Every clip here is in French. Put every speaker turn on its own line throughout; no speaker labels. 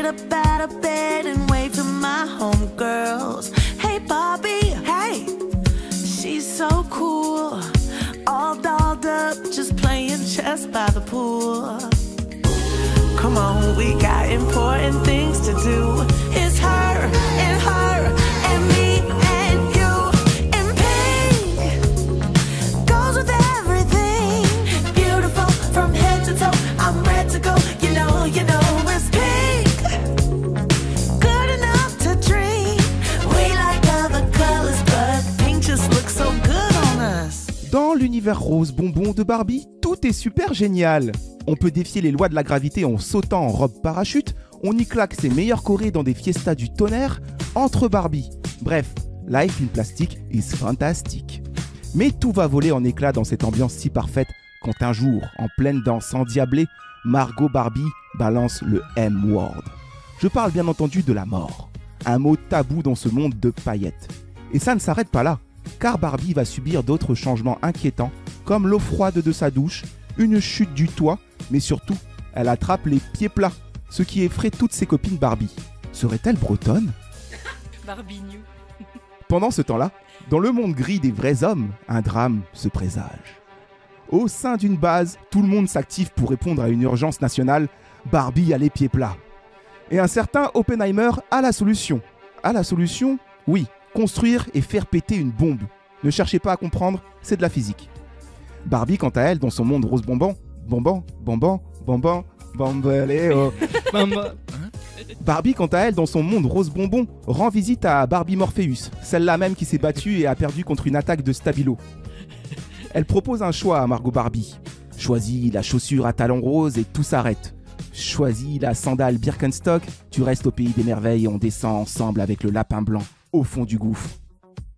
up out of bed and wave to my homegirls. Hey Barbie, hey, she's so cool. All dolled up, just playing chess by the pool. Come on, we got important things to do. It's her and her and me and you. And pink goes with everything. Beautiful from head to toe. I'm ready to go. You know, it's pink. Good enough to dream. We like other colors, but pink just looks so good on us.
Dans l'univers rose bonbon de Barbie, tout est super génial. On peut défier les lois de la gravité en sautant en robe parachute, on y claque ses meilleurs chorés dans des fiestas du tonnerre, entre Barbie. Bref, life in plastic is fantastic. Mais tout va voler en éclats dans cette ambiance si parfaite quand un jour, en pleine danse endiablée, Margot Barbie balance le M-word. Je parle bien entendu de la mort, un mot tabou dans ce monde de paillettes. Et ça ne s'arrête pas là, car Barbie va subir d'autres changements inquiétants, comme l'eau froide de sa douche, une chute du toit, mais surtout, elle attrape les pieds plats, ce qui effraie toutes ses copines Barbie. Serait-elle bretonne ?
Barbie New.
Pendant ce temps-là, dans le monde gris des vrais hommes, un drame se présage. Au sein d'une base, tout le monde s'active pour répondre à une urgence nationale. Barbie a les pieds plats. Et un certain Oppenheimer a la solution. A la solution ? Oui, construire et faire péter une bombe. Ne cherchez pas à comprendre, c'est de la physique. Barbie, quant à elle, dans son monde rose bonbon, Barbie, quant à elle, dans son monde rose bonbon, rend visite à Barbie Morpheus, celle-là même qui s'est battue et a perdu contre une attaque de Stabilo. Elle propose un choix à Margot Barbie. Choisis la chaussure à talons roses et tout s'arrête. Choisis la sandale Birkenstock, tu restes au pays des merveilles et on descend ensemble avec le lapin blanc au fond du gouffre.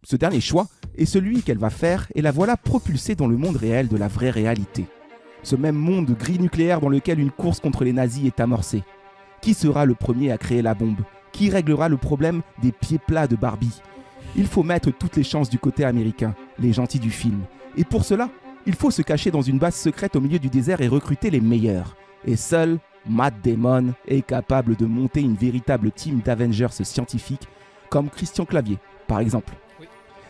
Ce dernier choix est celui qu'elle va faire et la voilà propulsée dans le monde réel de la vraie réalité. Ce même monde gris nucléaire dans lequel une course contre les nazis est amorcée. Qui sera le premier à créer la bombe ? Qui réglera le problème des pieds plats de Barbie ? Il faut mettre toutes les chances du côté américain, les gentils du film. Et pour cela, il faut se cacher dans une base secrète au milieu du désert et recruter les meilleurs. Et seul Matt Damon est capable de monter une véritable team d'Avengers scientifiques comme Christian Clavier, par exemple.
Oui.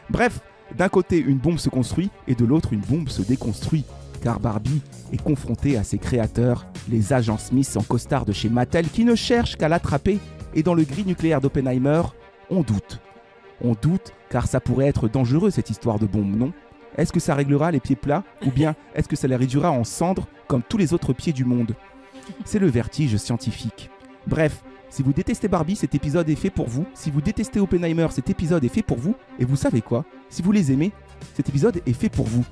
Bref, d'un côté, une bombe se construit et de l'autre, une bombe se déconstruit. Car Barbie est confrontée à ses créateurs, les agents Smith en costard de chez Mattel, qui ne cherchent qu'à l'attraper. Et dans le gris nucléaire d'Oppenheimer, on doute. On doute car ça pourrait être dangereux cette histoire de bombe, non ? Est-ce que ça réglera les pieds plats ou bien est-ce que ça les réduira en cendres comme tous les autres pieds du monde ? C'est le vertige scientifique. Bref, si vous détestez Barbie, cet épisode est fait pour vous. Si vous détestez Oppenheimer, cet épisode est fait pour vous. Et vous savez quoi ? Si vous les aimez, cet épisode est fait pour vous.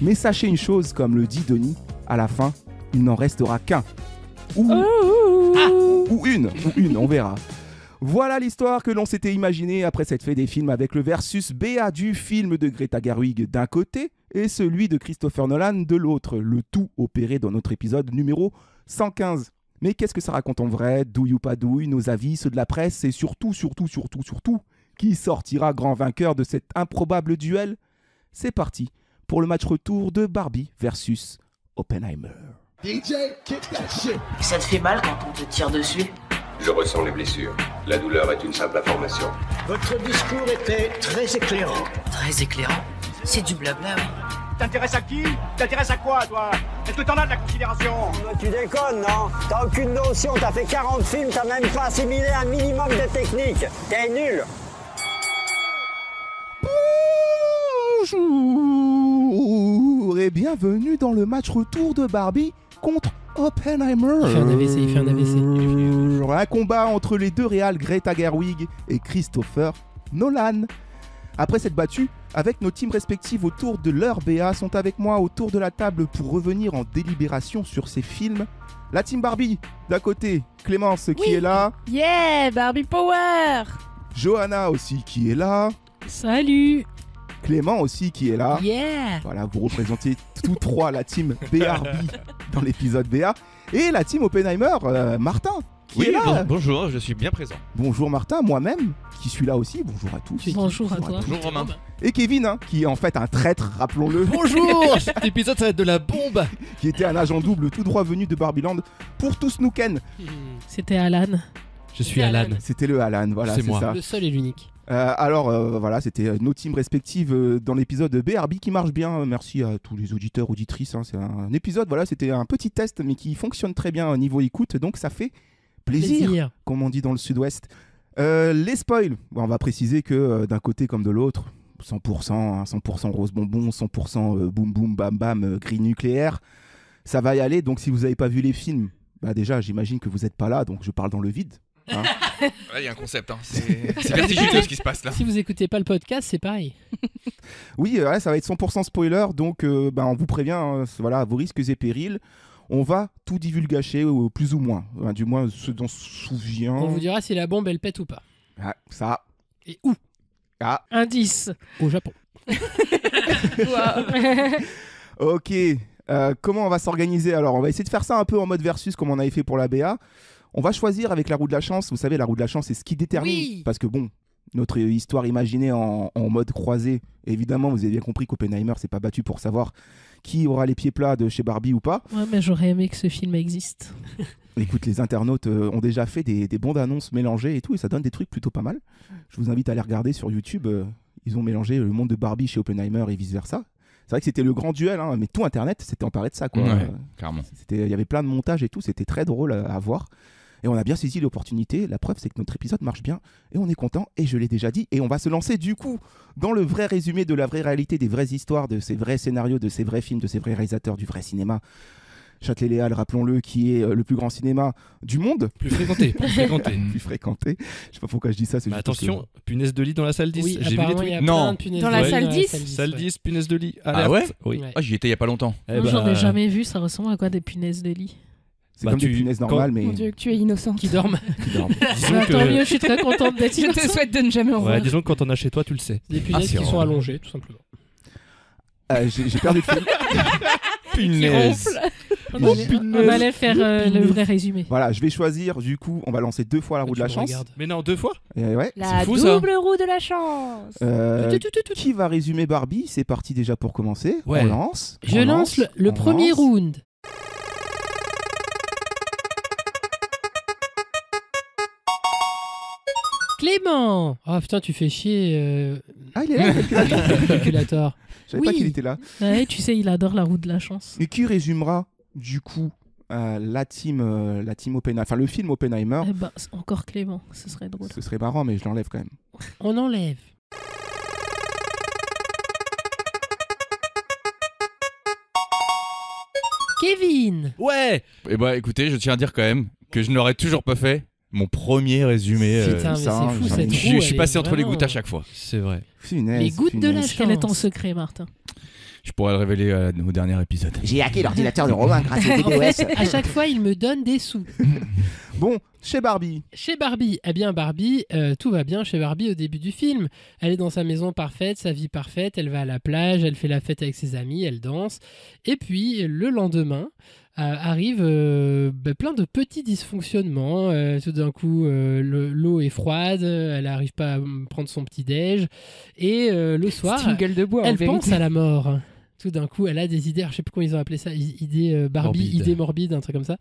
Mais sachez une chose, comme le dit Denis, à la fin, il n'en restera qu'un. Ou une, on verra. Voilà l'histoire que l'on s'était imaginée après cette fête des films avec le versus BA du film de Greta Gerwig d'un côté et celui de Christopher Nolan de l'autre, le tout opéré dans notre épisode numéro 115. Mais qu'est-ce que ça raconte en vrai ? Douille ou pas douille, nos avis, ceux de la presse et surtout, qui sortira grand vainqueur de cet improbable duel ? C'est parti pour le match retour de Barbie versus Oppenheimer.
DJ, kick that shit.
Ça te fait mal quand on te tire dessus ?
Je ressens les blessures. La douleur est une simple information.
Votre discours était très éclairant.
Très éclairant. C'est du blabla, oui.
T'intéresses à qui ? T'intéresses à quoi, toi ? Est-ce que t'en as de la considération ?
Tu déconnes, non ? T'as aucune notion, t'as fait 40 films, t'as même pas assimilé un minimum de technique. T'es nul.
Bonjour et bienvenue dans le match retour de Barbie contre Oppenheimer.
Il fait un AVC.
Un combat entre les deux réals Greta Gerwig et Christopher Nolan. Après cette battue, avec nos teams respectives autour de leur BA, sont avec moi autour de la table pour revenir en délibération sur ces films. La team Barbie, d'un côté, Clémence qui est là.
Yeah, Barbie Power.
Johanna aussi qui est là.
Salut.
Clément aussi qui est là.
Yeah.
Voilà, vous représentez tous trois la team Barbie dans l'épisode BA. Et la team Oppenheimer, Martin, qui est là.
Bonjour, je suis bien présent.
Bonjour Martin, moi-même, qui suis là aussi. Bonjour à tous.
Bonjour à toi.
Bonjour Romain.
Et Kevin, qui est en fait un traître, rappelons-le.
Bonjour. Cet épisode, ça va être de la bombe.
Qui était un agent double tout droit venu de Barbieland pour tout snooken.
C'était Alan.
Je suis Alan.
C'était le Alan, voilà,
C'est
c'est
moi.
ça.
Le
seul et l'unique.
Voilà, c'était nos teams respectives dans l'épisode de BRB qui marche bien. Merci à tous les auditeurs, auditrices. C'est un épisode, voilà, c'était un petit test, mais qui fonctionne très bien au niveau écoute, donc ça fait plaisir. Comme on dit dans le sud-ouest. Les spoils, on va préciser que d'un côté comme de l'autre, 100%, 100% rose bonbon, 100% boum boum bam bam, gris nucléaire, ça va y aller. Donc si vous n'avez pas vu les films, bah déjà j'imagine que vous n'êtes pas là, donc je parle dans le vide. Hein.
Il y a un concept, hein. C'est vertigineux ce qui se passe là.
Si vous écoutez pas le podcast, c'est pareil.
Oui, ça va être 100% spoiler, donc on vous prévient, hein, voilà, à vos risques et périls. On va tout divulgacher, plus ou moins. Du moins, ce dont on se souvient.
On vous dira si la bombe elle pète ou pas.
Ah, ça.
Et où?
Indice.
Au Japon.
Ok. Comment on va s'organiser? Alors, on va essayer de faire ça un peu en mode versus, comme on avait fait pour la BA. On va choisir avec la roue de la chance. Vous savez, la roue de la chance, c'est ce qui détermine.
Oui.
Parce que bon, notre histoire imaginée en mode croisé, évidemment, vous avez bien compris qu'Oppenheimer s'est pas battu pour savoir qui aura les pieds plats de chez Barbie ou pas.
Ouais, mais j'aurais aimé que ce film existe.
Écoute, les internautes ont déjà fait des bandes annonces mélangées et tout, et ça donne des trucs plutôt pas mal. Je vous invite à les regarder sur YouTube. Ils ont mélangé le monde de Barbie chez Oppenheimer et vice-versa. C'est vrai que c'était le grand duel, hein, mais tout Internet s'était emparé de ça, quoi.
Ouais, carrément.
Il y avait plein de montages et tout, c'était très drôle à voir. Et on a bien saisi l'opportunité. La preuve, c'est que notre épisode marche bien et on est content. Et je l'ai déjà dit. Et on va se lancer du coup dans le vrai résumé de la vraie réalité, des vraies histoires, de ces vrais scénarios, de ces vrais films, de ces vrais réalisateurs, du vrai cinéma. Châtelet-Léal, rappelons-le, qui est le plus grand cinéma du monde.
Plus fréquenté.
Plus fréquenté. Je sais pas pourquoi je dis ça. C'est
Mais
juste
attention, punaise de lit dans la salle 10.
Oui,
J'ai vu les trucs.
Non.
Dans la salle 10
Salle 10, punaise de lit. Alerte.
Ah ouais?
Oui.
Ouais.
Ah, j'y étais il y a pas longtemps.
Moi, j'en ai jamais vu, ça ressemble à quoi des punaises de lit?
C'est comme des punaises normales, mais
Mon Dieu, que tu es innocente.
Qui dorment.
Disons
Bah,
que...
tant mieux, je suis très contente d'être
Je te
innocente.
souhaite de ne jamais en voir.
Ouais, disons que quand on a chez toi, tu le sais.
Des punaises
c'est
qui sont
horrible.
allongées, tout simplement.
j'ai perdu le film.
Punaise.
On allait faire le vrai résumé.
Voilà, je vais choisir. Du coup, on va lancer 2 fois la roue de la chance.
Mais non, 2 fois.
Et ouais.
La
C'est fou, ça.
double roue de la chance.
Qui va résumer Barbie? C'est parti déjà pour commencer.
Ouais.
On lance.
Je
on
lance
lance,
le
on
premier
lance.
round. Clément. Oh putain, tu fais chier.
Ah, il est là, le calculateur.
Calculator.
Je savais pas
Oui.
qu'il était là.
Ouais, tu sais, il adore la roue de la chance.
Et qui résumera du coup la team Oppenheimer, enfin le film Oppenheimer?
Eh ben, c'est encore Clément, ce serait drôle.
Ce serait marrant, mais je l'enlève quand même.
On enlève. Kevin.
Ouais.
Et bah écoutez, je tiens à dire quand même que je n'aurais toujours pas fait mon premier résumé.
Putain, mais
ça,
c'est fou
j'en ai-
cette roue.
Je suis
elle
passé
est
entre les
vraiment-
gouttes à chaque fois.
C'est vrai.
Punaise,
Les gouttes de la
punaise.
Quel est ton
chance.
secret, Martin?
Je pourrais le révéler au dernier épisode.
J'ai hacké l'ordinateur de Romain grâce au
En
DDoS.
fait, à chaque fois, il me donne des sous.
Bon, chez Barbie.
Chez Barbie, eh bien Barbie, tout va bien chez Barbie au début du film. Elle est dans sa maison parfaite, sa vie parfaite, elle va à la plage, elle fait la fête avec ses amis, elle danse. Et puis le lendemain arrive plein de petits dysfonctionnements. Tout d'un coup, l'eau est froide, elle n'arrive pas à prendre son petit déj. Et le soir,
C'est une gueule de bois. en
elle
vérité.
pense à la mort. Tout d'un coup, elle a des idées, je sais plus comment ils ont appelé ça, idées Barbie,
Morbide.
idées morbides, un truc comme ça.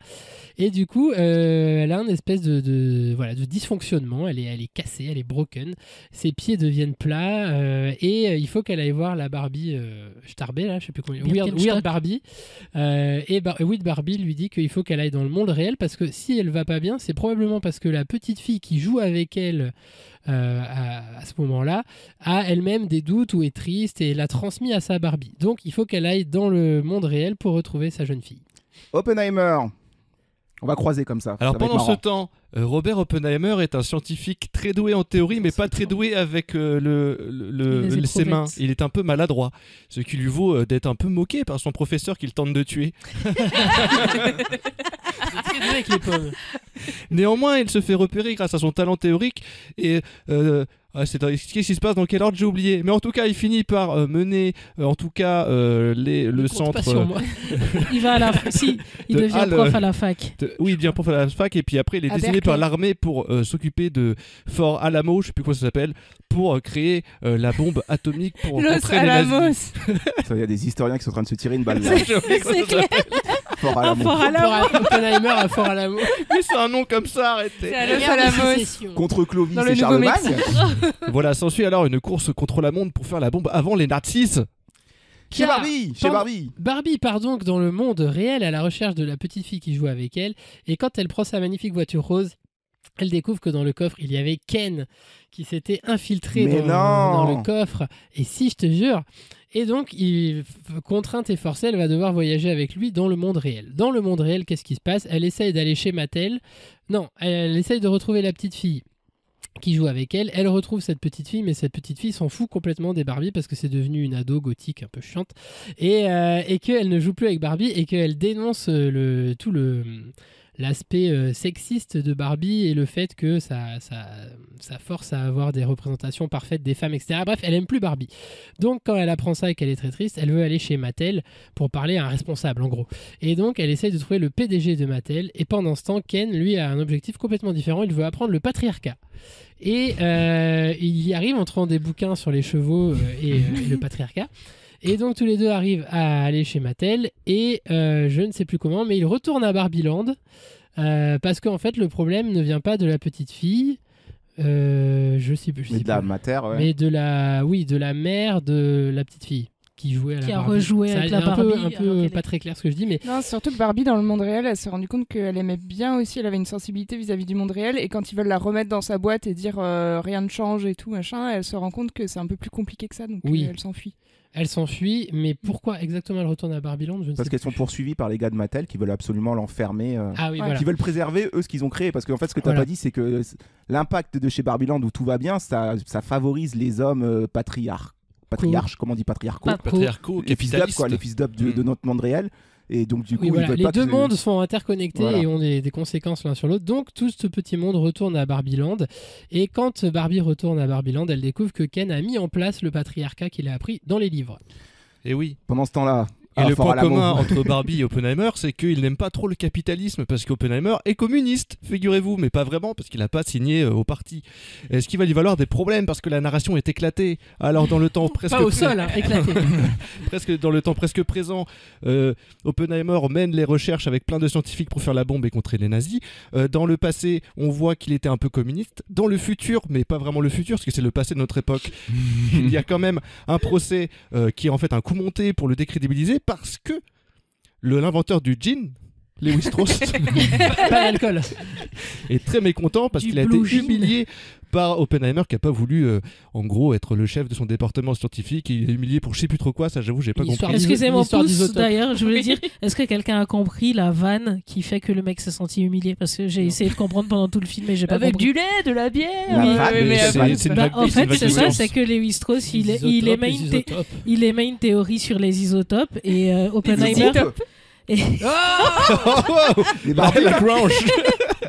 Et du coup, elle a une espèce de dysfonctionnement, elle est cassée, elle est broken. Ses pieds deviennent plats et il faut qu'elle aille voir la Barbie Starbé, là, je sais plus comment. Weird Barbie. Weird Barbie lui dit qu'il faut qu'elle aille dans le monde réel parce que si elle va pas bien, c'est probablement parce que la petite fille qui joue avec elle à ce moment-là a elle-même des doutes ou est triste et l'a transmis à sa Barbie. Donc il faut qu'elle aille dans le monde réel pour retrouver sa jeune fille.
Oppenheimer. On va croiser comme ça.
Alors
Ça va être
pendant ce
marrant.
temps, Robert Oppenheimer est un scientifique très doué en théorie, mais pas très doué avec ses mains. Il est un peu maladroit, ce qui lui vaut d'être un peu moqué par son professeur qu'il tente de tuer.
Très doué avec les pommes.
Néanmoins, il se fait repérer grâce à son talent théorique et qu'est-ce qui se passe dans quel ordre j'ai oublié. Mais en tout cas, il finit par mener le centre.
Pas sur moi.
Il va à la si, il
de
devient
Halle,
prof à la fac.
Oui, il devient prof à la fac et puis après, il est
À
désigné
Berkeley.
par l'armée pour s'occuper de Fort Alamo, je sais plus comment ça s'appelle, pour créer la bombe atomique pour
Los
contrer les nazis.
Alamos.
Il y a des historiens qui sont en train de se tirer une balle là.
J'ai oublié comment ça s'appelle.
Fort Alamo.
Oppenheimer à Fort Alamo.
Mais c'est un nom comme ça, arrêtez.
C'est à Los Alamos.
Contre Clovis
Dans
et
le
Charlemagne.
Voilà, s'ensuit alors une course contre la montre pour faire la bombe avant les nazis.
Chez Barbie.
Barbie part donc dans le monde réel à la recherche de la petite fille qui joue avec elle. Et quand elle prend sa magnifique voiture rose, elle découvre que dans le coffre, il y avait Ken qui s'était infiltré dans le coffre. Et si, je te jure. Et donc, contrainte et forcée, elle va devoir voyager avec lui dans le monde réel. Dans le monde réel, qu'est-ce qui se passe ? Elle essaye d'aller chez Mattel. Non, elle essaye de retrouver la petite fille qui joue avec elle. Elle retrouve cette petite fille, mais cette petite fille s'en fout complètement des Barbie parce que c'est devenu une ado gothique un peu chiante et qu'elle ne joue plus avec Barbie et qu'elle dénonce l'aspect sexiste de Barbie et le fait que ça force à avoir des représentations parfaites des femmes, etc. Bref, elle aime plus Barbie. Donc quand elle apprend ça et qu'elle est très triste, elle veut aller chez Mattel pour parler à un responsable en gros. Et donc elle essaye de trouver le PDG de Mattel et pendant ce temps, Ken lui a un objectif complètement différent, il veut apprendre le patriarcat. Et il y arrive en trouvant des bouquins sur les chevaux et le patriarcat. Et donc tous les deux arrivent à aller chez Mattel et je ne sais plus comment, mais ils retournent à Barbieland parce qu'en fait le problème ne vient pas de la petite fille, je sais plus.
Mais de la matière, ouais.
Mais de la mère de la petite fille qui jouait à la
Qui a
Barbie.
rejoué avec la Barbie.
Un peu pas très clair ce que je dis, mais
Non, surtout que Barbie, dans le monde réel, elle s'est rendue compte qu'elle aimait bien aussi, elle avait une sensibilité vis-à-vis du monde réel, et quand ils veulent la remettre dans sa boîte et dire rien ne change et tout, machin, elle se rend compte que c'est un peu plus compliqué que ça, donc elle s'enfuit.
Elle s'enfuit, mais pourquoi exactement elle retourne à Barbieland ? Je ne sais
Parce qu'elles
plus.
sont poursuivies par les gars de Mattel qui veulent absolument l'enfermer,
voilà.
qui veulent préserver eux ce qu'ils ont créé. Parce qu'en fait, ce que tu n'as pas dit, c'est que l'impact de chez Barbieland où tout va bien, ça favorise les hommes patriarches, comment on dit patriarcaux, les fils d'up, quoi, les fils d'up de notre monde réel. Et donc du coup,
les deux mondes sont interconnectés et ont des conséquences l'un sur l'autre. Donc tout ce petit monde retourne à Barbieland. Et quand Barbie retourne à Barbieland, elle découvre que Ken a mis en place le patriarcat qu'il a appris dans les livres.
Et oui.
Pendant ce temps-là.
Et le point commun entre Barbie et Oppenheimer, c'est qu'il n'aime pas trop le capitalisme parce qu'Oppenheimer est communiste, figurez-vous, mais pas vraiment parce qu'il n'a pas signé au parti. Et ce qui va lui valoir des problèmes parce que la narration est éclatée. Alors dans le temps presque
pas au sol, éclaté.
Dans le temps presque présent, Oppenheimer mène les recherches avec plein de scientifiques pour faire la bombe et contrer les nazis. Dans le passé, on voit qu'il était un peu communiste. Dans le futur, mais pas vraiment le futur, parce que c'est le passé de notre époque, il y a quand même un procès qui est en fait un coup monté pour le décrédibiliser. Parce que l'inventeur du gin, Lewis Strauss,
pas l'alcool,
est très mécontent parce qu'il a été humilié par Oppenheimer qui n'a pas voulu en gros être le chef de son département scientifique. Il est humilié pour je sais plus trop quoi, ça j'avoue j'ai pas compris.
Excusez-moi tous d'ailleurs, je voulais dire, est-ce que quelqu'un a compris la vanne qui fait que le mec s'est senti humilié? Parce que j'ai essayé de comprendre pendant tout le film mais j'ai pas compris.
Avec du lait, de la bière.
En fait c'est ça, c'est que Lewis Strauss il émet une théorie sur les isotopes et Oppenheimer
les Barbie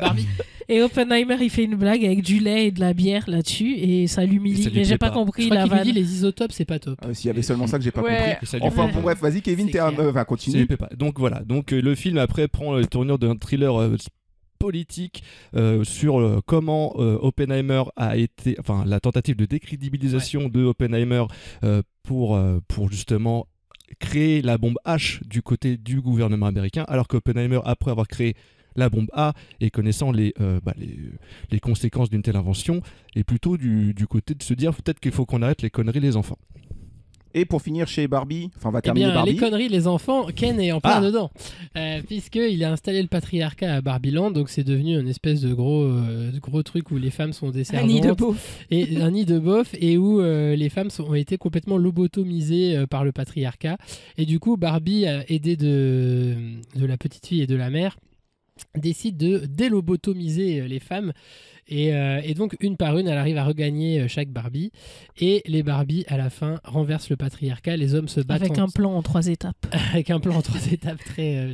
Barbie.
Et Oppenheimer il fait une blague avec du lait et de la bière là-dessus et ça l'humilie. Mais j'ai pas compris la vanne.
Il dit les isotopes c'est pas top.
S'il y avait seulement ça que j'ai pas compris. Enfin bon bref, vas-y Kevin, continue.
Donc voilà, donc le film après prend le tournure d'un thriller politique sur comment Oppenheimer a été, enfin la tentative de décrédibilisation de Oppenheimer pour justement créer la bombe H du côté du gouvernement américain, alors qu'Oppenheimer, après avoir créé la bombe A et connaissant les conséquences d'une telle invention, est plutôt du côté de se dire peut-être qu'il faut qu'on arrête les conneries les enfants.
Et pour finir chez Barbie, on va terminer Barbie.
Les conneries, les enfants, Ken est en plein dedans. Puisqu'il a installé le patriarcat à Barbieland, donc c'est devenu une espèce de gros truc où les femmes sont des servantes.
Un nid de beauf.
Et un nid de beauf, et où les femmes ont été complètement lobotomisées par le patriarcat. Et du coup, Barbie, aidée de la petite fille et de la mère, décide de délobotomiser les femmes. Et donc, une par une, elle arrive à regagner chaque Barbie. Et les Barbies, à la fin, renversent le patriarcat. Les hommes se battent.
Avec un plan en 3 étapes.
Avec un plan en 3 étapes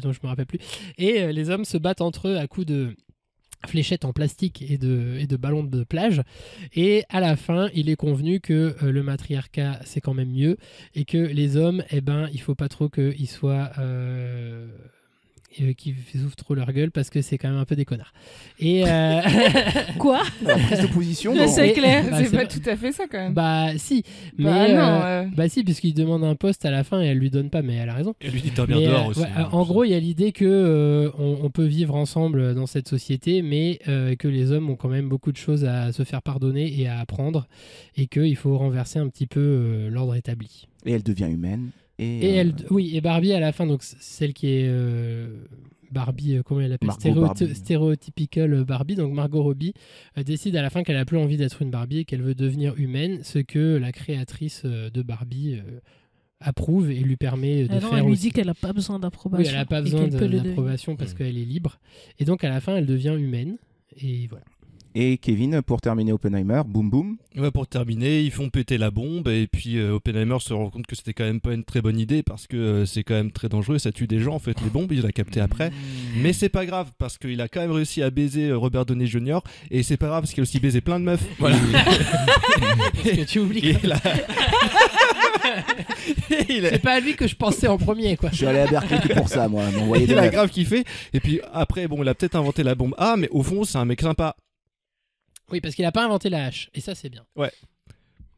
dont je me rappelle plus. Et les hommes se battent entre eux à coups de fléchettes en plastique et de ballons de plage. Et à la fin, il est convenu que le matriarcat, c'est quand même mieux. Et que les hommes, il faut pas trop qu'ils soient... qui souffrent trop leur gueule parce que c'est quand même un peu des connards. Et
quoi ?
La prise de position.
C'est clair.
C'est pas tout à fait ça quand même.
Bah si, mais si, puisqu'il demande un poste à la fin et elle lui donne pas, mais elle a raison.
Et lui dit t'as bien dehors aussi.
En gros, il y a l'idée que on peut vivre ensemble dans cette société, mais que les hommes ont quand même beaucoup de choses à se faire pardonner et à apprendre, et qu'il faut renverser un petit peu l'ordre établi.
Et elle devient humaine.
Et Barbie à la fin, donc celle qui est Barbie, comment elle l'appelle, stéréotypical Barbie, donc Margot Robbie, décide à la fin qu'elle a plus envie d'être une Barbie et qu'elle veut devenir humaine, ce que la créatrice de Barbie approuve et lui permet de faire.
Elle lui
aussi.
dit qu'elle n'a pas besoin d'approbation.
Oui, elle n'a pas besoin d'approbation parce qu'elle est libre. Et donc à la fin, elle devient humaine. Et voilà.
Et Kevin, pour terminer Oppenheimer, boum boum.
Ouais, pour terminer, ils font péter la bombe et puis Oppenheimer se rend compte que c'était quand même pas une très bonne idée parce que c'est quand même très dangereux, ça tue des gens en fait, les bombes, il l'a capté après. Mais c'est pas grave parce qu'il a quand même réussi à baiser Robert Downey Jr. et c'est pas grave parce qu'il a aussi baisé plein de meufs. Voilà.
Parce que tu oublies. C'est pas à lui que je pensais en premier, quoi.
Je suis allé à Berkeley que pour ça, moi.
Il a grave kiffé. Et puis après, bon, il a peut-être inventé la bombe A, mais au fond, c'est un mec sympa.
Oui, parce qu'il a pas inventé la hache, et ça c'est bien.
Ouais.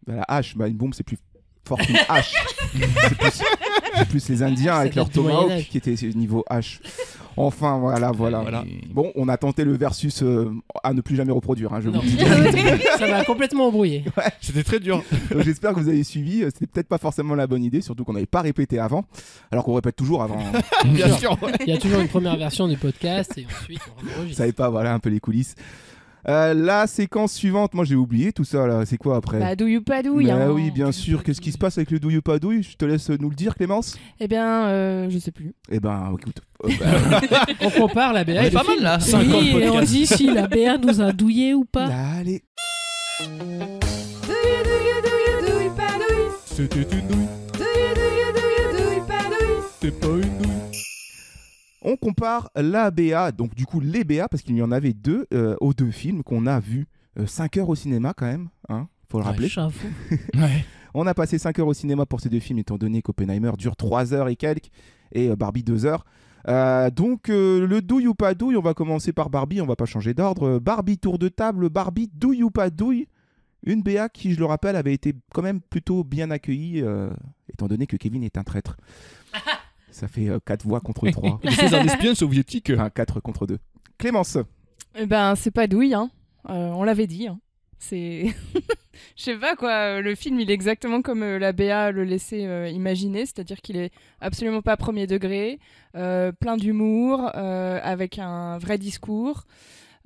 Bah, la hache, une bombe c'est plus fort qu'une hache. c'est plus les Indiens avec leur tomahawk qui étaient niveau hache. Enfin, voilà. Bon, on a tenté le versus à ne plus jamais reproduire, je vous le dis.
Ça m'a complètement embrouillé.
Ouais.
C'était très dur.
Donc, j'espère que vous avez suivi. C'était peut-être pas forcément la bonne idée, surtout qu'on n'avait pas répété avant, alors qu'on répète toujours avant.
Bien sûr. Il y a toujours une première version du podcast et ensuite on enregistre.
Vous savez pas, voilà un peu les coulisses. La séquence suivante, moi j'ai oublié tout ça là, c'est quoi après ?
Bah douille ou pas douille.
Oui, bien sûr. Qu'est-ce qui se passe avec le douille ou pas douille ? Je te laisse nous le dire, Clémence.
Eh bien, je sais plus.
Eh ben, écoute.
On compare la BA.
On est pas mal là.
50 oui, et on dit si la BA nous a douillé ou pas.
Allez.
Douille, pas douille.
C'était une douille.
Douille, pas douille.
C'est pas une douille.
On compare la BA, donc du coup les BA, parce qu'il y en avait deux, aux deux films qu'on a vus. 5 heures au cinéma quand même, faut le rappeler.
Ouais.
On a passé 5 heures au cinéma pour ces deux films, étant donné qu'Oppenheimer dure 3 heures et quelques, et Barbie 2 heures. Donc le douille ou pas douille, on va commencer par Barbie, on va pas changer d'ordre. Barbie tour de table, Barbie douille ou pas douille. Une BA qui, je le rappelle, avait été quand même plutôt bien accueillie, étant donné que Kevin est un traître. Ça fait 4 voix contre 3.
C'est un espion soviétique.
Enfin, 4 contre 2. Clémence.
Eh ben, c'est pas douille, on l'avait dit. C'est... Je sais pas quoi, le film il est exactement comme la BA le laissait imaginer, c'est-à-dire qu'il est absolument pas premier degré, plein d'humour, avec un vrai discours.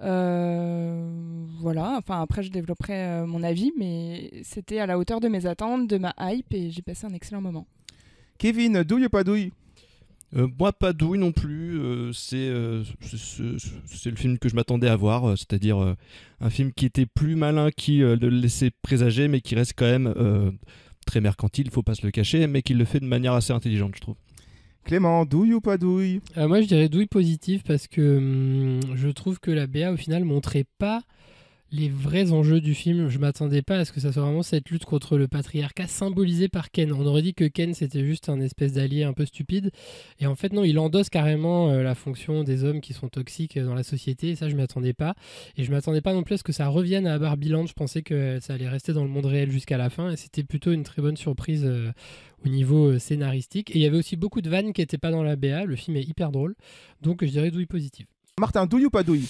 Voilà, enfin après je développerai mon avis, mais c'était à la hauteur de mes attentes, de ma hype, et j'ai passé un excellent moment.
Kevin, douille ou pas douille ?
Moi, pas douille non plus. C'est le film que je m'attendais à voir, c'est-à-dire un film qui était plus malin, qui le laissait présager, mais qui reste quand même très mercantile, il faut pas se le cacher, mais qui le fait de manière assez intelligente, je trouve.
Clément, douille ou pas douille ?
Moi, je dirais douille positive parce que je trouve que la BA, au final, montrait pas les vrais enjeux du film. Je m'attendais pas à ce que ça soit vraiment cette lutte contre le patriarcat symbolisée par Ken. On aurait dit que Ken c'était juste un espèce d'allié un peu stupide, et en fait non, il endosse carrément la fonction des hommes qui sont toxiques dans la société, et ça je m'y attendais pas. Et je m'attendais pas non plus à ce que ça revienne à Barbieland. Je pensais que ça allait rester dans le monde réel jusqu'à la fin, et c'était plutôt une très bonne surprise au niveau scénaristique. Et il y avait aussi beaucoup de vannes qui n'étaient pas dans la BA. Le film est hyper drôle, donc je dirais douille positive.
Martin, douille ou pas douille ?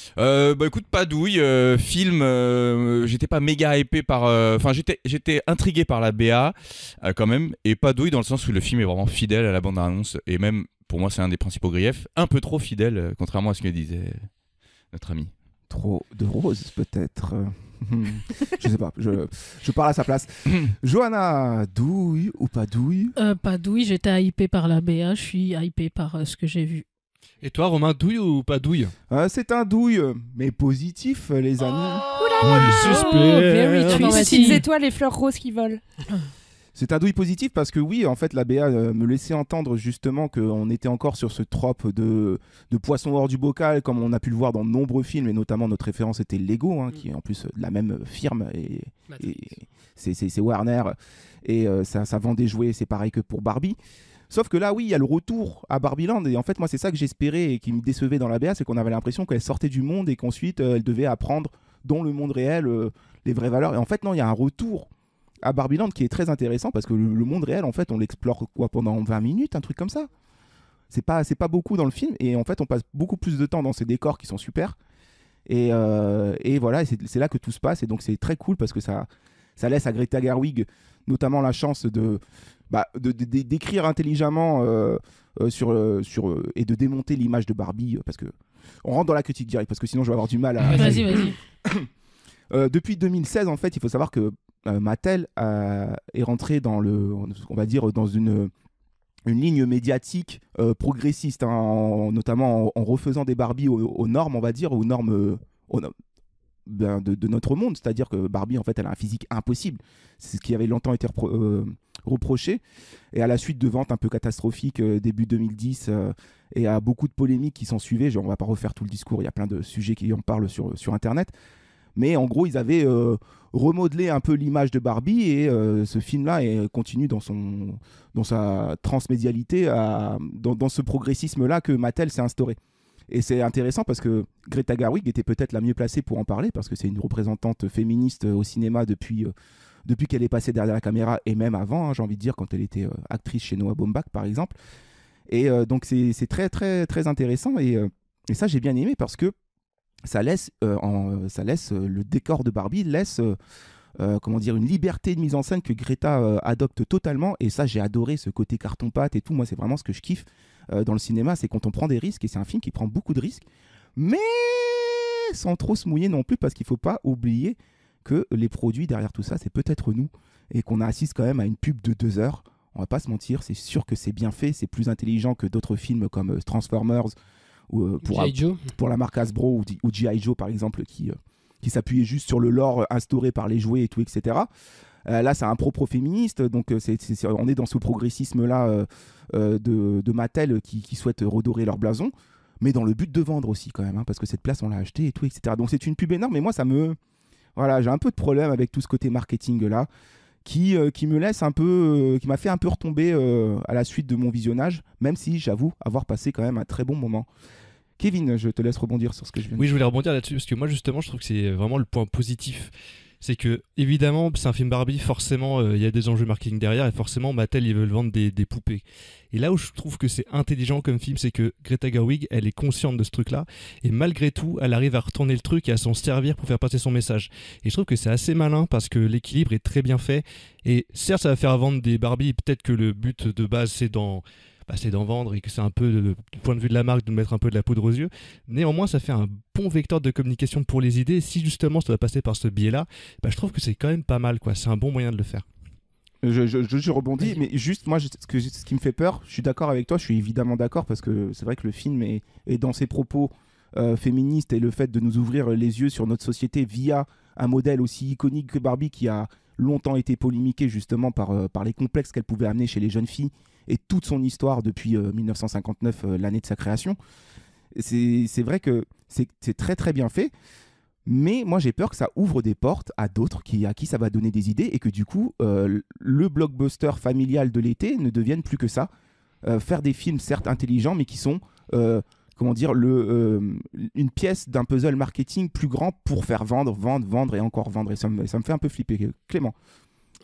Écoute, pas douille. Film, j'étais pas méga hypé par... Enfin, j'étais intrigué par la BA quand même, et pas douille dans le sens où le film est vraiment fidèle à la bande-annonce, et même, pour moi, c'est un des principaux griefs, un peu trop fidèle, contrairement à ce que disait notre ami.
Trop de roses, peut-être. Je sais pas, je parle à sa place. Johanna, douille ou pas douille ?
Pas douille, j'étais hypé par la BA, je suis hypé par ce que j'ai vu.
Et toi, Romain, douille ou pas douille ?
C'est un douille, mais positif, les amis.
Le suspense.
Dans mes petites étoiles, les fleurs roses qui volent.
C'est un douille positif parce que oui, en fait, la BA me laissait entendre justement qu'on était encore sur ce trope de poisson hors du bocal, comme on a pu le voir dans de nombreux films, et notamment notre référence était Lego, qui est en plus de la même firme, et c'est Warner, et ça vend des jouets, c'est pareil que pour Barbie. Sauf que là, oui, il y a le retour à Barbieland. Et en fait, moi, c'est ça que j'espérais et qui me décevait dans la BA, c'est qu'on avait l'impression qu'elle sortait du monde et qu'ensuite, elle devait apprendre dans le monde réel les vraies valeurs. Et en fait, non, il y a un retour à Barbieland qui est très intéressant parce que le monde réel, en fait, on l'explore pendant 20 minutes, un truc comme ça. C'est pas beaucoup dans le film. Et en fait, on passe beaucoup plus de temps dans ces décors qui sont super. Et voilà, et c'est là que tout se passe. Et donc, c'est très cool parce que ça laisse à Greta Gerwig notamment la chance d'écrire intelligemment et de démonter l'image de Barbie parce que on rentre dans la critique directe parce que sinon je vais avoir du mal à...
Vas-y.
Depuis 2016 en fait il faut savoir que Mattel est rentré dans dans une ligne médiatique progressiste notamment en refaisant des Barbie aux normes on va dire aux normes de notre monde, c'est-à-dire que Barbie en fait elle a un physique impossible, c'est ce qui avait longtemps été reproché, et à la suite de ventes un peu catastrophiques début 2010 et à beaucoup de polémiques qui s'en suivaient, genre on va pas refaire tout le discours, il y a plein de sujets qui en parlent sur internet, mais en gros ils avaient remodelé un peu l'image de Barbie et ce film-là continue dans sa transmédialité dans ce progressisme-là que Mattel s'est instauré. Et c'est intéressant parce que Greta Gerwig était peut-être la mieux placée pour en parler parce que c'est une représentante féministe au cinéma depuis qu'elle est passée derrière la caméra et même avant, j'ai envie de dire, quand elle était actrice chez Noah Baumbach par exemple. Et donc c'est très très très intéressant et ça j'ai bien aimé parce que ça laisse le décor de Barbie laisse une liberté de mise en scène que Greta adopte totalement, et ça j'ai adoré ce côté carton-pâte et tout. Moi c'est vraiment ce que je kiffe dans le cinéma, c'est quand on prend des risques, et c'est un film qui prend beaucoup de risques mais sans trop se mouiller non plus, parce qu'il faut pas oublier que les produits derrière tout ça c'est peut-être nous, et qu'on assiste quand même à une pub de 2 heures. On va pas se mentir, c'est sûr que c'est bien fait, c'est plus intelligent que d'autres films comme Transformers ou pour la marque Hasbro ou G.I. Joe par exemple qui s'appuyait juste sur le lore instauré par les jouets et tout, etc. Là, c'est un propos féministe, donc on est dans ce progressisme-là de Mattel qui souhaite redorer leur blason, mais dans le but de vendre aussi quand même, parce que cette place, on l'a achetée et tout, etc. Donc c'est une pub énorme, mais moi, j'ai un peu de problème avec tout ce côté marketing-là, qui me laisse un peu, qui m'a fait un peu retomber à la suite de mon visionnage, même si j'avoue avoir passé quand même un très bon moment. Kevin, je te laisse rebondir sur ce que je viens de dire.
Oui, je voulais rebondir là-dessus, parce que moi, justement, je trouve que c'est vraiment le point positif. C'est que, évidemment, c'est un film Barbie, forcément, il y a des enjeux marketing derrière, et forcément, Mattel, ils veulent vendre des poupées. Et là où je trouve que c'est intelligent comme film, c'est que Greta Gerwig, elle est consciente de ce truc-là, et malgré tout, elle arrive à retourner le truc et à s'en servir pour faire passer son message. Et je trouve que c'est assez malin, parce que l'équilibre est très bien fait, et certes, ça va faire vendre des Barbie, peut-être que le but de base, c'est d'en vendre, et que c'est un peu du point de vue de la marque de mettre un peu de la poudre aux yeux. Néanmoins, ça fait un bon vecteur de communication pour les idées. Si justement ça doit passer par ce biais-là, je trouve que c'est quand même pas mal, quoi. C'est un bon moyen de le faire.
Je rebondis, mais juste moi, ce qui me fait peur, je suis d'accord avec toi, je suis évidemment d'accord, parce que c'est vrai que le film est dans ses propos féministes, et le fait de nous ouvrir les yeux sur notre société via un modèle aussi iconique que Barbie, qui a longtemps été polémiqué justement par les complexes qu'elle pouvait amener chez les jeunes filles, et toute son histoire depuis 1959, l'année de sa création. C'est vrai que c'est très très bien fait, mais moi j'ai peur que ça ouvre des portes à d'autres à qui ça va donner des idées, et que du coup le blockbuster familial de l'été ne devienne plus que ça, faire des films certes intelligents mais qui sont une pièce d'un puzzle marketing plus grand pour faire vendre et encore vendre, et ça me fait un peu flipper. Clément.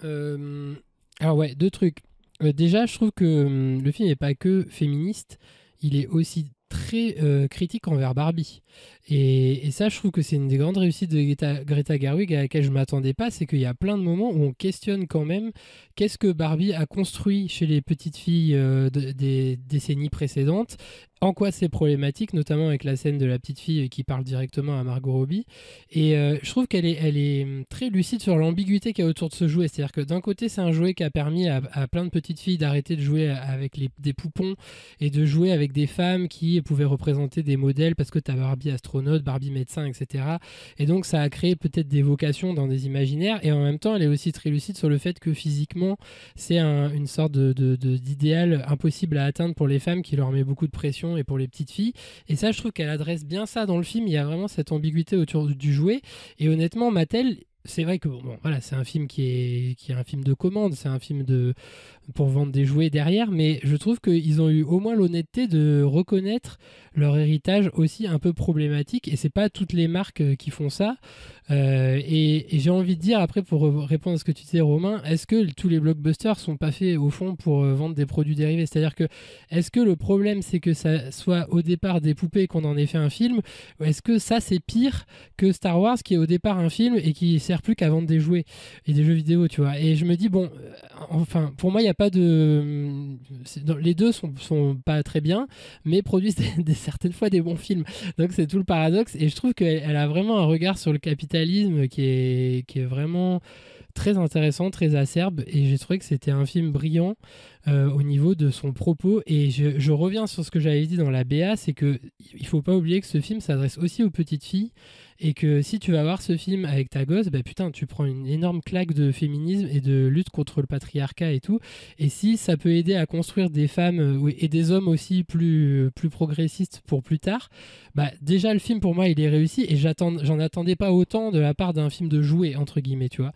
Alors ouais, 2 trucs. Déjà, je trouve que le film n'est pas que féministe, il est aussi très critique envers Barbie. Et ça, je trouve que c'est une des grandes réussites de Greta Gerwig à laquelle je ne m'attendais pas, c'est qu'il y a plein de moments où on questionne quand même qu'est-ce que Barbie a construit chez les petites filles des décennies précédentes, en quoi c'est problématique, notamment avec la scène de la petite fille qui parle directement à Margot Robbie. Et je trouve qu'elle est très lucide sur l'ambiguïté qu'il y a autour de ce jouet. C'est-à-dire que d'un côté, c'est un jouet qui a permis à plein de petites filles d'arrêter de jouer avec des poupons et de jouer avec des femmes qui pouvaient représenter des modèles, parce que tu as Barbie astronaute, Barbie médecin, etc. Et donc ça a créé peut-être des vocations dans des imaginaires, et en même temps elle est aussi très lucide sur le fait que physiquement c'est une sorte d'idéal impossible à atteindre pour les femmes, qui leur met beaucoup de pression, et pour les petites filles. Et ça, je trouve qu'elle adresse bien ça dans le film. Il y a vraiment cette ambiguïté autour du jouet, et honnêtement Mattel, c'est vrai que voilà, c'est un film qui est un film de commande, c'est un film pour vendre des jouets derrière, mais je trouve qu'ils ont eu au moins l'honnêteté de reconnaître leur héritage aussi un peu problématique, et c'est pas toutes les marques qui font ça. Et j'ai envie de dire, après, pour répondre à ce que tu disais, Romain, est-ce que tous les blockbusters sont pas faits au fond pour vendre des produits dérivés? C'est-à-dire que est-ce que le problème c'est que ça soit au départ des poupées qu'on en ait fait un film, ou est-ce que ça c'est pire que Star Wars qui est au départ un film et qui sert plus qu'à vendre des jouets et des jeux vidéo, tu vois? Et je me dis enfin pour moi il n'y a pas de les deux sont pas très bien, mais produisent certaines fois des bons films, donc c'est tout le paradoxe. Et je trouve qu'elle a vraiment un regard sur le capitalisme qui est vraiment très intéressant, très acerbe, et j'ai trouvé que c'était un film brillant au niveau de son propos. Et je reviens sur ce que j'avais dit dans la BA, c'est que il faut pas oublier que ce film s'adresse aussi aux petites filles, et que si tu vas voir ce film avec ta gosse, putain, tu prends une énorme claque de féminisme et de lutte contre le patriarcat et tout. Et si ça peut aider à construire des femmes et des hommes aussi plus progressistes pour plus tard, déjà le film pour moi il est réussi, et j'en attendais pas autant de la part d'un film de jouet entre guillemets, tu vois.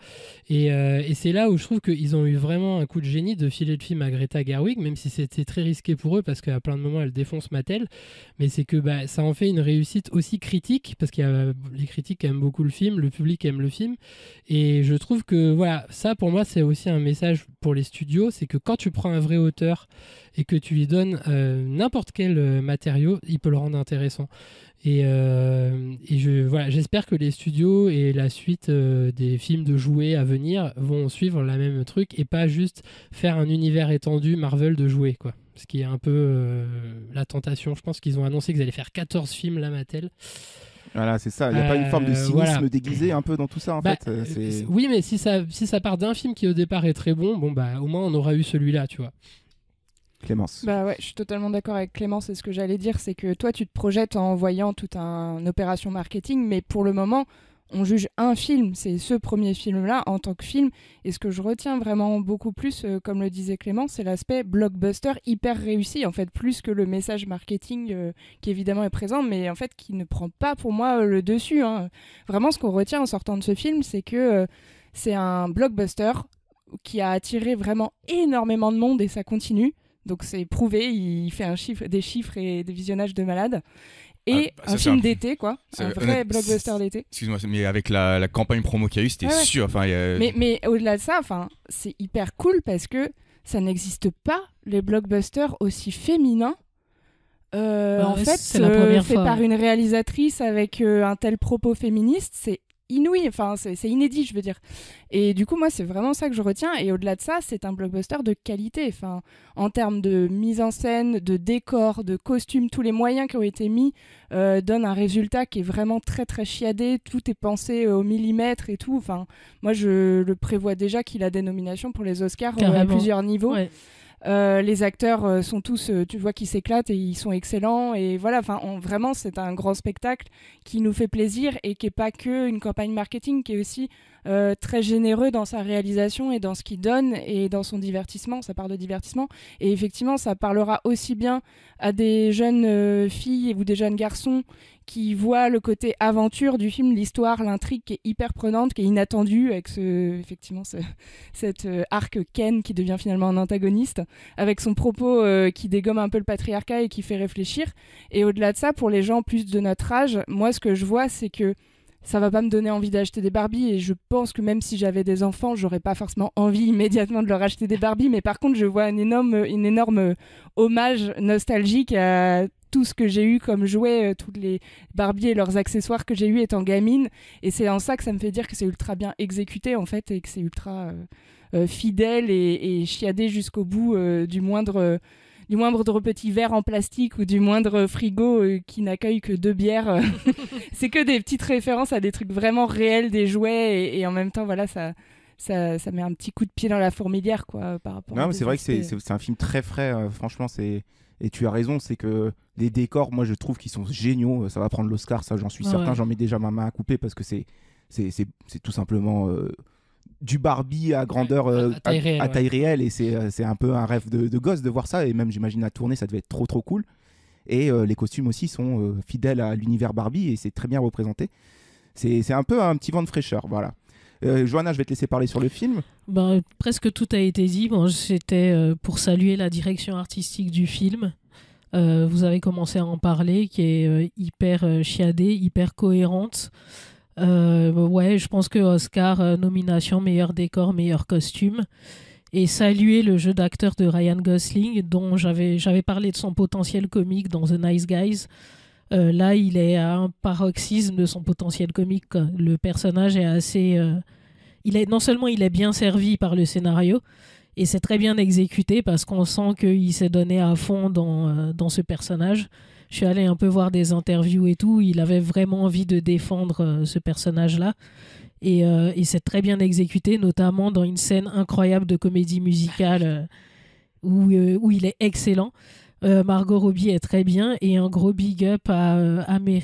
Et c'est là où je trouve qu'ils ont eu vraiment un coup de génie de filer le film à Greta Gerwig, même si c'était très risqué pour eux parce qu'à plein de moments elle défonce Mattel, mais c'est que ça en fait une réussite aussi critique, parce qu'il y a les critiques aiment beaucoup le film, le public aime le film, et je trouve que voilà, ça pour moi c'est aussi un message pour les studios, c'est que quand tu prends un vrai auteur et que tu lui donnes n'importe quel matériau, il peut le rendre intéressant. Et j'espère que les studios et la suite des films de jouets à venir vont suivre la même truc, et pas juste faire un univers étendu Marvel de jouets, quoi. Ce qui est un peu la tentation. Je pense qu'ils ont annoncé qu'ils allaient faire 14 films, la Mattel.
Voilà, c'est ça. Il n'y a pas une forme de cynisme déguisé un peu dans tout ça, en fait.
Oui, mais si ça part d'un film qui au départ est très bon, au moins on aura eu celui-là, tu vois.
Clémence.
Ouais, je suis totalement d'accord avec Clémence, et ce que j'allais dire, c'est que toi tu te projettes en voyant toute une opération marketing, mais pour le moment on juge un film, c'est ce premier film-là en tant que film, et ce que je retiens vraiment beaucoup plus, comme le disait Clément, c'est l'aspect blockbuster hyper réussi, en fait, plus que le message marketing qui évidemment est présent, mais en fait qui ne prend pas pour moi le dessus, hein. Vraiment, ce qu'on retient en sortant de ce film, c'est que c'est un blockbuster qui a attiré vraiment énormément de monde, et ça continue, donc c'est prouvé, il fait des chiffres et des visionnages de malade. Et un film d'été, quoi. Un vrai blockbuster d'été.
Excuse-moi, mais avec la campagne promo qu'il y a eu, c'était sûr. Enfin,
mais au-delà de ça, c'est hyper cool parce que ça n'existe pas, les blockbusters aussi féminins. En fait,
c'est la première
fait
fois,
par une réalisatrice avec un tel propos féministe, c'est inouï, c'est inédit, je veux dire. Et du coup, moi, c'est vraiment ça que je retiens. Et au-delà de ça, c'est un blockbuster de qualité. En termes de mise en scène, de décor, de costumes, tous les moyens qui ont été mis donnent un résultat qui est vraiment très très chiadé. Tout est pensé au millimètre et tout. Moi, je le prévois déjà qu'il a des nominations pour les Oscars à plusieurs niveaux. Ouais. Les acteurs sont tous, tu vois, qui s'éclatent, et ils sont excellents, et voilà, vraiment c'est un grand spectacle qui nous fait plaisir, et qui n'est pas que une campagne marketing, qui est aussi très généreux dans sa réalisation et dans ce qu'il donne et dans son divertissement. Ça part de divertissement, et effectivement ça parlera aussi bien à des jeunes filles ou des jeunes garçons qui voient le côté aventure du film, l'histoire, l'intrigue qui est hyper prenante, qui est inattendue, avec cet arc Ken qui devient finalement un antagoniste, avec son propos qui dégomme un peu le patriarcat et qui fait réfléchir. Et au-delà de ça, pour les gens plus de notre âge, moi ce que je vois, c'est que ça va pas me donner envie d'acheter des Barbies, et je pense que même si j'avais des enfants, j'aurais pas forcément envie immédiatement de leur acheter des Barbies, mais par contre je vois un énorme hommage nostalgique à tout ce que j'ai eu comme jouet, toutes les Barbies et leurs accessoires que j'ai eu étant gamine, et c'est en ça que ça me fait dire que c'est ultra bien exécuté en fait, et que c'est ultra fidèle et chiadé jusqu'au bout du moindre petit verre en plastique ou du moindre frigo qui n'accueille que 2 bières. C'est que des petites références à des trucs vraiment réels des jouets, et en même temps voilà, ça met un petit coup de pied dans la fourmilière, quoi, par rapport
mais c'est vrai que c'est un film très frais, franchement, et tu as raison, c'est que les décors, moi je trouve qu'ils sont géniaux, ça va prendre l'Oscar, ça j'en suis certain, j'en mets déjà ma main à couper, parce que c'est tout simplement du Barbie à grandeur, à taille réelle, et c'est un peu un rêve de gosse de voir ça, et même j'imagine à tourner ça devait être trop cool, et les costumes aussi sont fidèles à l'univers Barbie, et c'est très bien représenté, c'est un peu un petit vent de fraîcheur, voilà. Johanna, je vais te laisser parler sur le film.
Presque tout a été dit. Bon, c'était pour saluer la direction artistique du film. Vous avez commencé à en parler, qui est hyper chiadée, hyper cohérente. Je pense que Oscar, nomination, meilleur décor, meilleur costume. Et saluer le jeu d'acteur de Ryan Gosling, dont j'avais parlé de son potentiel comique dans The Nice Guys. Là, il est à un paroxysme de son potentiel comique, quoi. Le personnage est assez... non seulement il est bien servi par le scénario, et c'est très bien exécuté parce qu'on sent qu'il s'est donné à fond dans ce personnage. Je suis allé un peu voir des interviews et tout. Il avait vraiment envie de défendre ce personnage-là. Et c'est très bien exécuté, notamment dans une scène incroyable de comédie musicale où il est excellent. Margot Robbie est très bien, et un gros big up à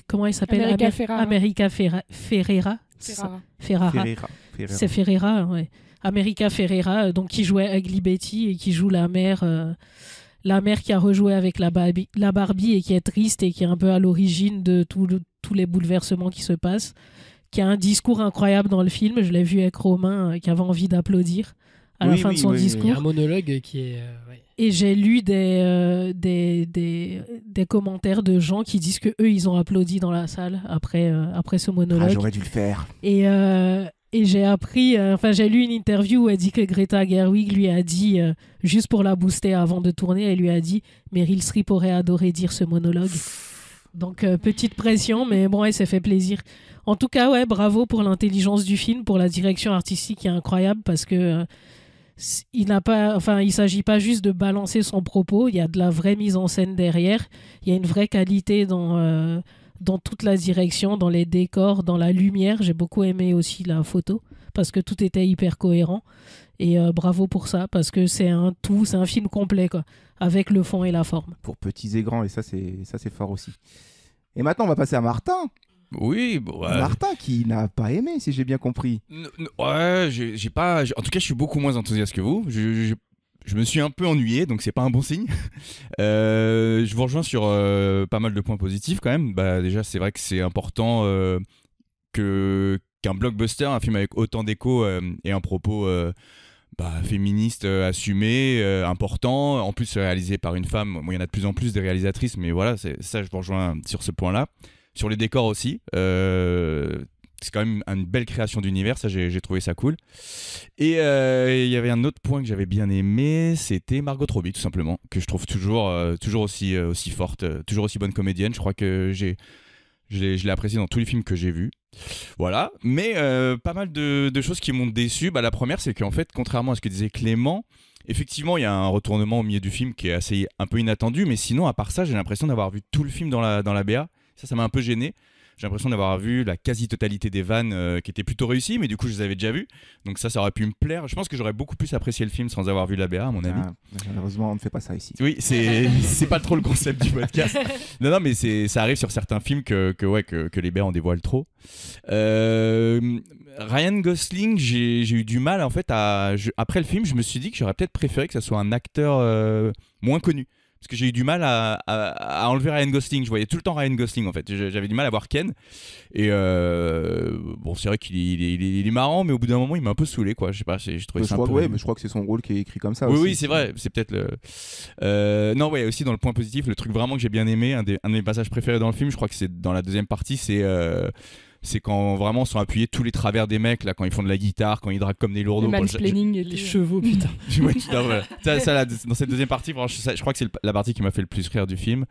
comment elle s'appelle, America Ferrera. C'est Ferrera, ouais. America Ferrera, donc qui jouait Ugly Betty et qui joue la mère qui a rejoué avec la Barbie et qui est triste et qui est un peu à l'origine de tous les bouleversements qui se passent, qui a un discours incroyable dans le film. Je l'ai vu avec Romain qui avait envie d'applaudir à la fin de son discours.
Il y a un monologue qui est...
Et j'ai lu des commentaires de gens qui disent que eux ils ont applaudi dans la salle après ce monologue.
J'aurais dû le faire.
Et j'ai appris, j'ai lu une interview où elle dit que Greta Gerwig lui a dit, juste pour la booster avant de tourner, elle lui a dit Meryl Streep aurait adoré dire ce monologue. Donc petite pression, mais bon, elle s'est fait plaisir. En tout cas, ouais, bravo pour l'intelligence du film, pour la direction artistique qui est incroyable, parce que il s'agit pas juste de balancer son propos, il y a de la vraie mise en scène derrière, il y a une vraie qualité dans toute la direction, dans les décors, dans la lumière. J'ai beaucoup aimé aussi la photo parce que tout était hyper cohérent, et bravo pour ça, parce que c'est un tout, c'est un film complet, quoi, avec le fond et la forme.
Pour petits et grands, et ça c'est fort aussi. Et maintenant on va passer à Martin.
Oui,
Martin qui n'a pas aimé, si j'ai bien compris.
Ouais, j'ai pas. En tout cas, je suis beaucoup moins enthousiaste que vous. Je me suis un peu ennuyé, donc c'est pas un bon signe. Je vous rejoins sur pas mal de points positifs quand même. Déjà, c'est vrai que c'est important qu'un blockbuster, un film avec autant d'écho et un propos féministe assumé, important, en plus réalisé par une femme. Il y en a de plus en plus des réalisatrices, mais voilà, ça, je vous rejoins sur ce point-là. Sur les décors aussi, c'est quand même une belle création d'univers, ça j'ai trouvé ça cool. Et il y avait un autre point que j'avais bien aimé, c'était Margot Robbie tout simplement, que je trouve toujours aussi forte, toujours aussi bonne comédienne. Je crois que je l'ai appréciée dans tous les films que j'ai vus. Voilà, mais pas mal de choses qui m'ont déçu. La première, c'est qu'en fait, contrairement à ce que disait Clément, effectivement, il y a un retournement au milieu du film qui est un peu inattendu, mais sinon, à part ça, j'ai l'impression d'avoir vu tout le film dans la BA. Ça m'a un peu gêné. J'ai l'impression d'avoir vu la quasi-totalité des vannes qui étaient plutôt réussies, mais du coup, je les avais déjà vues. Donc ça aurait pu me plaire. Je pense que j'aurais beaucoup plus apprécié le film sans avoir vu la BA, à mon avis.
Malheureusement, on ne fait pas ça ici.
Oui, c'est pas trop le concept du podcast. Non, mais ça arrive sur certains films que les BA en dévoilent trop. Ryan Gosling, j'ai eu du mal, en fait, après le film, je me suis dit que j'aurais peut-être préféré que ça soit un acteur moins connu. Parce que j'ai eu du mal à enlever Ryan Gosling. Je voyais tout le temps Ryan Gosling, en fait. J'avais du mal à voir Ken. Et c'est vrai qu'il est marrant, mais au bout d'un moment, il m'a un peu saoulé, quoi. Je sais pas, j'ai trouvé ça un peu...
mais je crois que c'est son rôle qui est écrit comme ça
oui,
aussi.
Oui, c'est vrai. C'est peut-être le... Non, ouais, aussi dans le point positif, le truc vraiment que j'ai bien aimé, un de mes passages préférés dans le film, je crois que c'est dans la deuxième partie, c'est quand vraiment sont appuyés tous les travers des mecs, là, quand ils font de la guitare, quand ils draguent comme des lourdeaux.
Le mansplaining et
les chevaux, putain.
Ça, là, dans cette deuxième partie, je crois que c'est la partie qui m'a fait le plus rire du film.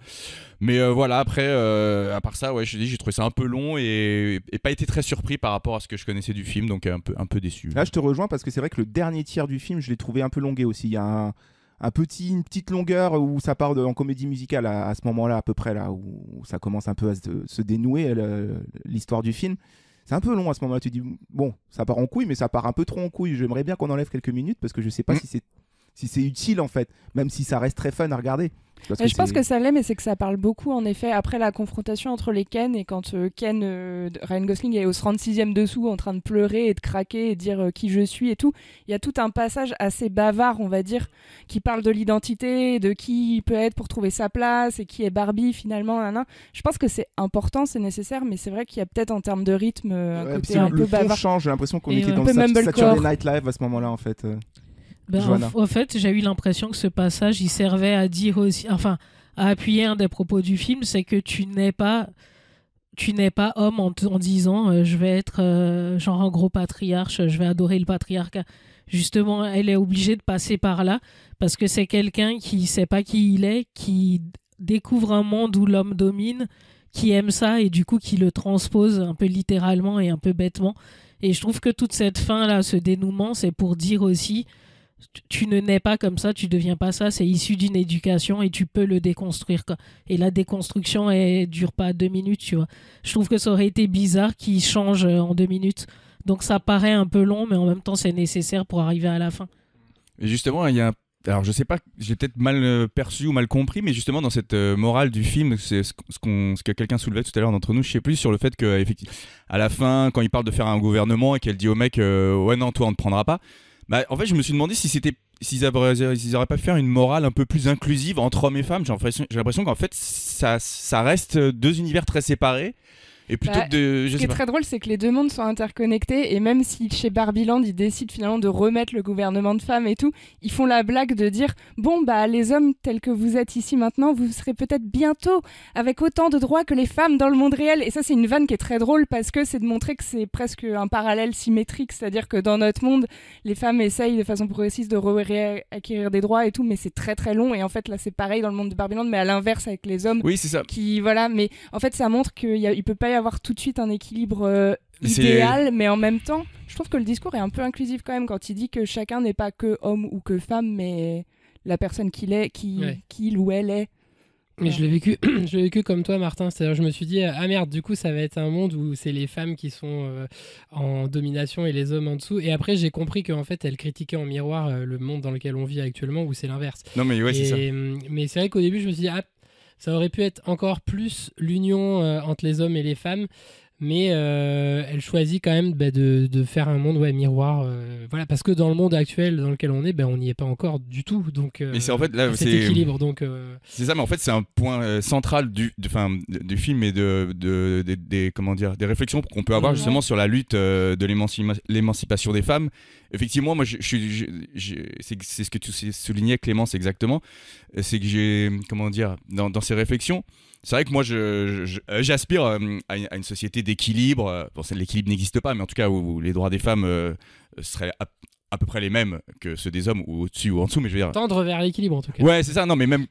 Mais voilà, après, à part ça, ouais, j'ai trouvé ça un peu long et pas été très surpris par rapport à ce que je connaissais du film, donc un peu déçu.
Là, je te rejoins parce que c'est vrai que le dernier tiers du film, je l'ai trouvé un peu longué aussi. Il y a une petite longueur où ça part en comédie musicale à ce moment-là, à peu près, là, où ça commence un peu à se dénouer l'histoire du film. C'est un peu long à ce moment-là. Tu dis, bon, ça part en couille, mais ça part un peu trop en couille. J'aimerais bien qu'on enlève quelques minutes parce que je sais pas si c'est si c'est utile en fait, même si ça reste très fun à regarder.
Je pense que ça l'est, mais c'est que ça parle beaucoup en effet. Après la confrontation entre les Ken, et quand Ryan Gosling est au 36e dessous en train de pleurer et de craquer et de dire qui je suis et tout, il y a tout un passage assez bavard, on va dire, qui parle de l'identité, de qui il peut être pour trouver sa place et qui est Barbie finalement. Je pense que c'est important, c'est nécessaire, mais c'est vrai qu'il y a peut-être en termes de rythme un côté un peu bavard.
Le ton change, j'ai l'impression qu'on était dans
le
Saturday Night Live à ce moment-là en fait.
En fait, j'ai eu l'impression que ce passage, il servait à dire aussi, enfin, à appuyer un des propos du film, c'est que tu n'es pas homme en disant je vais être genre un gros patriarche, je vais adorer le patriarcat. Justement, elle est obligée de passer par là parce que c'est quelqu'un qui sait pas qui il est, qui découvre un monde où l'homme domine, qui aime ça et du coup qui le transpose un peu littéralement et un peu bêtement. Et je trouve que toute cette fin là, ce dénouement, c'est pour dire aussi tu ne nais pas comme ça, tu deviens pas ça, c'est issu d'une éducation et tu peux le déconstruire quoi. Et la déconstruction elle dure pas 2 minutes, tu vois. Je trouve que ça aurait été bizarre qu'il change en 2 minutes. Donc ça paraît un peu long, mais en même temps c'est nécessaire pour arriver à la fin.
Et justement, il y a alors je sais pas, j'ai peut-être mal perçu ou mal compris, mais justement dans cette morale du film, c'est ce que quelqu'un soulevait tout à l'heure d'entre nous, je sais plus, sur le fait que effectivement, à la fin, quand il parle de faire un gouvernement et qu'elle dit au mec ouais non toi on ne prendra pas. Bah, en fait, je me suis demandé s'ils auraient pas pu faire une morale un peu plus inclusive entre hommes et femmes. J'ai l'impression qu'en fait, ça reste 2 univers très séparés. Et plutôt que
ce qui est très drôle, c'est que les 2 mondes sont interconnectés, et même si chez Barbieland, ils décident finalement de remettre le gouvernement de femmes et tout, ils font la blague de dire bon bah les hommes tels que vous êtes ici maintenant, vous serez peut-être bientôt avec autant de droits que les femmes dans le monde réel. Et ça, c'est une vanne qui est très drôle parce que c'est de montrer que c'est presque un parallèle symétrique, c'est-à-dire que dans notre monde, les femmes essayent de façon progressiste de réacquérir des droits et tout, mais c'est très très long. Et en fait, là, c'est pareil dans le monde de Barbieland, mais à l'inverse avec les hommes.
Oui, c'est ça.
Voilà, mais en fait, ça montre qu'il peut pas y avoir tout de suite un équilibre idéal, mais en même temps, je trouve que le discours est un peu inclusif quand même quand il dit que chacun n'est pas que homme ou que femme, mais la personne qu'il est, qu'il ou elle est.
Mais je l'ai vécu comme toi, Martin. C'est-à-dire, je me suis dit ah merde, du coup, ça va être un monde où c'est les femmes qui sont en domination et les hommes en dessous. Et après, j'ai compris qu'en fait, elle critiquait en miroir le monde dans lequel on vit actuellement, où c'est l'inverse.
Non, mais ouais, c'est ça.
Mais c'est vrai qu'au début, je me suis dit ça aurait pu être encore plus l'union entre les hommes et les femmes, mais elle choisit quand même de faire un monde miroir. Voilà, parce que dans le monde actuel dans lequel on est, on n'y est pas encore du tout. Donc,
mais c'est en fait là,
cet équilibre. Donc,
c'est ça, mais en fait, c'est un point central du film et des réflexions qu'on peut avoir justement sur la lutte de l'émancipation des femmes. Effectivement, moi, c'est ce que tu soulignais, Clémence, exactement. C'est que j'ai, dans ces réflexions, c'est vrai que moi, j'aspire à une société d'équilibre. Bon, l'équilibre n'existe pas, mais en tout cas, où les droits des femmes seraient à peu près les mêmes que ceux des hommes, ou au-dessus ou en dessous, mais je veux dire...
Tendre vers l'équilibre, en tout cas.
Ouais, c'est ça. Non, mais même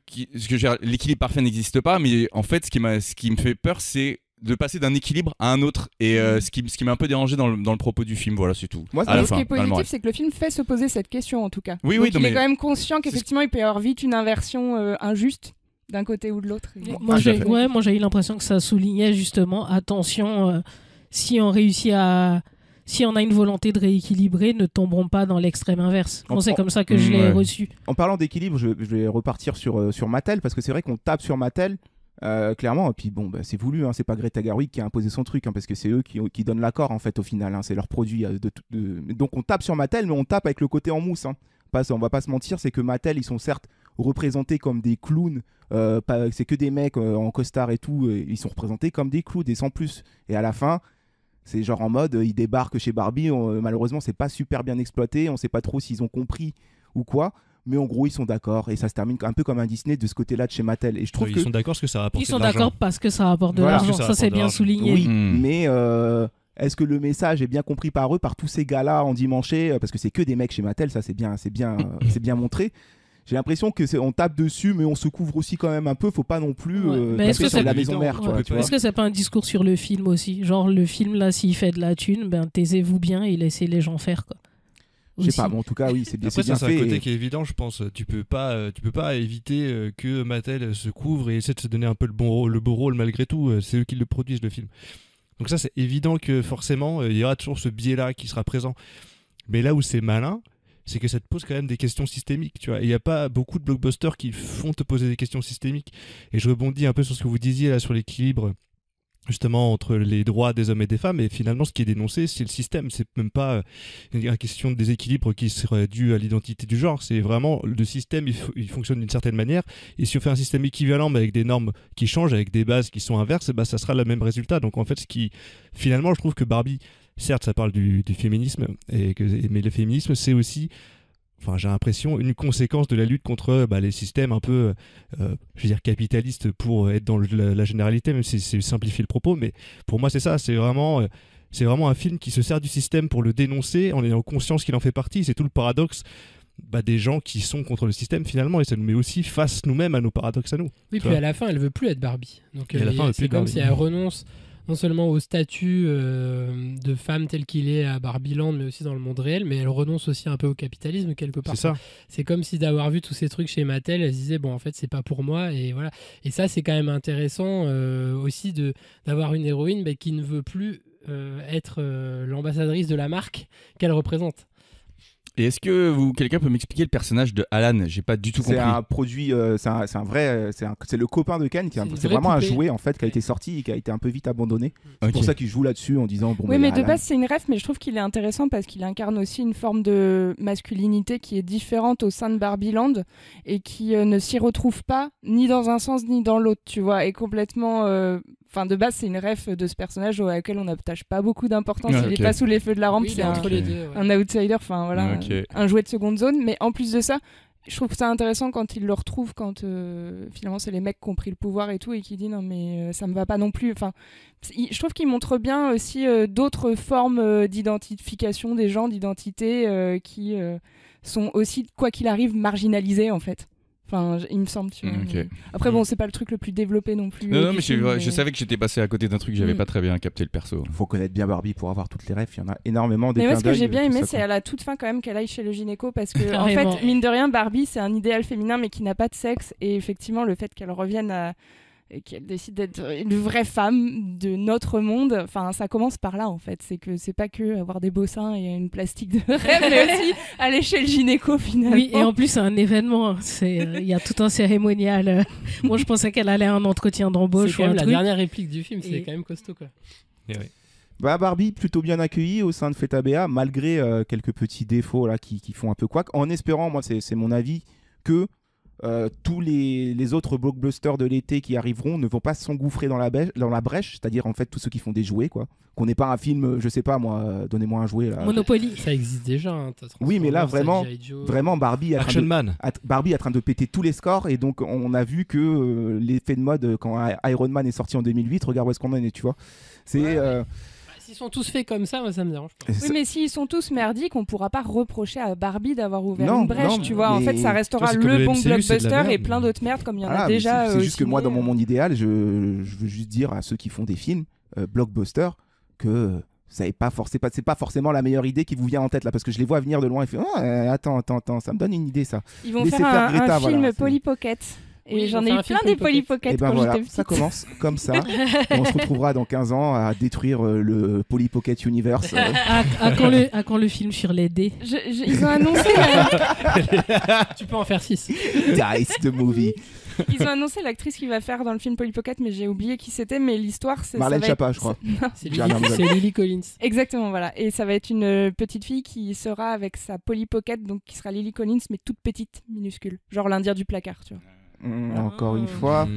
l'équilibre parfait n'existe pas, mais en fait, ce qui me fait peur, c'est de passer d'un équilibre à un autre, et ce qui m'a un peu dérangé dans le propos du film, voilà, c'est tout.
Moi, ce qui est positif, c'est que le film fait se poser cette question, en tout cas.
Oui,
donc,
oui,
il est quand même conscient qu'effectivement, il peut y avoir vite une inversion injuste d'un côté ou de l'autre.
Moi, j'ai eu l'impression que ça soulignait justement, attention, si on a une volonté de rééquilibrer, ne tomberons pas dans l'extrême inverse. C'est comme ça que je l'ai reçu.
En parlant d'équilibre, je vais repartir sur Mattel, parce que c'est vrai qu'on tape sur Mattel, clairement, et puis bon, c'est voulu, c'est pas Greta Gerwig qui a imposé son truc, parce que c'est eux qui donnent l'accord en fait au final, c'est leur produit. Donc on tape sur Mattel, mais on tape avec le côté en mousse. On va pas se mentir, c'est que Mattel, ils sont certes représentés comme des clowns, c'est que des mecs en costard et tout, ils sont représentés comme des clowns et sans plus. Et à la fin, c'est genre en mode, ils débarquent chez Barbie, malheureusement c'est pas super bien exploité, on sait pas trop s'ils ont compris ou quoi. Mais en gros, ils sont d'accord et ça se termine un peu comme un Disney de ce côté-là de chez Mattel. Et je trouve
ils sont d'accord parce que ça rapporte de l'argent.
Ils sont d'accord parce que ça rapporte de l'argent. Ça c'est bien souligné.
Oui, mais est-ce que le message est bien compris par eux, par tous ces gars-là en dimanché, parce que c'est que des mecs chez Mattel, ça c'est bien montré. J'ai l'impression que on tape dessus, mais on se couvre aussi quand même un peu. Faut pas non plus taper sur la maison mère.
Est-ce que c'est pas un discours sur le film aussi, genre le film là, s'il fait de la thune, taisez-vous bien et laissez les gens faire quoi.
Je sais pas, mais en tout cas, oui, c'est bien,
Après,
c'est bien
ça,
fait.
C'est un côté qui est évident, je pense. Tu peux pas éviter que Mattel se couvre et essaie de se donner un peu le beau rôle malgré tout. C'est eux qui le produisent, le film. Donc ça, c'est évident que forcément, il y aura toujours ce biais-là qui sera présent. Mais là où c'est malin, c'est que ça te pose quand même des questions systémiques, tu vois. Et il n'y a pas beaucoup de blockbusters qui font te poser des questions systémiques. Et je rebondis un peu sur ce que vous disiez là sur l'équilibre justement entre les droits des hommes et des femmes, et finalement ce qui est dénoncé c'est le système, c'est même pas une question de déséquilibre qui serait dû à l'identité du genre, c'est vraiment le système, il fonctionne d'une certaine manière, et si on fait un système équivalent mais avec des normes qui changent, avec des bases qui sont inverses, bah, ça sera le même résultat. Donc en fait ce qui finalement je trouve que Barbie, certes ça parle du féminisme, mais le féminisme c'est aussi, enfin, j'ai l'impression, une conséquence de la lutte contre les systèmes un peu, je veux dire, capitalistes pour être dans la généralité, même si c'est simplifier le propos, mais pour moi c'est ça, c'est vraiment un film qui se sert du système pour le dénoncer en ayant conscience qu'il en fait partie. C'est tout le paradoxe des gens qui sont contre le système finalement, et ça nous met aussi face nous-mêmes à nos paradoxes à nous.
Oui, puis à la fin elle veut plus être Barbie, donc c'est comme
Barbie.
si elle renonce non seulement au statut de femme tel qu'il est à Barbieland, mais aussi dans le monde réel, mais elle renonce aussi un peu au capitalisme quelque part.
C'est ça.
C'est comme si d'avoir vu tous ces trucs chez Mattel, elle se disait bon en fait c'est pas pour moi, et voilà. Et ça c'est quand même intéressant aussi d'avoir une héroïne qui ne veut plus être l'ambassadrice de la marque qu'elle représente.
Et est-ce que quelqu'un peut m'expliquer le personnage de Alan? J'ai pas du tout compris.
C'est un produit, c'est un vrai, c'est le copain de Ken, c'est vraiment
poupée.
un jouet en fait qui a été sorti et qui a été un peu vite abandonné. C'est pour ça qu'il joue là-dessus en disant bon.
Oui, mais de base c'est une ref, mais je trouve qu'il est intéressant parce qu'il incarne aussi une forme de masculinité qui est différente au sein de Barbieland et qui ne s'y retrouve pas ni dans un sens ni dans l'autre, tu vois, et complètement. Enfin, de base, c'est une ref de ce personnage auquel on n'attache pas beaucoup d'importance. Il n'est pas sous les feux de la rampe, c'est un outsider, enfin voilà, un jouet de seconde zone. Mais en plus de ça, je trouve ça intéressant quand il le retrouve, quand finalement c'est les mecs qui ont pris le pouvoir et tout, et qui dit non mais ça me va pas non plus. Enfin, je trouve qu'il montre bien aussi d'autres formes d'identification des gens, d'identité qui sont aussi, quoi qu'il arrive, marginalisés en fait. Enfin, il me semble, tu vois.
Okay.
Après, bon, c'est pas le truc le plus développé non plus.
Non, mais je savais que j'étais passé à côté d'un truc, j'avais pas très bien capté le perso.
Faut connaître bien Barbie pour avoir toutes les refs, il y en a énormément.
Mais moi, ce que j'ai bien aimé, c'est à la toute fin quand même qu'elle aille chez le gynéco, parce que, en fait, mine de rien, Barbie, c'est un idéal féminin, mais qui n'a pas de sexe. Et effectivement, le fait qu'elle revienne et qu'elle décide d'être une vraie femme de notre monde, enfin ça commence par là en fait, c'est que c'est pas que avoir des beaux seins et une plastique de rêve, mais aussi aller chez le gynéco finalement.
Oui, et en plus c'est un événement, il y a tout un cérémonial. Moi je pensais qu'elle allait à un entretien d'embauche.
C'est quand même la dernière réplique du film, c'est quand même costaud quoi.
Et oui.
Barbie plutôt bien accueillie au sein de Feta BA, malgré quelques petits défauts là qui font un peu couac, en espérant, moi c'est mon avis, que tous les autres blockbusters de l'été qui arriveront ne vont pas s'engouffrer dans la brèche, c'est-à-dire en fait tous ceux qui font des jouets, quoi. Qu'on n'ait pas un film, je sais pas moi, donnez-moi un jouet là.
Monopoly.
Ça existe déjà. Hein,
oui, mais là vraiment Barbie est en train de péter tous les scores, et donc on a vu que l'effet de mode quand Iron Man est sorti en 2008, regarde où est-ce qu'on en est, tu vois. C'est
S'ils sont tous faits comme ça, moi ça me dérange pas.
Oui, mais s'ils sont tous merdiques, on pourra pas reprocher à Barbie d'avoir ouvert une brèche, tu vois. En fait, ça restera le bon blockbuster et plein d'autres merdes comme il y en a déjà.
C'est juste que moi, dans mon monde idéal, je veux juste dire à ceux qui font des films blockbuster que c'est pas forcément la meilleure idée qui vous vient en tête là, parce que je les vois venir de loin et fait attends, ça me donne une idée ça.
Ils vont faire un film Polly Pocket. Et j'en ai eu plein des Polly Pocket quand j'étais petite.
Ça commence comme ça. On se retrouvera dans 15 ans à détruire le Polly Pocket Universe.
À quand le film sur les dés?
Ils ont annoncé...
Tu peux en faire 6.
Dice the movie.
Ils ont annoncé l'actrice qui va faire dans le film Polly Pocket, mais j'ai oublié qui c'était, mais l'histoire c'est...
Marlène Schiappa, je crois.
C'est Lily Collins.
Exactement, voilà. Et ça va être une petite fille qui sera avec sa Polly Pocket, donc qui sera Lily Collins, mais toute petite, minuscule. Genre l'Indien du placard, tu vois.
Encore une fois,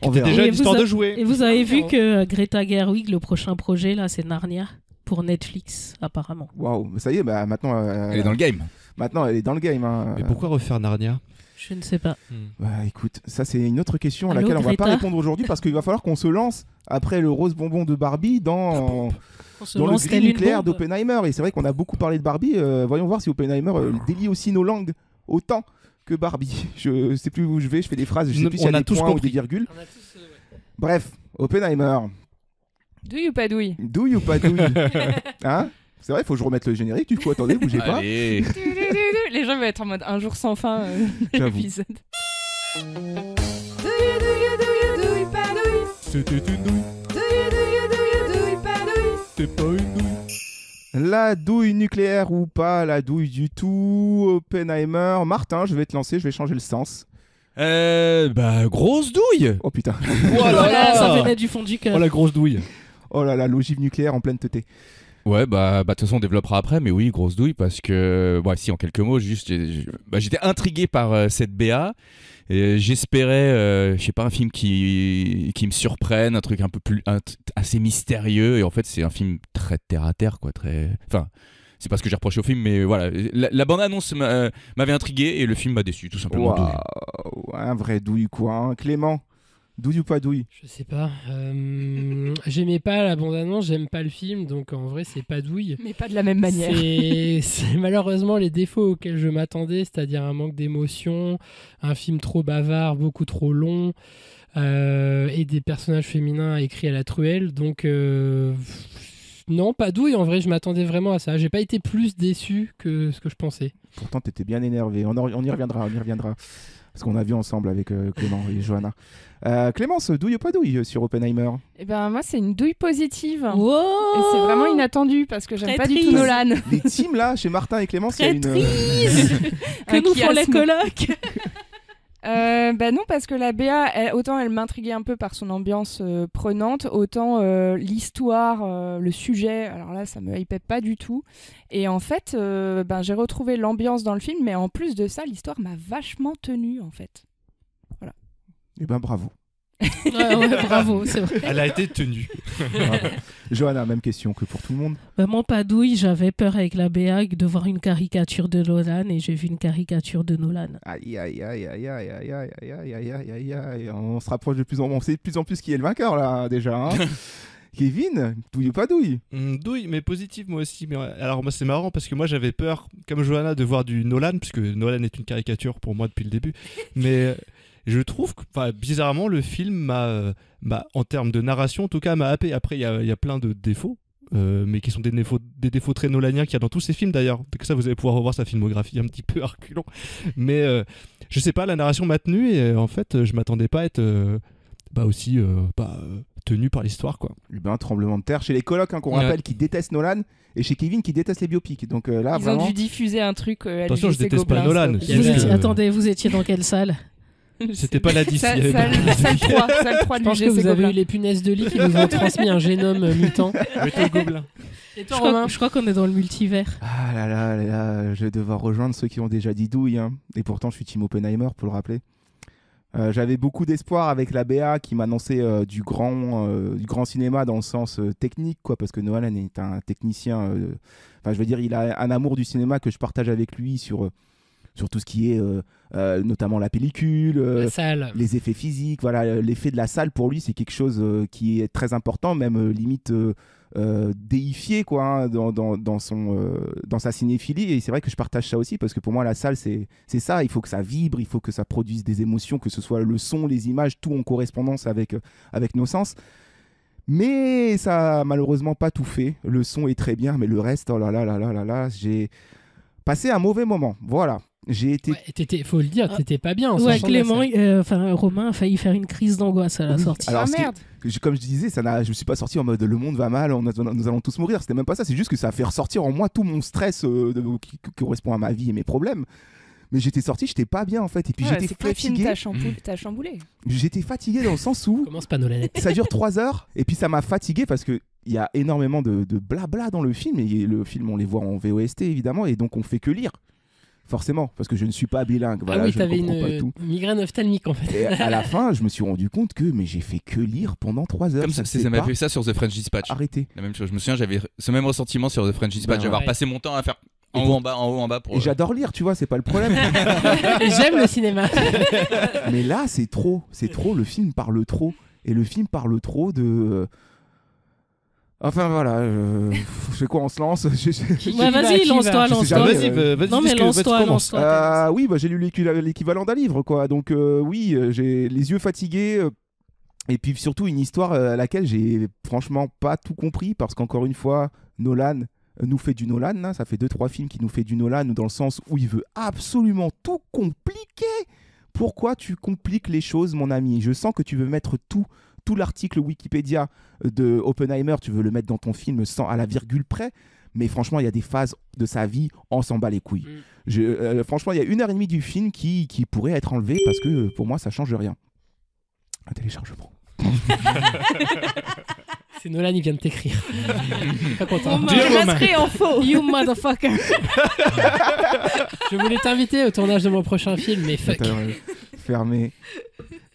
on verra. Déjà une histoire de jouer.
Et vous avez vu que Greta Gerwig, le prochain projet là, c'est Narnia pour Netflix apparemment.
Waouh, ça y est, maintenant
elle est dans le game.
Maintenant, elle est dans le game. Hein.
Mais pourquoi refaire Narnia?
Je ne sais pas.
Écoute, ça c'est une autre question à laquelle on va pas répondre aujourd'hui, parce qu'il va falloir qu'on se lance après le rose bonbon de Barbie dans le gris nucléaire d'Oppenheimer. Et c'est vrai qu'on a beaucoup parlé de Barbie. Voyons voir si Oppenheimer délie aussi nos langues autant que Barbie. Je sais plus où je vais, je fais des phrases, je sais plus s'il y a des points ou des virgules. Bref, Oppenheimer.
Douille ou pas douille?
Douille ou pas douille? Hein? C'est vrai, il faut que je remette le générique, du coup, attendez, bougez pas.
Les gens vont être en mode un jour sans fin l'épisode. Douille, pas douille.
C'était une douille.
Douille, pas douille.
C'était pas une douille.
La douille nucléaire ou pas la douille du tout, Oppenheimer. Martin, je vais te lancer, je vais changer le sens.
Grosse douille.
Oh putain.
Voilà, ça venait du fond du cœur.
Oh la grosse douille.
Oh là là, l'ogive nucléaire en pleine teuté.
Ouais, de toute façon, on développera après, mais oui, grosse douille, parce que, si, en quelques mots, juste, j'étais intrigué par cette BA, et j'espérais, je sais pas, un film qui me surprenne, un truc un peu plus, assez mystérieux, et en fait, c'est un film très terre-à-terre, quoi, enfin, c'est pas ce que j'ai reproché au film, mais voilà, la bande-annonce m'avait intrigué, et le film m'a déçu, tout simplement.
Wow, un vrai douille, quoi, hein. Clément, douille ou pas douille?
Je sais pas. J'aimais pas la bande-annonce, j'aime pas le film, donc en vrai, c'est pas douille.
Mais pas de la même manière.
C'est malheureusement les défauts auxquels je m'attendais, c'est-à-dire un manque d'émotion, un film trop bavard, beaucoup trop long, et des personnages féminins écrits à la truelle. Donc, non, pas douille. En vrai, je m'attendais vraiment à ça. J'ai pas été plus déçu que ce que je pensais.
Pourtant, t'étais bien énervé. On y reviendra. Parce qu'on a vu ensemble avec Clément et Johanna. Clémence, douille ou pas douille sur Oppenheimer?
Eh ben moi c'est une douille positive.
Wow,
et c'est vraiment inattendu parce que j'aime pas du tout Nolan.
Les teams là, chez Martin et Clémence, il y a une...
Que nous font les colocs.
Non, parce que la BA, autant elle m'intriguait un peu par son ambiance prenante, autant l'histoire, le sujet, alors là ça me hypait pas du tout. Et en fait, j'ai retrouvé l'ambiance dans le film, mais en plus de ça, l'histoire m'a vachement tenue en fait. Voilà.
Eh ben bravo.
Ouais, bravo, c'est vrai.
Elle a été tenue.
Johanna, même question que pour tout le monde.
Moi, pas douille, j'avais peur avec la BA de voir une caricature de Nolan et j'ai vu une caricature de Nolan.
Aïe, aïe, aïe, aïe, aïe, aïe, aïe, aïe, aïe, aïe, aïe. On se rapproche de plus en plus. On sait de plus en plus qui est le vainqueur là déjà. Hein. Kevin, douille ou pas douille?
Douille, mais positive moi aussi. Mais alors moi c'est marrant parce que moi j'avais peur, comme Johanna, de voir du Nolan, puisque Nolan est une caricature pour moi depuis le début. Mais je trouve que bizarrement le film m'a, en termes de narration en tout cas, m'a happé. Après il y a plein de défauts. Mais qui sont des défauts très nolaniens qu'il y a dans tous ces films d'ailleurs. Que ça, vous allez pouvoir revoir sa filmographie un petit peu à reculons. Mais je sais pas, la narration m'a tenu et en fait, je m'attendais pas à être aussi tenu par l'histoire, quoi.
Un tremblement de terre chez les colocs, qu'on rappelle, qui détestent Nolan, et chez Kevin qui déteste les biopics. Donc là,
ils
vraiment...
ont dû diffuser un truc.
Attention, je déteste pas Nolan.
Attendez, vous étiez dans quelle salle?
C'était pas la 10.
Salle 3
Je pense que vous avez eu les punaises de lit qui nous ont transmis un génome mutant.
Et toi, Romain? Je crois qu'on est dans le multivers.
Ah là, je vais devoir rejoindre ceux qui ont déjà dit douille. Hein. Et pourtant, je suis Team Oppenheimer, pour le rappeler. J'avais beaucoup d'espoir avec la BA qui m'annonçait du grand cinéma dans le sens technique, quoi, parce que Nolan est un technicien. Je veux dire, il a un amour du cinéma que je partage avec lui sur tout ce qui est notamment la pellicule,
la salle,
les effets physiques. Voilà, l'effet de la salle pour lui, c'est quelque chose qui est très important, même limite déifié, quoi, hein, dans sa cinéphilie. Et c'est vrai que je partage ça aussi, parce que pour moi la salle c'est ça, il faut que ça vibre, il faut que ça produise des émotions, que ce soit le son, les images, tout en correspondance avec nos sens. Mais ça a malheureusement pas tout fait. Le son est très bien, mais le reste, oh là là, j'ai passé un mauvais moment, voilà. J'ai été...
faut le dire, t'étais pas bien.
Ouais, Clément, Romain a failli faire une crise d'angoisse à la sortie.
Alors, merde. Comme je disais, je me suis pas sorti en mode le monde va mal, nous allons tous mourir. C'était même pas ça, c'est juste que ça a fait ressortir en moi tout mon stress qui correspond à ma vie et mes problèmes. Mais j'étais sorti, j'étais pas bien en fait. Et puis j'étais fatigué.
Le film t'a chamboulé.
J'étais fatigué dans le sens où.
Commence pas Nolanette.
Ça dure 3 heures et puis ça m'a fatigué parce qu'il y a énormément de blabla dans le film. Et le film, on les voit en VOST évidemment, et donc on fait que lire. Forcément, parce que je ne suis pas bilingue. Voilà, je
t'avais
ne comprends pas tout.
Migraine ophtalmique en fait.
Et à la fin, je me suis rendu compte que j'ai fait que lire pendant 3 heures.
Comme ça m'a fait ça sur The French Dispatch.
Arrêtez.
La même chose. Je me souviens, j'avais ce même ressentiment sur The French Dispatch. J'avais passé mon temps à faire en haut, en bas.
Et j'adore lire, tu vois, c'est pas le problème.
J'aime le cinéma.
Mais là, c'est trop. Le film parle trop. Et le film parle trop de. Enfin voilà, je sais quoi, on se lance.
Vas-y, lance-toi.
Vas-y,
non mais lance-toi.
Oui, j'ai lu l'équivalent d'un livre, quoi. Donc oui, j'ai les yeux fatigués. Et puis surtout une histoire à laquelle j'ai franchement pas tout compris, parce qu'encore une fois, Nolan nous fait du Nolan. Hein, ça fait 2-3 films qui nous fait du Nolan, dans le sens où il veut absolument tout compliquer. Pourquoi tu compliques les choses, mon ami? Je sens que tu veux mettre tout l'article Wikipédia de Oppenheimer, tu veux le mettre dans ton film à la virgule près. mais franchement, il y a des phases de sa vie, on s'en bat les couilles. Franchement, il y a 1h30 du film qui pourrait être enlevé parce que pour moi, ça change rien. Un téléchargement.
C'est Nolan, il vient de t'écrire. Pas content.
Je en faux.
You motherfucker.
Je voulais t'inviter au tournage de mon prochain film, mais fuck.
Fermez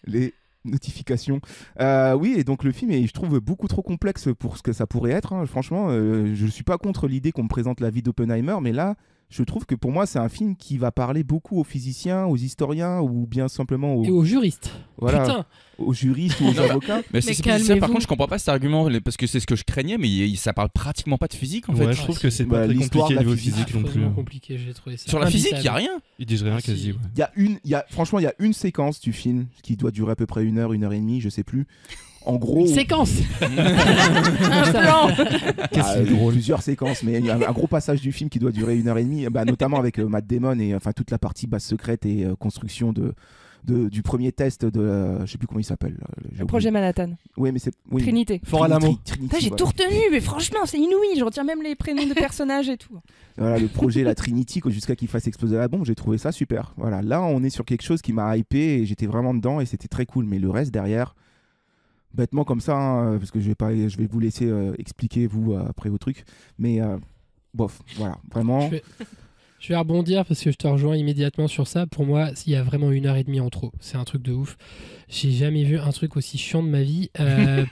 les notifications. Oui, et donc le film est, je trouve, beaucoup trop complexe pour ce que ça pourrait être. Hein. Franchement, je suis pas contre l'idée qu'on me présente la vie d'Oppenheimer, mais là, je trouve que pour moi, c'est un film qui va parler beaucoup aux physiciens, aux historiens ou bien simplement aux...
Et aux juristes.
Voilà,
Putain.
aux juristes ou aux avocats.
Mais c'est ça, par contre, je comprends pas cet argument parce que c'est ce que je craignais, mais ça parle pratiquement pas de physique en fait.
Je trouve que c'est pas très compliqué niveau physique non plus.
Compliqué, j'ai trouvé ça.
Sur la physique, il y a rien.
Ils disent rien quasi.
Franchement, il y a une séquence du film qui doit durer à peu près 1h et demie, je sais plus. En gros,
séquence.
Un plan.
Plusieurs séquences, mais il y a un gros passage du film qui doit durer 1h30, notamment avec Matt Damon et enfin toute la partie base secrète et construction du premier test de je sais plus comment il s'appelle.
Le projet Manhattan.
Oui, mais c'est
Trinité.
Fort Alamo.
J'ai tout retenu, mais franchement, c'est inouï. Je retiens même les prénoms de personnages et tout.
Voilà, le projet la Trinity jusqu'à qu'il fasse exploser la bombe, j'ai trouvé ça super. Voilà, là on est sur quelque chose qui m'a hypé et j'étais vraiment dedans et c'était très cool, mais le reste derrière bêtement comme ça, hein, parce que je vais vous laisser expliquer vous après vos trucs, mais bof, voilà, vraiment.
Je vais rebondir parce que je te rejoins immédiatement sur ça. Pour moi, il y a vraiment 1h30 en trop. C'est un truc de ouf. J'ai jamais vu un truc aussi chiant de ma vie.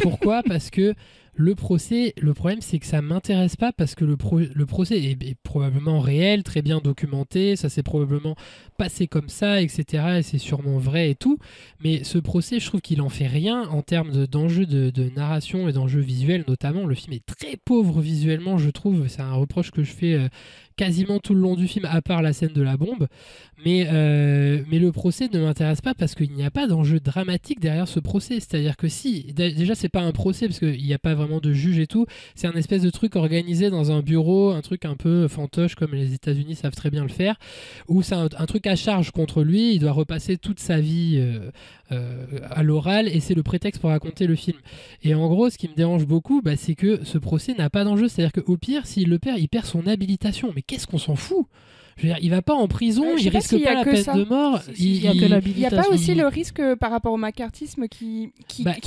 Pourquoi ? Parce que le procès, le problème c'est que ça m'intéresse pas parce que le procès est probablement réel, très bien documenté, ça s'est probablement passé comme ça, etc. Et c'est sûrement vrai et tout. Mais ce procès, je trouve qu'il en fait rien en termes d'enjeux de narration et d'enjeux visuels notamment. Le film est très pauvre visuellement, je trouve. C'est un reproche que je fais quasiment tout le long du film, à part la scène de la bombe. Mais le procès ne m'intéresse pas parce qu'il n'y a pas d'enjeu dramatique derrière ce procès. C'est-à-dire que si, déjà c'est pas un procès parce qu'il n'y a pas vraiment de juge et tout, c'est un espèce de truc organisé dans un bureau, un truc un peu fantoche comme les États-Unis savent très bien le faire, où c'est un truc à charge contre lui, il doit repasser toute sa vie à l'oral et c'est le prétexte pour raconter le film. Et en gros, ce qui me dérange beaucoup, c'est que ce procès n'a pas d'enjeu. C'est-à-dire qu'au pire, s'il le perd, il perd son habilitation. Mais qu'est-ce qu'on s'en fout ? Je veux dire, il va pas en prison, il risque pas la peine de mort.
Il y a pas aussi le risque par rapport au macartisme qui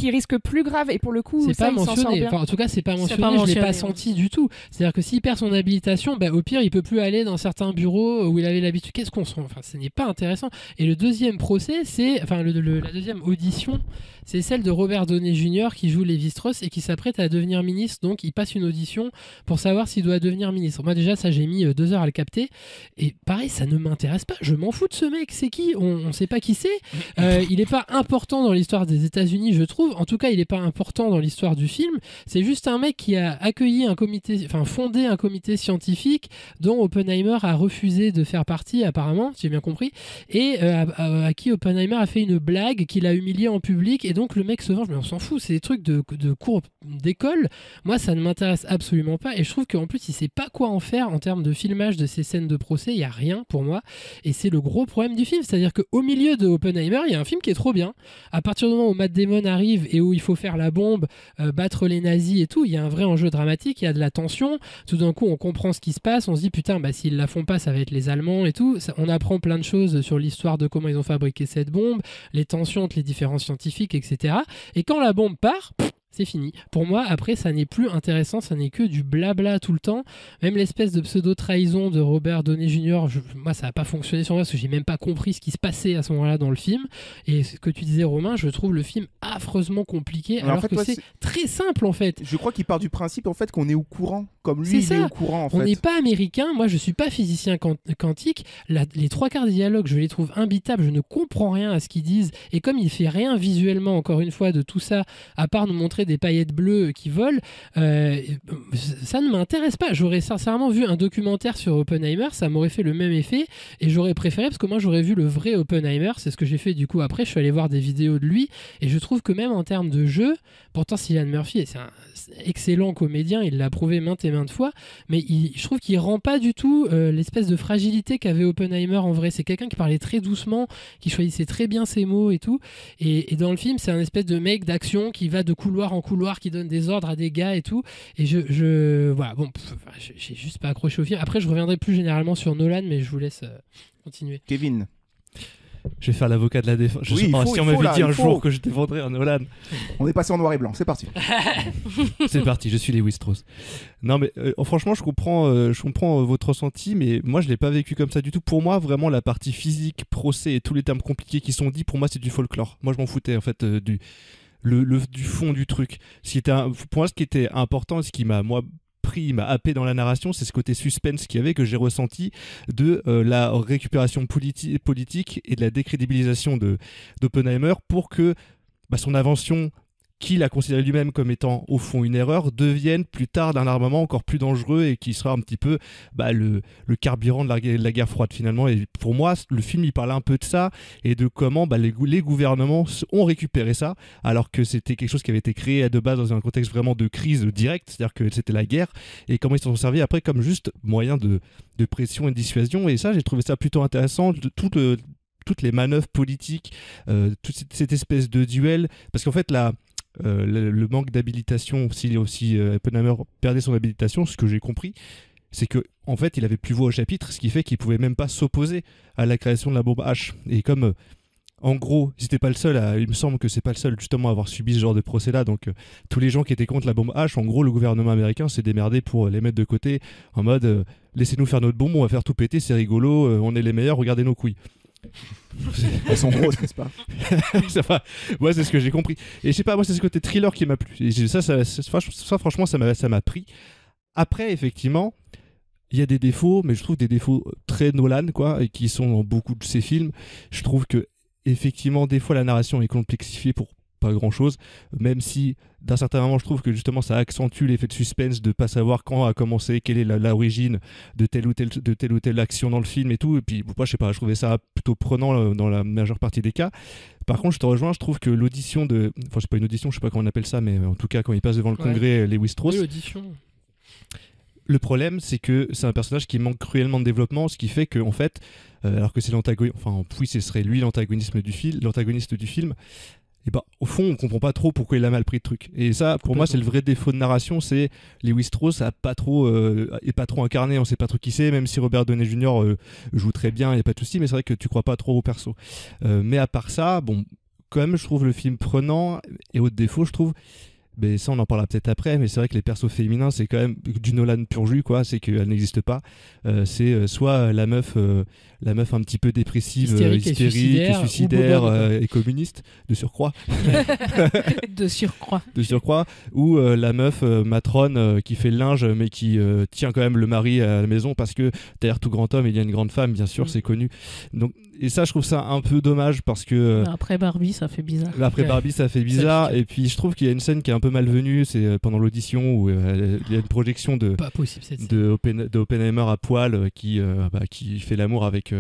risque plus grave et pour le coup
c'est
ça,
pas mentionné. Enfin, en tout cas, c'est pas mentionné. Je l'ai pas senti du tout. C'est-à-dire que s'il perd son habilitation, au pire, il peut plus aller dans certains bureaux où il avait l'habitude. Qu'est-ce qu'on s'en... Enfin, ce n'est pas intéressant. Et le deuxième procès, c'est la deuxième audition, c'est celle de Robert Downey Jr. qui joue Lévi-Strauss et qui s'apprête à devenir ministre. Donc, il passe une audition pour savoir s'il doit devenir ministre. Moi, déjà, ça, j'ai mis 2 heures à le capter. Et pareil, ça ne m'intéresse pas. Je m'en fous de ce mec. C'est qui ? On sait pas qui c'est. Il n'est pas important dans l'histoire des États-Unis, je trouve. En tout cas, il n'est pas important dans l'histoire du film. C'est juste un mec qui a fondé un comité scientifique dont Oppenheimer a refusé de faire partie, apparemment, j'ai bien compris, et à qui Oppenheimer a fait une blague, qu'il a humilié en public, et donc le mec se venge. Mais on s'en fout. C'est des trucs de cours d'école. Moi, ça ne m'intéresse absolument pas. Et je trouve qu'en plus, il sait pas quoi en faire en termes de filmage de ces scènes de procès. Il y a rien pour moi, et c'est le gros problème du film. C'est-à-dire qu'au milieu de Oppenheimer, il y a un film qui est trop bien. À partir du moment où Matt Damon arrive et où il faut faire la bombe, battre les nazis et tout, il y a un vrai enjeu dramatique, il y a de la tension. Tout d'un coup, on comprend ce qui se passe, on se dit putain, s'ils la font pas, ça va être les Allemands et tout. On apprend plein de choses sur l'histoire de comment ils ont fabriqué cette bombe, les tensions entre les différents scientifiques, etc. Et quand la bombe part, c'est fini. Pour moi, après, ça n'est plus intéressant, ça n'est que du blabla tout le temps. Même l'espèce de pseudo-trahison de Robert Downey Jr., moi, ça n'a pas fonctionné sur moi parce que j'ai même pas compris ce qui se passait à ce moment-là dans le film. Et ce que tu disais, Romain, je trouve le film affreusement compliqué, alors que c'est très simple, en fait.
Je crois qu'il part du principe, en fait, qu'on est au courant, comme lui, il est au courant, en fait.
On n'est pas américain, moi, je suis pas physicien quantique. Les 3/4 des dialogues, je les trouve imbitables, je ne comprends rien à ce qu'ils disent. Et comme il fait rien visuellement, encore une fois, de tout ça, à part nous montrer des paillettes bleues qui volent, ça ne m'intéresse pas. J'aurais sincèrement vu un documentaire sur Oppenheimer, ça m'aurait fait le même effet et j'aurais préféré, parce que moi j'aurais vu le vrai Oppenheimer, c'est ce que j'ai fait du coup après, je suis allé voir des vidéos de lui et je trouve que même en termes de jeu, pourtant Cillian Murphy c'est un excellent comédien, il l'a prouvé maintes et maintes fois, mais je trouve qu'il rend pas du tout l'espèce de fragilité qu'avait Oppenheimer en vrai. C'est quelqu'un qui parlait très doucement, qui choisissait très bien ses mots et tout, et dans le film c'est un espèce de mec d'action qui va de couloir part en couloir, qui donne des ordres à des gars et tout. Et voilà, bon, j'ai juste pas accroché au film. Après, je reviendrai plus généralement sur Nolan, mais je vous laisse continuer.
Kevin.
Je vais faire l'avocat de la défense. Si on m'avait dit un jour que je défendrais un Nolan.
On est passé en noir et blanc, c'est parti.
C'est parti, je suis Lewis Strauss. Non mais franchement, je comprends votre ressenti, mais moi je l'ai pas vécu comme ça du tout. Pour moi, vraiment la partie physique, procès et tous les termes compliqués qui sont dits, pour moi c'est du folklore. Moi je m'en foutais en fait du fond du truc. Pour moi, ce qui était important, ce qui m'a m'a happé dans la narration, c'est ce côté suspense qu'il y avait, que j'ai ressenti de la récupération politique et de la décrédibilisation d'Oppenheimer pour que son invention, qu'il a considéré lui-même comme étant au fond une erreur, devienne plus tard d'un armement encore plus dangereux et qui sera un petit peu le carburant de la guerre froide finalement. Et pour moi, le film il parlait un peu de ça et de comment les gouvernements ont récupéré ça, alors que c'était quelque chose qui avait été créé de base dans un contexte vraiment de crise directe, c'est-à-dire que c'était la guerre, et comment ils s'en sont servis après comme juste moyen de pression et de dissuasion. Et ça, j'ai trouvé ça plutôt intéressant, toutes les manœuvres politiques, toute cette espèce de duel, parce qu'en fait le manque d'habilitation, si Oppenheimer perdait son habilitation, ce que j'ai compris, c'est que en fait il avait plus voix au chapitre, ce qui fait qu'il pouvait même pas s'opposer à la création de la bombe H. Et comme en gros, c'était pas le seul, il me semble que c'est pas le seul justement à avoir subi ce genre de procès-là. Donc tous les gens qui étaient contre la bombe H, en gros, le gouvernement américain s'est démerdé pour les mettre de côté, en mode laissez-nous faire notre bombe, on va faire tout péter, c'est rigolo, on est les meilleurs, regardez nos couilles.
Elles sont grosses, n'est-ce pas?
Ouais, c'est ce que j'ai compris. Et je sais pas, moi c'est ce côté thriller qui m'a plu. Et ça franchement, ça m'a pris. Après, effectivement, il y a des défauts, mais je trouve des défauts très Nolan, quoi, et qui sont dans beaucoup de ses films. Je trouve que effectivement, des fois, la narration est complexifiée pour pas grand chose, même si d'un certain moment je trouve que justement ça accentue l'effet de suspense de pas savoir quand a commencé, quelle est l'origine de telle ou telle action dans le film et tout. Et puis moi je sais pas, je trouvais ça plutôt prenant dans la majeure partie des cas. Par contre je te rejoins, je trouve que l'audition c'est pas une audition, je sais pas comment on appelle ça, mais en tout cas quand il passe devant le congrès, Lewis Strauss,
oui, l'audition.
Le problème, c'est que c'est un personnage qui manque cruellement de développement, ce qui fait que en fait, alors que c'est l'antagoniste, enfin oui, ce serait lui l'antagoniste du film, et au fond, on comprend pas trop pourquoi il a mal pris le truc. Et ça, pour moi, c'est le vrai défaut de narration, c'est Lewis Strauss est pas trop incarné, on sait pas trop qui c'est, même si Robert Downey Jr. Joue très bien, y a pas de souci, mais c'est vrai que tu crois pas trop au perso. Mais à part ça, bon, quand même, je trouve le film prenant, et autre défaut, je trouve. Mais ça on en parlera peut-être après, mais c'est vrai que les persos féminins c'est quand même du Nolan pur jus, quoi. C'est qu'elles n'existent pas, c'est soit la meuf un petit peu dépressive, hystérique et suicidaire et communiste de surcroît
de surcroît,
ou la meuf matrone qui fait le linge mais qui tient quand même le mari à la maison, parce que derrière tout grand homme il y a une grande femme, bien sûr, c'est connu. Donc, et ça je trouve ça un peu dommage, parce que
après Barbie ça fait bizarre.
Et puis je trouve qu'il y a une scène qui est un peu malvenue, c'est pendant l'audition où il y a une projection de Oppenheimer à poil qui fait l'amour avec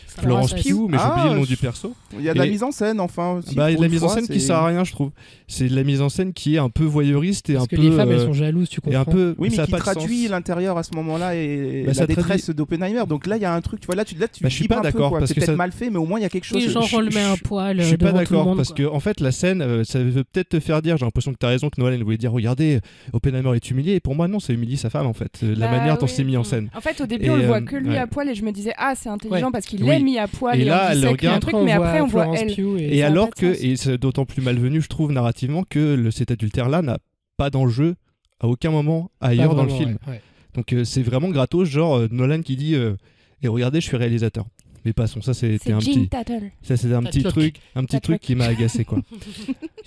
Florence Pugh, mais j'ai oublié le nom du perso.
Il y a de la mise en scène, enfin.
Il y a de la mise en scène qui sert à rien, je trouve. C'est de la mise en scène qui est un peu voyeuriste et
parce
un
que
peu.
Les femmes elles sont jalouses, tu comprends.
Oui, mais qui traduit l'intérieur à ce moment-là et la détresse d'Oppenheimer. Donc là, il y a un truc. Tu vois, là, tu
je suis pas d'accord parce
que c'est peut-être mal fait, mais au moins il y a quelque chose.
Oui, genre on le met un poil.
Je suis pas d'accord
tout le monde,
parce que en fait la scène, ça veut peut-être te faire dire. J'ai l'impression que tu as raison, que Nolan voulait dire regardez, Oppenheimer est humilié. Et pour moi non, ça humilie sa femme en fait. La manière dont c'est mis en scène.
En fait, au début, on le voit que lui à poil et je me disais c'est intelligent parce qu'il est mis à poil et
là,
on dit un truc, mais après on voit elle.
Et alors que, et c'est d'autant plus malvenu, je trouve narrativement, que cet adultère-là n'a pas d'enjeu à aucun moment ailleurs dans le film. Donc c'est vraiment gratos, genre Nolan qui dit et regardez, je suis réalisateur. Mais passons, ça c'était un petit truc qui m'a agacé, quoi.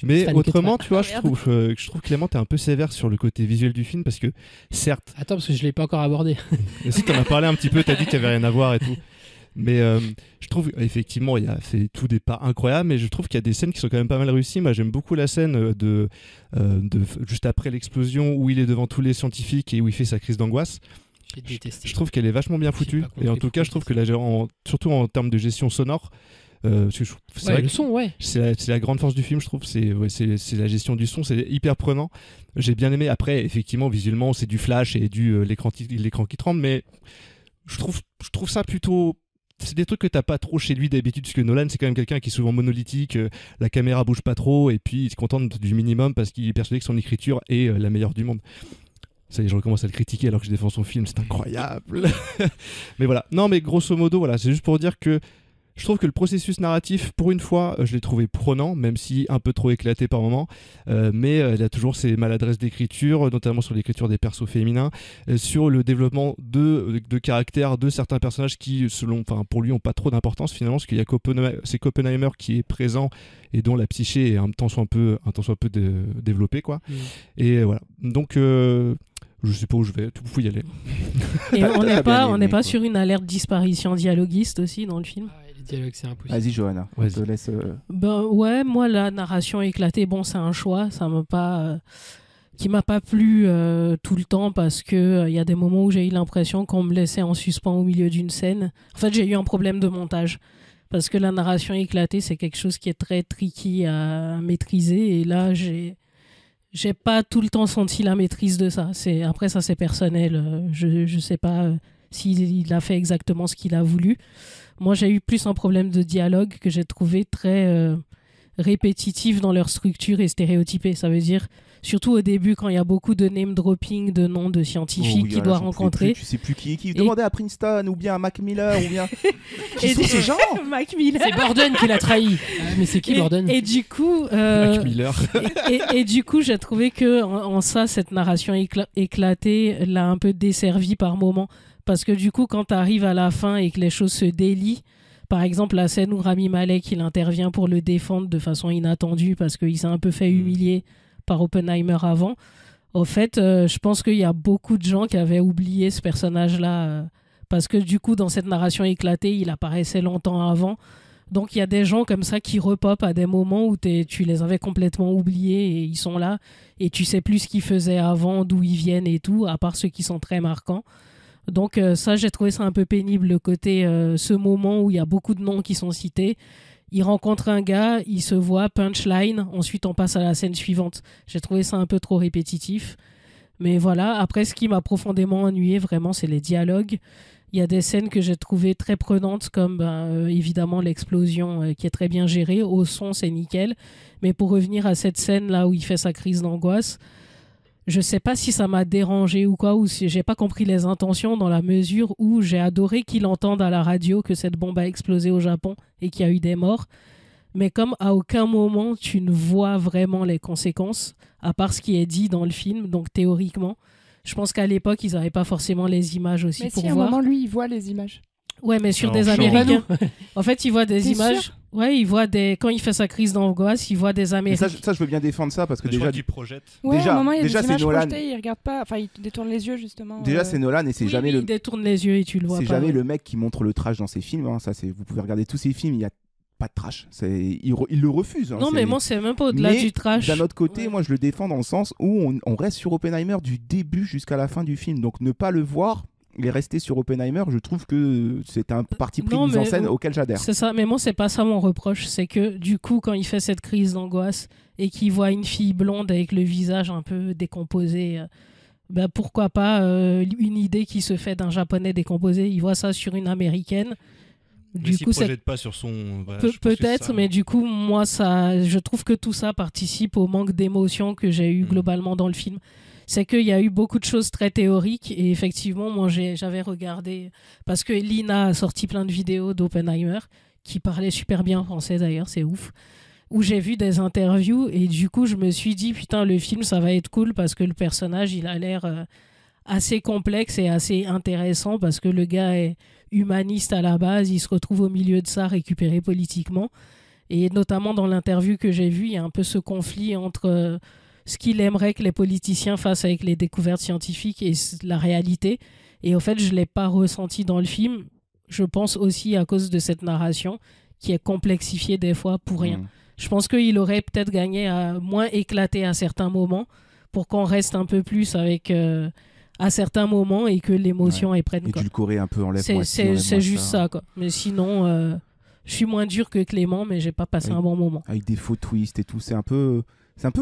Mais autrement, tu vois, je trouve Clément t'es un peu sévère sur le côté visuel du film, parce que certes.
Attends, parce que je l'ai pas encore abordé.
Si t'en as parlé un petit peu, t'as dit qu'il y avait rien à voir et tout. Mais je trouve effectivement il a fait tout des pas incroyables, mais je trouve qu'il y a des scènes qui sont quand même pas mal réussies. Moi j'aime beaucoup la scène de juste après l'explosion où il est devant tous les scientifiques et où il fait sa crise d'angoisse. Je trouve qu'elle est vachement bien foutue, et en tout cas je trouve que surtout en termes de gestion sonore, c'est vrai
le son,
c'est la grande force du film, je trouve. C'est la gestion du son, c'est hyper prenant. J'ai bien aimé. Après effectivement visuellement c'est du flash et l'écran qui tremble, mais je trouve ça plutôt c'est des trucs que t'as pas trop chez lui d'habitude, parce que Nolan c'est quand même quelqu'un qui est souvent monolithique, la caméra bouge pas trop et puis il se contente du minimum parce qu'il est persuadé que son écriture est la meilleure du monde. Ça y est, je recommence à le critiquer alors que je défends son film, c'est incroyable. Mais voilà, non mais grosso modo voilà, c'est juste pour dire que je trouve que le processus narratif, pour une fois, je l'ai trouvé prenant, même si un peu trop éclaté par moments. Mais il a toujours ses maladresses d'écriture, notamment sur l'écriture des persos féminins, sur le développement de caractère de certains personnages qui, pour lui, n'ont pas trop d'importance finalement, parce qu'il y a c'est Oppenheimer qui est présent et dont la psyché est un tant soit peu développée, quoi. Et voilà. Donc. Je sais pas où je vais, vous pouvez y aller.
Et on n'est pas sur une alerte disparition dialoguiste aussi dans le film.
Les dialogues, c'est impossible.
Vas-y, Johanna, on te laisse.
Ben ouais, moi la narration éclatée, bon, c'est un choix, qui m'a pas plu tout le temps parce que y a des moments où j'ai eu l'impression qu'on me laissait en suspens au milieu d'une scène. En fait, j'ai eu un problème de montage parce que la narration éclatée, c'est quelque chose qui est très tricky à maîtriser, et là j'ai pas tout le temps senti la maîtrise de ça. Après, ça, c'est personnel. Je sais pas s'il a fait exactement ce qu'il a voulu. Moi, j'ai eu plus un problème de dialogue que j'ai trouvé très répétitif dans leur structure et stéréotypé. Ça veut dire, surtout au début, quand il y a beaucoup de name dropping de noms de scientifiques qu'il doit rencontrer.
Tu sais plus qui demandait à Princeton ou bien à Mac Miller ou bien. Qui sont ces gens?
Mac Miller.
C'est Borden qui l'a trahi. Mais c'est qui Borden?
Et du coup,
Mac Miller.
et du coup, j'ai trouvé que en ça, cette narration éclatée l'a un peu desservi par moments. Parce que du coup, quand tu arrives à la fin et que les choses se délient, par exemple, la scène où Rami Malek il intervient pour le défendre de façon inattendue parce qu'il s'est un peu fait humilier par Oppenheimer avant. Au fait, je pense qu'il y a beaucoup de gens qui avaient oublié ce personnage-là parce que du coup, dans cette narration éclatée, il apparaissait longtemps avant. Donc, il y a des gens comme ça qui repopent à des moments où tu les avais complètement oubliés et ils sont là et tu sais plus ce qu'ils faisaient avant, d'où ils viennent et tout, à part ceux qui sont très marquants. Donc ça, j'ai trouvé ça un peu pénible, le côté, ce moment où il y a beaucoup de noms qui sont cités. Il rencontre un gars, il se voit, punchline, ensuite on passe à la scène suivante. J'ai trouvé ça un peu trop répétitif. Mais voilà, après, ce qui m'a profondément ennuyé, vraiment, c'est les dialogues. Il y a des scènes que j'ai trouvées très prenantes, comme évidemment l'explosion qui est très bien gérée. Au son, c'est nickel. Mais pour revenir à cette scène-là où il fait sa crise d'angoisse, je sais pas si ça m'a dérangé ou quoi, ou si j'ai pas compris les intentions, dans la mesure où j'ai adoré qu'il entende à la radio que cette bombe a explosé au Japon et qu'il y a eu des morts. Mais comme à aucun moment tu ne vois vraiment les conséquences, à part ce qui est dit dans le film, donc théoriquement, je pense qu'à l'époque, ils n'avaient pas forcément les images aussi
mais
pour
si,
voir.
Mais si, à un moment, lui, il voit les images.
Ouais, mais sur des Américains. En fait, il voit des images. Ouais, il voit quand il fait sa crise d'angoisse, il voit des Américains.
Ça, je veux bien défendre ça parce que déjà
du projette.
Ouais, à un moment, il y a
déjà,
des images
Nolan.
projetées, il regarde pas, enfin, il détourne les yeux justement.
Déjà, c'est Nolan et c'est jamais
il détourne les yeux et tu le vois pas.
C'est jamais le mec qui montre le trash dans ses films. Hein. Ça, vous pouvez regarder tous ses films, il y a pas de trash. Il le refuse. Hein.
Non, mais moi, c'est même pas au-delà du trash.
D'un autre côté, moi, je le défends dans le sens où on reste sur Oppenheimer du début jusqu'à la fin du film. Donc, ne pas le voir et rester sur Oppenheimer, je trouve que c'est un parti pris de mise en scène auquel j'adhère.
C'est ça, mais moi, c'est pas ça mon reproche. C'est que du coup, quand il fait cette crise d'angoisse et qu'il voit une fille blonde avec le visage un peu décomposé, pourquoi pas une idée qui se fait d'un japonais décomposé. Il voit ça sur une américaine.
Du coup, projette pas sur son. Voilà,
peut-être, mais du coup, moi, je trouve que tout ça participe au manque d'émotion que j'ai eu globalement dans le film. C'est qu'il y a eu beaucoup de choses très théoriques et effectivement, moi, j'avais regardé, parce que Lina a sorti plein de vidéos d'Oppenheimer qui parlaient super bien français d'ailleurs, c'est ouf, où j'ai vu des interviews et du coup, je me suis dit, putain, le film, ça va être cool parce que le personnage, il a l'air assez complexe et assez intéressant parce que le gars est humaniste à la base, il se retrouve au milieu de ça, récupéré politiquement. Et notamment dans l'interview que j'ai vue, il y a un peu ce conflit entre ce qu'il aimerait que les politiciens fassent avec les découvertes scientifiques et la réalité. Et au fait, je ne l'ai pas ressenti dans le film. Je pense aussi à cause de cette narration qui est complexifiée des fois pour rien. Je pense qu'il aurait peut-être gagné à moins éclater à certains moments pour qu'on reste un peu plus avec... à certains moments et que l'émotion est prenne.
Édulcorer un peu, enlève
c'est juste ça, quoi. Mais sinon, je suis moins dur que Clément, mais j'ai pas passé un bon moment.
Avec des faux twists et tout, c'est un peu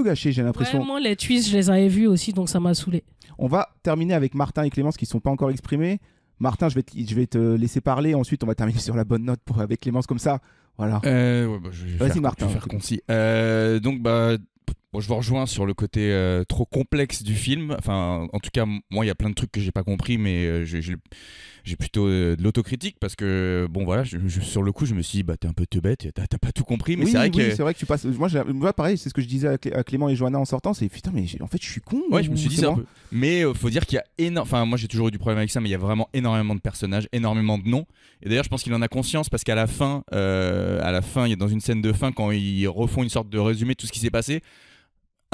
gâché, j'ai l'impression.
Vraiment, les twists, je les avais vus aussi, donc ça m'a saoulé.
On va terminer avec Martin et Clémence qui ne sont pas encore exprimés. Martin, je vais te laisser parler. Ensuite, on va terminer sur la bonne note avec Clémence comme ça. Voilà.
Vas-y,
Martin.
Je vais faire concis. Donc, bon, je vous rejoins sur le côté trop complexe du film. Enfin, en tout cas, moi, il y a plein de trucs que j'ai pas compris, mais j'ai plutôt de l'autocritique parce que, bon, voilà, sur le coup, je me suis dit, t'es un peu bête, t'as pas tout compris. Mais
oui,
c'est
vrai que tu passes. Moi, pareil, c'est ce que je disais à Clément et Johanna en sortant. C'est putain, mais en fait, je suis con.
Ouais, je me suis dit ça un peu. Mais faut dire qu'il y a énormément. Enfin, moi, j'ai toujours eu du problème avec ça, mais il y a vraiment énormément de personnages, énormément de noms. Et d'ailleurs, je pense qu'il en a conscience parce qu'à la fin, il y a dans une scène de fin, quand ils refont une sorte de résumé de tout ce qui s'est passé.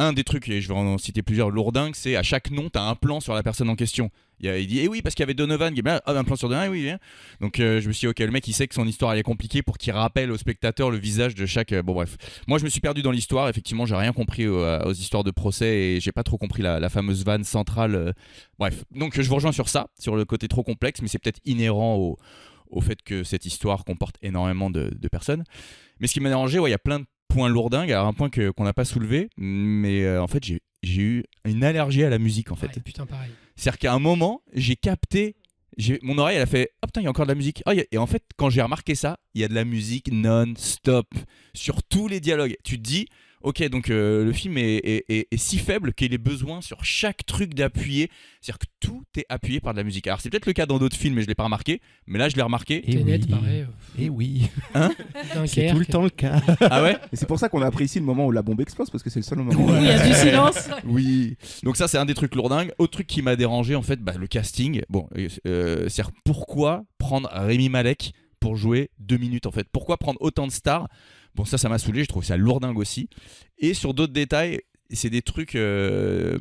Un des trucs, et je vais en citer plusieurs lourdingues, c'est à chaque nom, t'as un plan sur la personne en question. Il dit, oui, parce qu'il y avait Donovan, un plan sur Donovan, oui, bien. Donc je me suis dit, ok, le mec, il sait que son histoire, elle est compliquée pour qu'il rappelle au spectateur le visage de chaque. Bon, bref. Moi, je me suis perdu dans l'histoire, effectivement, j'ai rien compris aux histoires de procès et j'ai pas trop compris la fameuse vanne centrale. Bref. Donc je vous rejoins sur ça, sur le côté trop complexe, mais c'est peut-être inhérent au fait que cette histoire comporte énormément de personnes. Mais ce qui m'a dérangé, il y a plein de point lourdingue, alors un point qu'on n'a pas soulevé, mais en fait j'ai eu une allergie à la musique en fait.
Ouais, putain, pareil.
C'est-à-dire qu'à un moment, j'ai capté, mon oreille elle a fait « Oh putain, il y a encore de la musique !» Et en fait, quand j'ai remarqué ça, il y a de la musique non-stop sur tous les dialogues. Tu te dis « Ok, donc le film est si faible qu'il ait besoin sur chaque truc d'appuyer. » C'est-à-dire que tout est appuyé par de la musique. Alors c'est peut-être le cas dans d'autres films, mais je ne l'ai pas remarqué. Mais là, je l'ai remarqué.
Tenet, pareil.
Et oui.
Hein?
C'est tout le temps le cas.
Ah ouais?
Et c'est pour ça qu'on apprécie le moment où la bombe explose, parce que c'est le seul moment où
il y a du silence.
Oui. Donc ça, c'est un des trucs lourdingues. Autre truc qui m'a dérangé, en fait, le casting. Bon, c'est-à-dire pourquoi prendre Rami Malek pour jouer 2 minutes, en fait? Pourquoi prendre autant de stars? Bon, ça m'a saoulé, je trouve ça lourdingue aussi. Et sur d'autres détails, c'est des trucs, des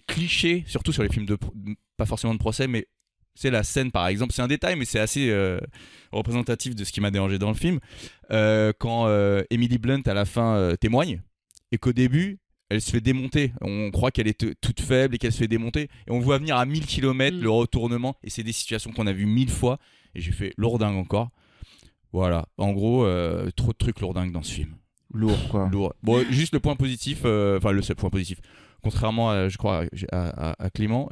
clichés, surtout sur les films pas forcément de procès, mais c'est la scène par exemple, c'est un détail, mais c'est assez représentatif de ce qui m'a dérangé dans le film. Quand Emily Blunt à la fin témoigne, et qu'au début, elle se fait démonter. On croit qu'elle est toute faible et qu'elle se fait démonter. Et on voit venir à 1000 km le retournement, et c'est des situations qu'on a vues 1000 fois, et j'ai fait lourdingue encore. Voilà, en gros, trop de trucs lourdingues dans ce film.
Lourd, quoi.
Lourd. Bon, juste le point positif, le seul point positif, contrairement à, je crois, à Clément,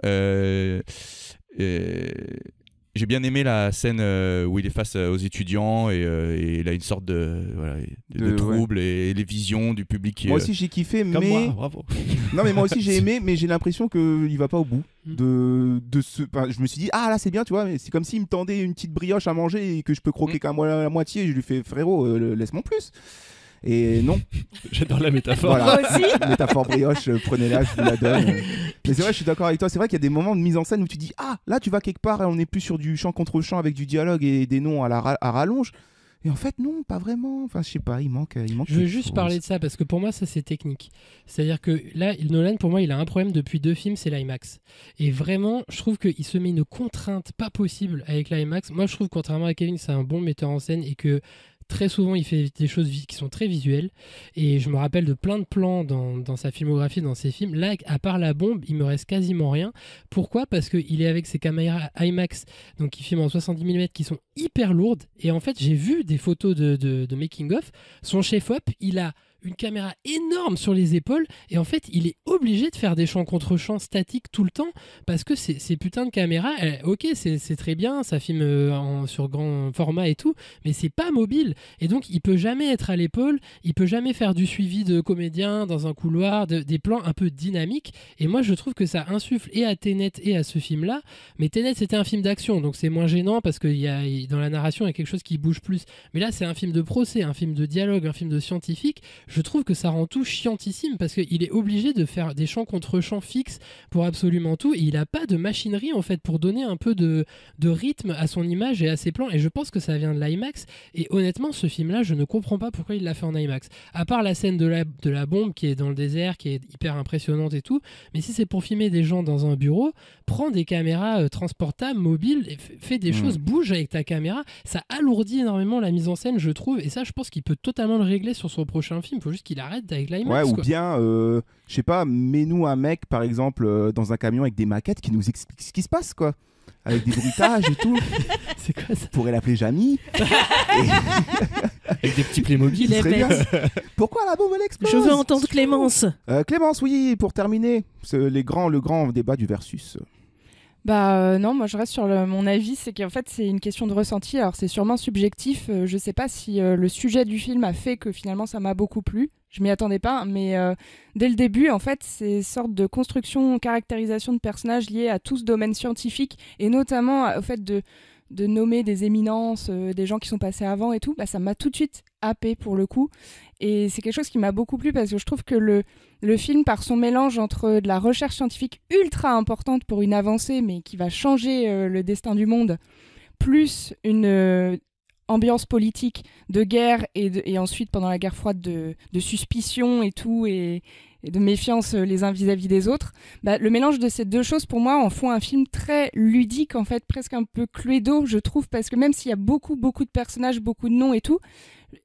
j'ai bien aimé la scène où il est face aux étudiants et il a une sorte de trouble et les visions du public.
Moi aussi j'ai kiffé,
comme
mais
moi, bravo.
Non mais moi aussi j'ai aimé, mais j'ai l'impression qu'il va pas au bout de ce. Enfin, je me suis dit là c'est bien, tu vois, mais c'est comme s'il me tendait une petite brioche à manger et que je peux croquer qu'à la moitié. Et je lui fais frérot, laisse-moi plus. Et non.
J'adore la métaphore.
Voilà. Moi aussi. Métaphore brioche, prenez-la, je vous la donne. Mais c'est vrai, je suis d'accord avec toi. C'est vrai qu'il y a des moments de mise en scène où tu dis là tu vas quelque part et on n'est plus sur du chant contre chant avec du dialogue et des noms à rallonge. Et en fait, non, pas vraiment. Enfin, je sais pas, il manque.
Je veux juste parler de ça parce que pour moi, ça c'est technique. C'est-à-dire que là, Nolan, pour moi, il a un problème depuis 2 films, c'est l'IMAX. Et vraiment, je trouve qu'il se met une contrainte pas possible avec l'IMAX. Moi, je trouve, contrairement à Kevin, c'est un bon metteur en scène et que très souvent, il fait des choses qui sont très visuelles. Et je me rappelle de plein de plans dans sa filmographie, dans ses films. Là, à part la bombe, il me reste quasiment rien. Pourquoi ? Parce qu'il est avec ses caméras IMAX, donc il filme en 70 mm, qui sont hyper lourdes. Et en fait, j'ai vu des photos de making-of. Son chef-op, il a une caméra énorme sur les épaules et en fait il est obligé de faire des champs contre champs statiques tout le temps parce que ces putains de caméras, ok c'est très bien, ça filme sur grand format et tout, mais c'est pas mobile et donc il peut jamais être à l'épaule, il peut jamais faire du suivi de comédiens dans un couloir, des plans un peu dynamiques. Et moi je trouve que ça insuffle et à Tenet et à ce film là. Mais Tenet c'était un film d'action, donc c'est moins gênant parce que dans la narration il y a quelque chose qui bouge plus, mais là c'est un film de procès, un film de dialogue, un film de scientifique. Je trouve que ça rend tout chiantissime parce qu'il est obligé de faire des champs contre champs fixes pour absolument tout et il n'a pas de machinerie en fait pour donner un peu de rythme à son image et à ses plans, et je pense que ça vient de l'IMAX. Et honnêtement ce film là je ne comprends pas pourquoi il l'a fait en IMAX, à part la scène de la bombe qui est dans le désert, qui est hyper impressionnante et tout, mais si c'est pour filmer des gens dans un bureau, prends des caméras transportables, mobiles, et fais des choses, bouge avec ta caméra, ça alourdit énormément la mise en scène je trouve, et ça je pense qu'il peut totalement le régler sur son prochain film. Il faut juste qu'il arrête avec l'IMAX.
Ouais, ou bien, je sais pas, mets-nous un mec, par exemple, dans un camion avec des maquettes qui nous explique ce qui se passe, quoi. Avec des bruitages et tout.
C'est quoi ça?
On pourrait l'appeler Jamie.
Avec des petits Playmobil.
Il serait bien. Pourquoi la bombe elle explose?
Je veux entendre Clémence.
Clémence, oui, pour terminer, le grand débat du versus.
Non, moi je reste sur mon avis, c'est qu'en fait c'est une question de ressenti, alors c'est sûrement subjectif, je sais pas si le sujet du film a fait que finalement ça m'a beaucoup plu, je m'y attendais pas, mais dès le début en fait c'est une sorte de construction, caractérisation de personnages liés à tout ce domaine scientifique, et notamment au fait de nommer des éminences, des gens qui sont passés avant et tout, ça m'a tout de suite happé pour le coup. Et c'est quelque chose qui m'a beaucoup plu parce que je trouve que le film, par son mélange entre de la recherche scientifique ultra importante pour une avancée, mais qui va changer le destin du monde, plus une ambiance politique de guerre et ensuite pendant la guerre froide de suspicion et tout, et de méfiance les uns vis-à-vis des autres, le mélange de ces deux choses pour moi en font un film très ludique, en fait presque un peu Cluedo je trouve, parce que même s'il y a beaucoup de personnages, beaucoup de noms et tout,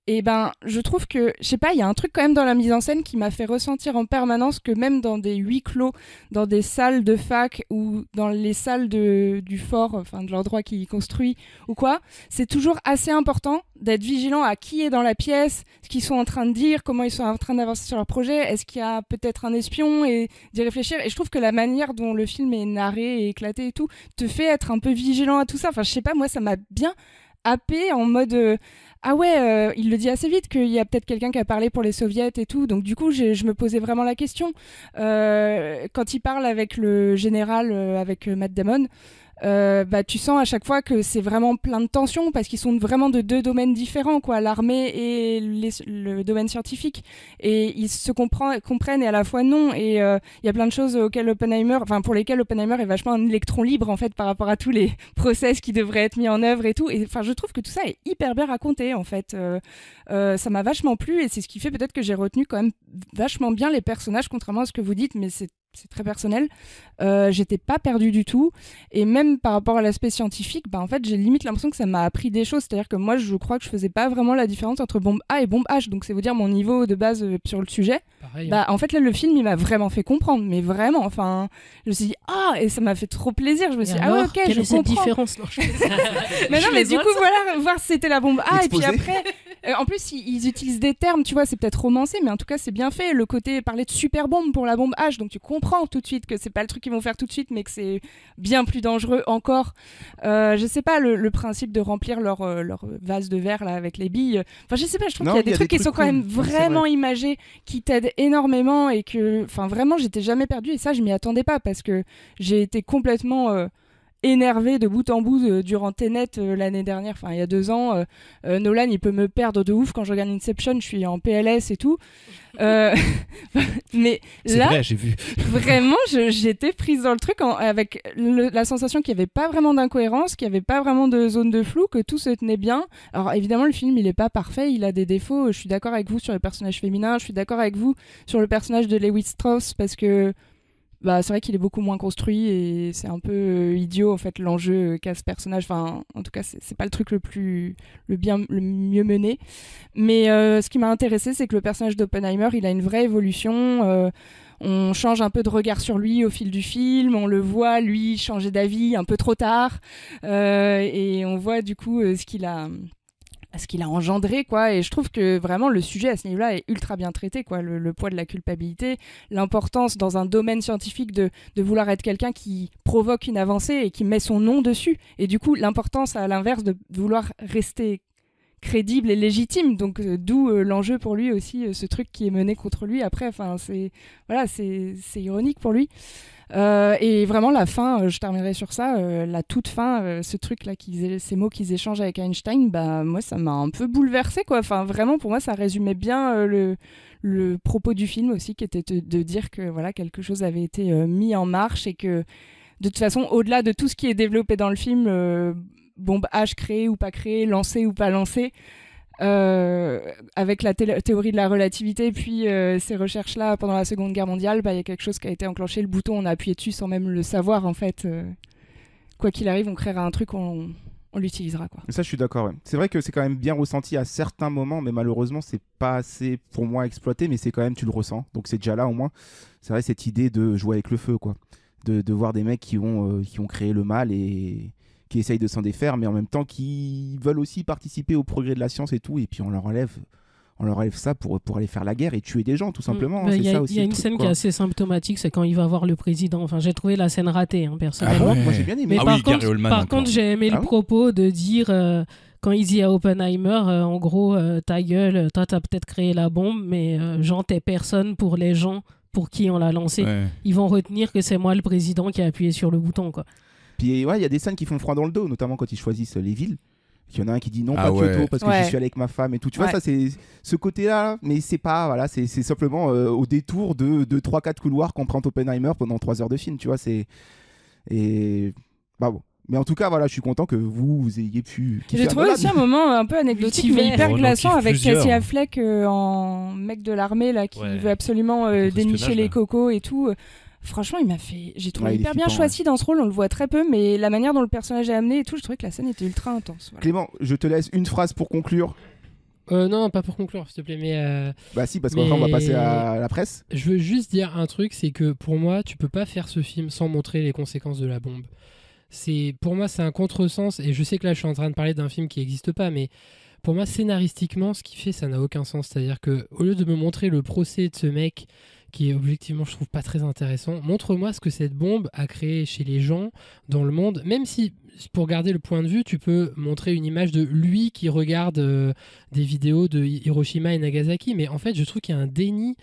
et je trouve que, je sais pas, il y a un truc quand même dans la mise en scène qui m'a fait ressentir en permanence que même dans des huis clos, dans des salles de fac ou dans les salles du fort, enfin de l'endroit qui y construit ou quoi, c'est toujours assez important d'être vigilant à qui est dans la pièce, ce qu'ils sont en train de dire, comment ils sont en train d'avancer sur leur projet, est-ce qu'il y a peut-être un espion, et d'y réfléchir. Et je trouve que la manière dont le film est narré et éclaté et tout te fait être un peu vigilant à tout ça. Enfin, je sais pas, moi ça m'a bien happé en mode il le dit assez vite qu'il y a peut-être quelqu'un qui a parlé pour les soviets et tout, donc du coup je me posais vraiment la question quand il parle avec le général, avec Matt Damon, tu sens à chaque fois que c'est vraiment plein de tensions parce qu'ils sont vraiment de deux domaines différents, quoi, l'armée et le domaine scientifique, et ils se comprennent et à la fois non, et il y a plein de choses pour lesquelles Oppenheimer est vachement un électron libre en fait par rapport à tous les process qui devraient être mis en œuvre et tout, et enfin je trouve que tout ça est hyper bien raconté en fait. Ça m'a vachement plu et c'est ce qui fait peut-être que j'ai retenu quand même vachement bien les personnages, contrairement à ce que vous dites, mais c'est très personnel. J'étais pas perdue du tout, et même par rapport à l'aspect scientifique, en fait j'ai limite l'impression que ça m'a appris des choses, c'est-à-dire que moi je crois que je faisais pas vraiment la différence entre bombe A et bombe H, donc c'est vous dire mon niveau de base sur le sujet.
Pareil,
en fait là le film il m'a vraiment fait comprendre, mais vraiment, enfin je me suis dit et ça m'a fait trop plaisir, je me suis dit
alors,
ok,
quelle
je
est cette
comprends.
différence?
Mais du coup voilà, voir si c'était la bombe A. Exposé. Et puis après en plus ils utilisent des termes, tu vois, c'est peut-être romancé, mais en tout cas c'est bien fait, le côté parler de super bombe pour la bombe H, donc tu comprends tout de suite que c'est pas le truc qu'ils vont faire tout de suite, mais que c'est bien plus dangereux encore. Je sais pas, le principe de remplir leur vase de verre là avec les billes, enfin je sais pas, je trouve qu'il y a des trucs qui sont quand même vraiment imagés, qui t'aident énormément, et que enfin vraiment j'étais jamais perdue, et ça je m'y attendais pas parce que j'ai été complètement énervé de bout en bout durant Tenet l'année dernière, enfin il y a 2 ans. Nolan il peut me perdre de ouf quand je regarde Inception, je suis en PLS et tout. Mais
c'est
là,
vrai, j'ai vu.
Vraiment, j'étais prise dans le truc avec la sensation qu'il n'y avait pas vraiment d'incohérence, qu'il n'y avait pas vraiment de zone de flou, que tout se tenait bien. Alors évidemment, le film, il n'est pas parfait, il a des défauts. Je suis d'accord avec vous sur les personnages féminins, je suis d'accord avec vous sur le personnage de Lewis Strauss, parce que c'est vrai qu'il est beaucoup moins construit et c'est un peu idiot en fait l'enjeu qu'a ce personnage. Enfin, en tout cas, c'est pas le truc le mieux mené. Mais ce qui m'a intéressé, c'est que le personnage d'Oppenheimer, il a une vraie évolution. On change un peu de regard sur lui au fil du film, on le voit lui changer d'avis un peu trop tard, et on voit du coup ce qu'il a engendré, quoi. Et je trouve que vraiment le sujet à ce niveau-là est ultra bien traité, quoi. Le poids de la culpabilité, l'importance dans un domaine scientifique de vouloir être quelqu'un qui provoque une avancée et qui met son nom dessus, et du coup l'importance à l'inverse de vouloir rester crédible et légitime, donc d'où l'enjeu pour lui aussi, ce truc qui est mené contre lui après. Enfin c'est ironique pour lui. Et vraiment la fin, je terminerai sur ça, la toute fin, ce truc là, ces mots qu'ils échangent avec Einstein, moi ça m'a un peu bouleversé, quoi. Enfin vraiment pour moi ça résumait bien le propos du film aussi, qui était de dire que voilà, quelque chose avait été mis en marche, et que de toute façon au-delà de tout ce qui est développé dans le film, bombe H créée ou pas créée, lancée ou pas lancée, avec la théorie de la relativité, puis ces recherches-là pendant la Seconde Guerre mondiale, il y a quelque chose qui a été enclenché, le bouton, on a appuyé dessus sans même le savoir, en fait. Quoi qu'il arrive, on créera un truc, on l'utilisera, quoi.
Ça, je suis d'accord, ouais. C'est vrai que c'est quand même bien ressenti à certains moments, mais malheureusement, c'est pas assez pour moi exploité, mais c'est quand même, tu le ressens. Donc c'est déjà là, au moins. C'est vrai, cette idée de jouer avec le feu, quoi. De voir des mecs qui ont créé le mal et qui essayent de s'en défaire, mais en même temps qui veulent aussi participer au progrès de la science et tout, et puis on leur enlève on leur enlève ça pour aller faire la guerre et tuer des gens, tout simplement.
Il
C'est
y a,
ça aussi
y a
le
une
truc,
scène
quoi.
qui est assez symptomatique, c'est quand il va voir le président. Enfin, j'ai trouvé la scène ratée, personnellement.
Ah ouais, moi j'ai bien aimé.
Mais
Ah
par
oui,
contre,
Gary Oldman
par
encore.
contre, j'ai aimé le propos de dire, quand il dit à Oppenheimer, en gros, ta gueule, toi, t'as peut-être créé la bombe, mais genre, t'es personne pour les gens pour qui on l'a lancé.
Ouais.
Ils vont retenir que c'est moi le président qui a appuyé sur le bouton, quoi.
Puis ouais, il y a des scènes qui font froid dans le dos, notamment quand ils choisissent les villes. Il y en a un qui dit non,
Ah
pas
ouais.
Kyoto parce que
Ouais.
j'y suis allé avec ma femme et tout. Tu vois,
Ouais.
ça c'est ce côté-là, mais c'est pas, voilà, c'est simplement au détour de 3-4 couloirs qu'on prend Oppenheimer pendant 3 heures de film, tu vois, c'est. Et. Bah bon. Mais en tout cas, voilà, je suis content que vous ayez pu. kiffer
J'ai trouvé
Nolan.
aussi un moment un peu anecdotique, mais hyper
Oh, j'en
glaçant
kiffe
avec
plusieurs.
Casey Affleck en mec de l'armée là qui
Ouais.
veut absolument
Contre
dénicher
espionnage,
les
là.
cocos et tout. Franchement, j'ai trouvé
Ouais, il est
hyper bien
flippant,
choisi dans ce rôle. On le voit très peu, mais la manière dont le personnage est amené et tout, je trouvais que la scène était ultra intense. Voilà.
Clément, je te laisse une phrase pour conclure.
Non, pas pour conclure, s'il te plaît, mais...
Bah si, parce qu'après on va
mais-
passer à la presse.
Je veux juste dire un truc, c'est que pour moi, tu peux pas faire ce film sans montrer les conséquences de la bombe. Pour moi, c'est un contresens, et je sais que là, je suis en train de parler d'un film qui n'existe pas, mais pour moi, scénaristiquement, ce qu'il fait, ça n'a aucun sens. C'est-à-dire que au lieu de me montrer le procès de ce mec, qui est objectivement, je trouve, pas très intéressant, montre-moi ce que cette bombe a créé chez les gens dans le monde, même si, pour garder le point de vue, tu peux montrer une image de lui qui regarde des vidéos de Hiroshima et Nagasaki, mais en fait, je trouve qu'il y a un déni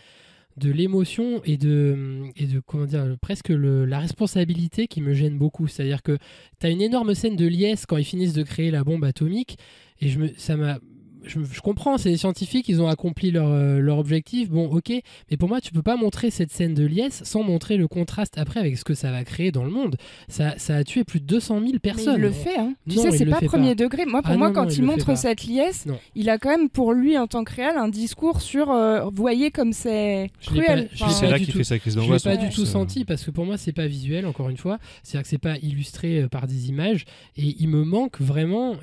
de l'émotion et de comment dire, presque la responsabilité qui me gêne beaucoup. C'est-à-dire que tu as une énorme scène de liesse quand ils finissent de créer la bombe atomique, et je comprends, c'est des scientifiques, ils ont accompli leur objectif, bon ok, mais pour moi tu peux pas montrer cette scène de liesse sans montrer le contraste après avec ce que ça va créer dans le monde. Ça a tué plus de 200 000
Mais
personnes.
il le fait, hein. Tu
Non,
sais,
il
c'est
le
pas
fait
premier degré. Moi, pour
Ah
moi,
non,
quand
non,
il
il le fait
montre
pas.
cette liesse,
Non.
il a quand même pour lui en tant que réel un discours sur voyez comme c'est
Je l'ai
cruel.
pas- je
Enfin,
l'ai
C'est
pas
là
du
qu'il
tout.
fait sa crise
Je l'ai
d'angoisse.
pas
en
du
plus,
tout senti parce que pour moi c'est pas visuel, encore une fois, c'est-à-dire que c'est pas illustré par des images, et il me manque vraiment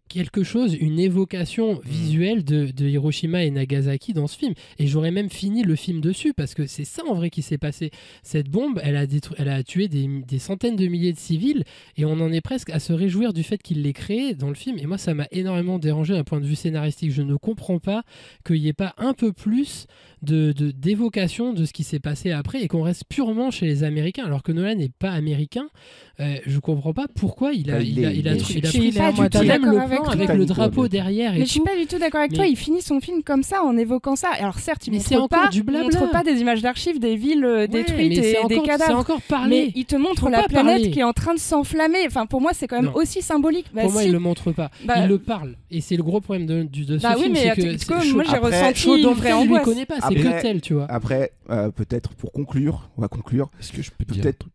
quelque chose, une évocation visuelle de Hiroshima et Nagasaki dans ce film, et j'aurais même fini le film dessus parce que c'est ça en vrai qui s'est passé. Cette bombe, elle a tué des centaines de milliers de civils, et on en est presque à se réjouir du fait qu'il l'ait créé dans le film, et moi ça m'a énormément dérangé d'un point de vue scénaristique. Je ne comprends pas qu'il n'y ait pas un peu plus d'évocation de ce qui s'est passé après, et qu'on reste purement chez les Américains alors que Nolan n'est pas américain. Je comprends pas pourquoi il a pris
tout
même
d'accord
le
avec
plan
toi.
avec le drapeau derrière et
Mais je suis
tout.
pas du tout d'accord avec
Mais-
toi. Il finit son film comme ça en évoquant ça. Alors certes, il
Mais c'est
montre
encore
pas,
du blabla.
montre pas des images d'archives, des villes détruites
mais
et
c'est
des
encore-
cadavres.
c'est encore parler.
Mais il te montre
Faut
la
pas
planète
parler.
qui est en train de s'enflammer. Enfin, pour moi, c'est quand même
Non.
aussi symbolique. Bah,
Pour moi,
si.
il le montre pas.
Bah,
Il le parle. Et c'est le gros problème de ce
Bah oui,
film.
mais
c'est
attends,
que
parce que
c'est
moi, j'ai
chaud.
ressenti
Chaud
une
dans le
vraie
film, il lui
angoisse.
connaît pas. C'est que tel, tu vois.
Après, peut-être pour conclure, on va conclure.
Est-ce que je peux dire
Peut-être.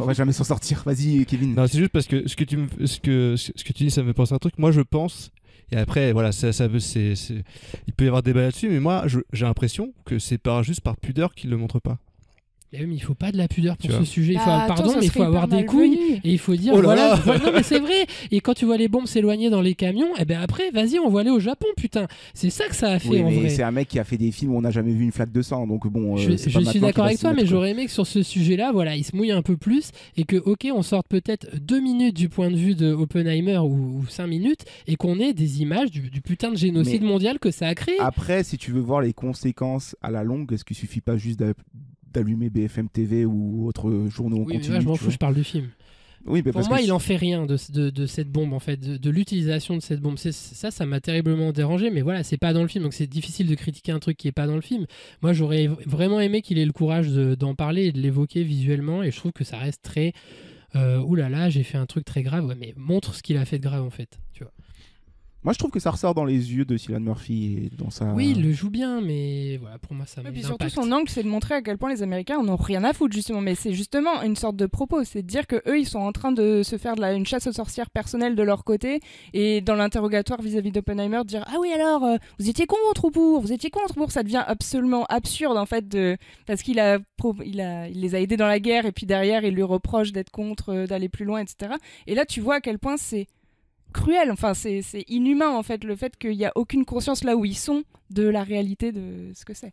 On va jamais s'en sortir. Vas-y, Kevin.
Non, c'est juste parce que ce que tu dis, ça me fait penser à un truc. Moi, je pense, et après, voilà, il peut y avoir débat là-dessus, mais moi, j'ai l'impression que c'est juste par pudeur qu'il le montre pas.
Mais oui, mais il faut pas de la pudeur pour
Tu
ce
vois.
sujet. Il faut,
Bah, attends,
pardon,
ça
mais il
serait
faut avoir
hyper
des couilles
malvenu.
et il faut dire
Oh là là.
voilà. Non, mais c'est vrai. Et quand tu vois les bombes s'éloigner dans les camions, et ben après, vas-y, on va aller au Japon, putain. C'est ça que ça a fait
Oui,
en
mais
vrai.
c'est un mec qui a fait des films où on n'a jamais vu une flaque de sang, donc bon.
Je
c'est pas
suis
maintenant
d'accord
qu'il va
avec
s'y
toi, mais
mettre, quoi.
j'aurais aimé que sur ce sujet-là, voilà, il se mouille un peu plus et que, ok, on sorte peut-être 2 minutes du point de vue de Oppenheimer ou 5 minutes et qu'on ait des images du putain de génocide
Mais-
mondial que ça a créé.
Après, si tu veux voir les conséquences à la longue, est-ce qu'il suffit pas juste d'allumer BFM TV ou autres journaux en
Oui, mais
continu
moi, je m'en
tu
fous,
vois.
je parle du film.
Oui, mais
Pour
parce
moi,
que
il en fait rien de cette bombe, en fait, de l'utilisation de cette bombe. Ça m'a terriblement dérangé, mais voilà, c'est pas dans le film, donc c'est difficile de critiquer un truc qui est pas dans le film. Moi, j'aurais vraiment aimé qu'il ait le courage d'en parler et de l'évoquer visuellement, et je trouve que ça reste très... oulala, j'ai fait un truc très grave. Ouais, mais montre ce qu'il a fait de grave, en fait, tu vois.
Moi, je trouve que ça ressort dans les yeux de Cillian Murphy et dans sa.
Oui, il le joue bien, mais voilà, pour moi, ça
Et
m'a
puis surtout, son angle, c'est de montrer à quel point les Américains en ont rien à foutre, justement. Mais c'est justement une sorte de propos. C'est de dire que eux, ils sont en train de se faire une chasse aux sorcières personnelle de leur côté. Et dans l'interrogatoire vis-à-vis d'Oppenheimer, dire ah oui, alors, vous étiez contre ou pour? Vous étiez contre ou pour? Ça devient absolument absurde, en fait, parce qu'il il les a aidés dans la guerre. Et puis derrière, il lui reproche d'être contre, d'aller plus loin, etc. Et là, tu vois à quel point c'est cruel, enfin c'est inhumain en fait, le fait qu'il n'y a aucune conscience là où ils sont de la réalité de ce que c'est.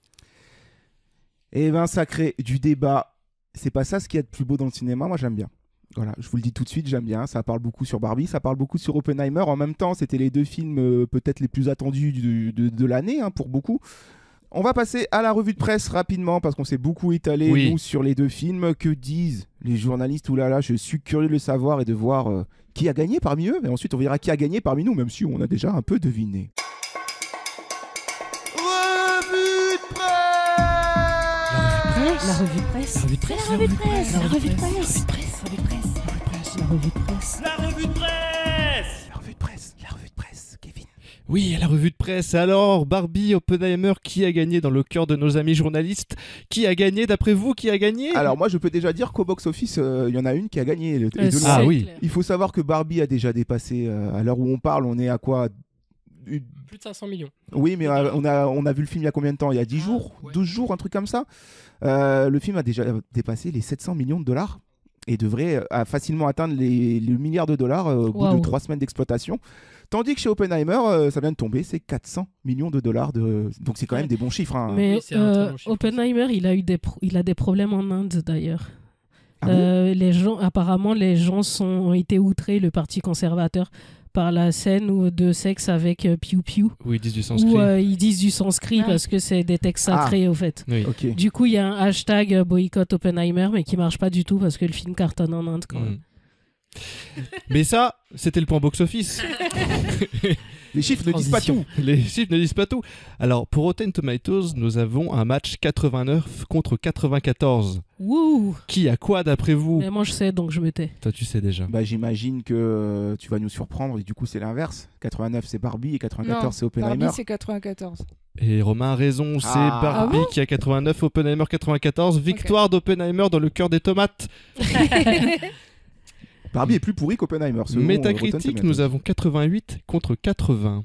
Eh ben, ça crée du débat. C'est pas ça ce qu'il y a de plus beau dans le cinéma. Moi, j'aime bien. Voilà, je vous le dis tout de suite, j'aime bien. Ça parle beaucoup sur Barbie, ça parle beaucoup sur Oppenheimer. En même temps, c'était les 2 films peut-être les plus attendus de l'année pour beaucoup. On va passer à la revue de presse rapidement parce qu'on s'est beaucoup étalé nous sur les 2 films. Que disent les journalistes? Ouh là là, je suis curieux de le savoir et de voir qui a gagné parmi eux. Et ensuite, on verra qui a gagné parmi nous, même si on a déjà un peu deviné. Revue de presse.
La revue de presse.
La revue de presse.
La revue de presse.
La revue de presse.
La revue de presse. La revue de presse.
La revue de presse.
La revue de presse. La revue de presse. Kevin.
Oui, à la revue de presse. Alors, Barbie, Oppenheimer, qui a gagné dans le cœur de nos amis journalistes? Qui a gagné d'après vous? Qui a gagné?
Alors moi je peux déjà dire qu'au box-office, il y en a une qui a gagné.
Ah oui.
Il faut savoir que Barbie a déjà dépassé, à l'heure où on parle, on est à quoi?
Plus de 500 millions.
Oui, mais on a vu le film il y a combien de temps? Il y a 10 jours, 12 jours, un truc comme ça. Le film a déjà dépassé les 700 millions de dollars et devrait facilement atteindre le milliard de dollars au bout de 3 semaines d'exploitation. Tandis que chez Oppenheimer, ça vient de tomber, c'est 400 millions de dollars. Donc c'est quand même des bons chiffres. Hein.
Mais
Oui, c'est un très bon chiffre.
Oppenheimer, il a des problèmes en Inde d'ailleurs.
Ah bon
Apparemment, les gens ont été outrés, le parti conservateur, par la scène de sexe avec Piu Piu.
Où ils disent du sanskrit.
Où ils disent du sanskrit parce que c'est des textes sacrés au fait.
Oui.
Okay.
Du coup, il y a un hashtag boycott Oppenheimer, mais qui marche pas du tout parce que le film cartonne en Inde quand même.
Mais ça, c'était le point box-office.
Les chiffres ne disent pas tout.
Les chiffres ne disent pas tout. Alors, pour Rotten Tomatoes, nous avons un match 89 contre 94.
Wouh!
Qui a quoi d'après vous?
Mais moi, je sais, donc je me tais.
Toi, tu sais déjà.
Bah, j'imagine que tu vas nous surprendre et du coup c'est l'inverse. 89 c'est Barbie et 94
Non,
c'est Oppenheimer.
Barbie, c'est 94.
Et Romain a raison, c'est
Ah.
Barbie
Ah bon
qui a 89, Oppenheimer 94. Victoire d'Oppenheimer dans le cœur des tomates.
Barbie est plus pourri qu'Oppenheimer. selon Rotten
Métacritique,
Tomatoes.
nous avons 88 contre 80.